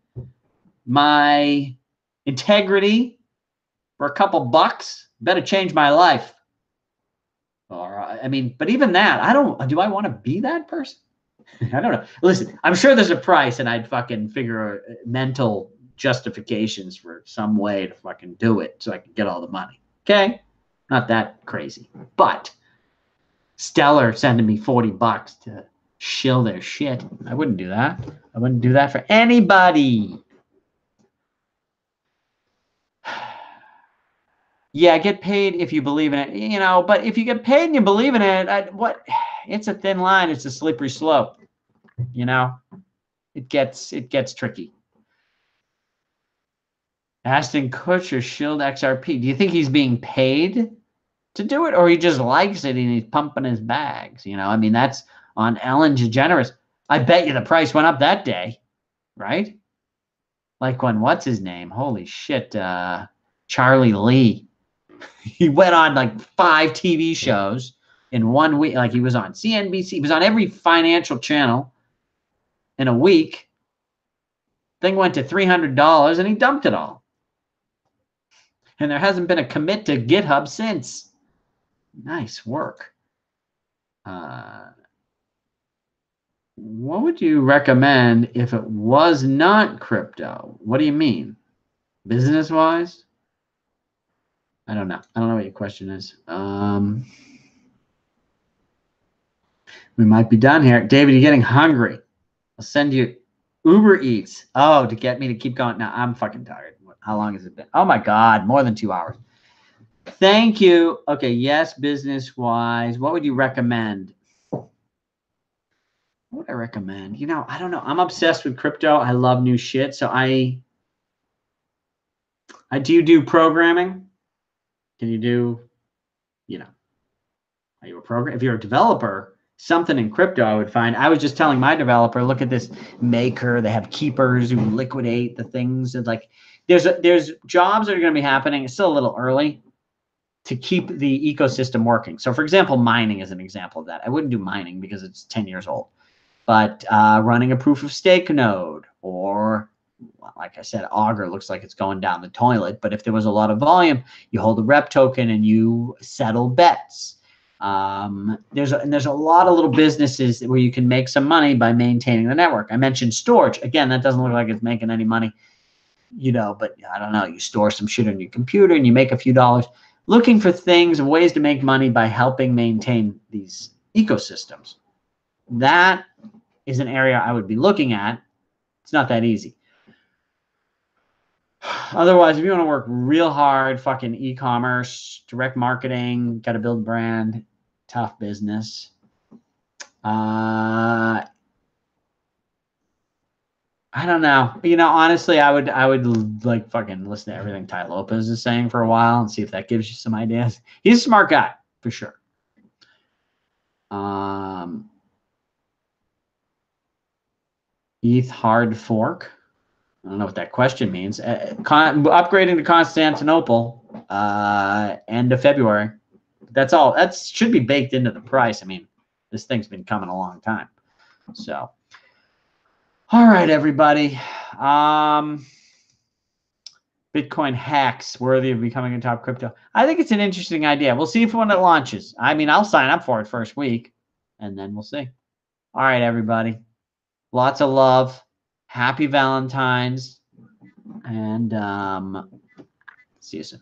my integrity for a couple bucks. Better change my life. But even that, do I want to be that person? I don't know. Listen, I'm sure there's a price and I'd fucking figure a mental justifications for some way to fucking do it so I can get all the money. Okay? Not that crazy. But Stellar sending me $40 to shill their shit. I wouldn't do that. I wouldn't do that for anybody. Yeah, get paid if you believe in it, you know, but if you get paid and you believe in it, it's a thin line. It's a slippery slope, you know. It gets tricky. Ashton Kutcher shilled XRP. Do you think he's being paid to do it, or he just likes it and he's pumping his bags? You know, I mean, that's on Ellen DeGeneres. I bet you the price went up that day, right? Like when, what's his name? Holy shit, Charlie Lee. He went on like 5 TV shows in 1 week. Like he was on CNBC. He was on every financial channel in a week. Thing went to $300 and he dumped it all. And there hasn't been a commit to GitHub since. Nice work. What would you recommend if it was not crypto? What do you mean? Business-wise? I don't know. I don't know what your question is. We might be done here. David, you're getting hungry. I'll send you Uber Eats. Oh, to get me to keep going. Now, I'm fucking tired. How long has it been? Oh, my God. More than 2 hours. Thank you. Okay, yes, business-wise. What would you recommend? What would I recommend? You know, I don't know. I'm obsessed with crypto. I love new shit. So do you do programming? Can you do, you know, are you a program? If you're a developer, something in crypto I would find. I was just telling my developer, look at this Maker. They have keepers who liquidate the things. And like, there's jobs that are going to be happening. It's still a little early to keep the ecosystem working. So for example, mining is an example of that. I wouldn't do mining because it's 10 years old, but running a proof of stake node, or like I said, Augur looks like it's going down the toilet, but if there was a lot of volume, you hold a rep token and you settle bets. There's a lot of little businesses where you can make some money by maintaining the network. I mentioned storage. Again, that doesn't look like it's making any money, you know, but I don't know. You store some shit on your computer and you make a few dollars. Looking for things and ways to make money by helping maintain these ecosystems. That is an area I would be looking at. It's not that easy. Otherwise, if you want to work real hard, fucking e-commerce, direct marketing, got to build a brand, tough business. I don't know. You know, honestly, I would like fucking listen to everything Tai Lopez is saying for a while and see if that gives you some ideas. He's a smart guy for sure. ETH hard fork. I don't know what that question means. Upgrading to Constantinople end of February. That's all. That should be baked into the price. I mean, this thing's been coming a long time. So, all right, everybody. Bitcoin hacks worthy of becoming a top crypto. I think it's an interesting idea. We'll see if when it launches. I mean, I'll sign up for it first week, and then we'll see. All right, everybody. Lots of love. Happy Valentine's. And see you soon.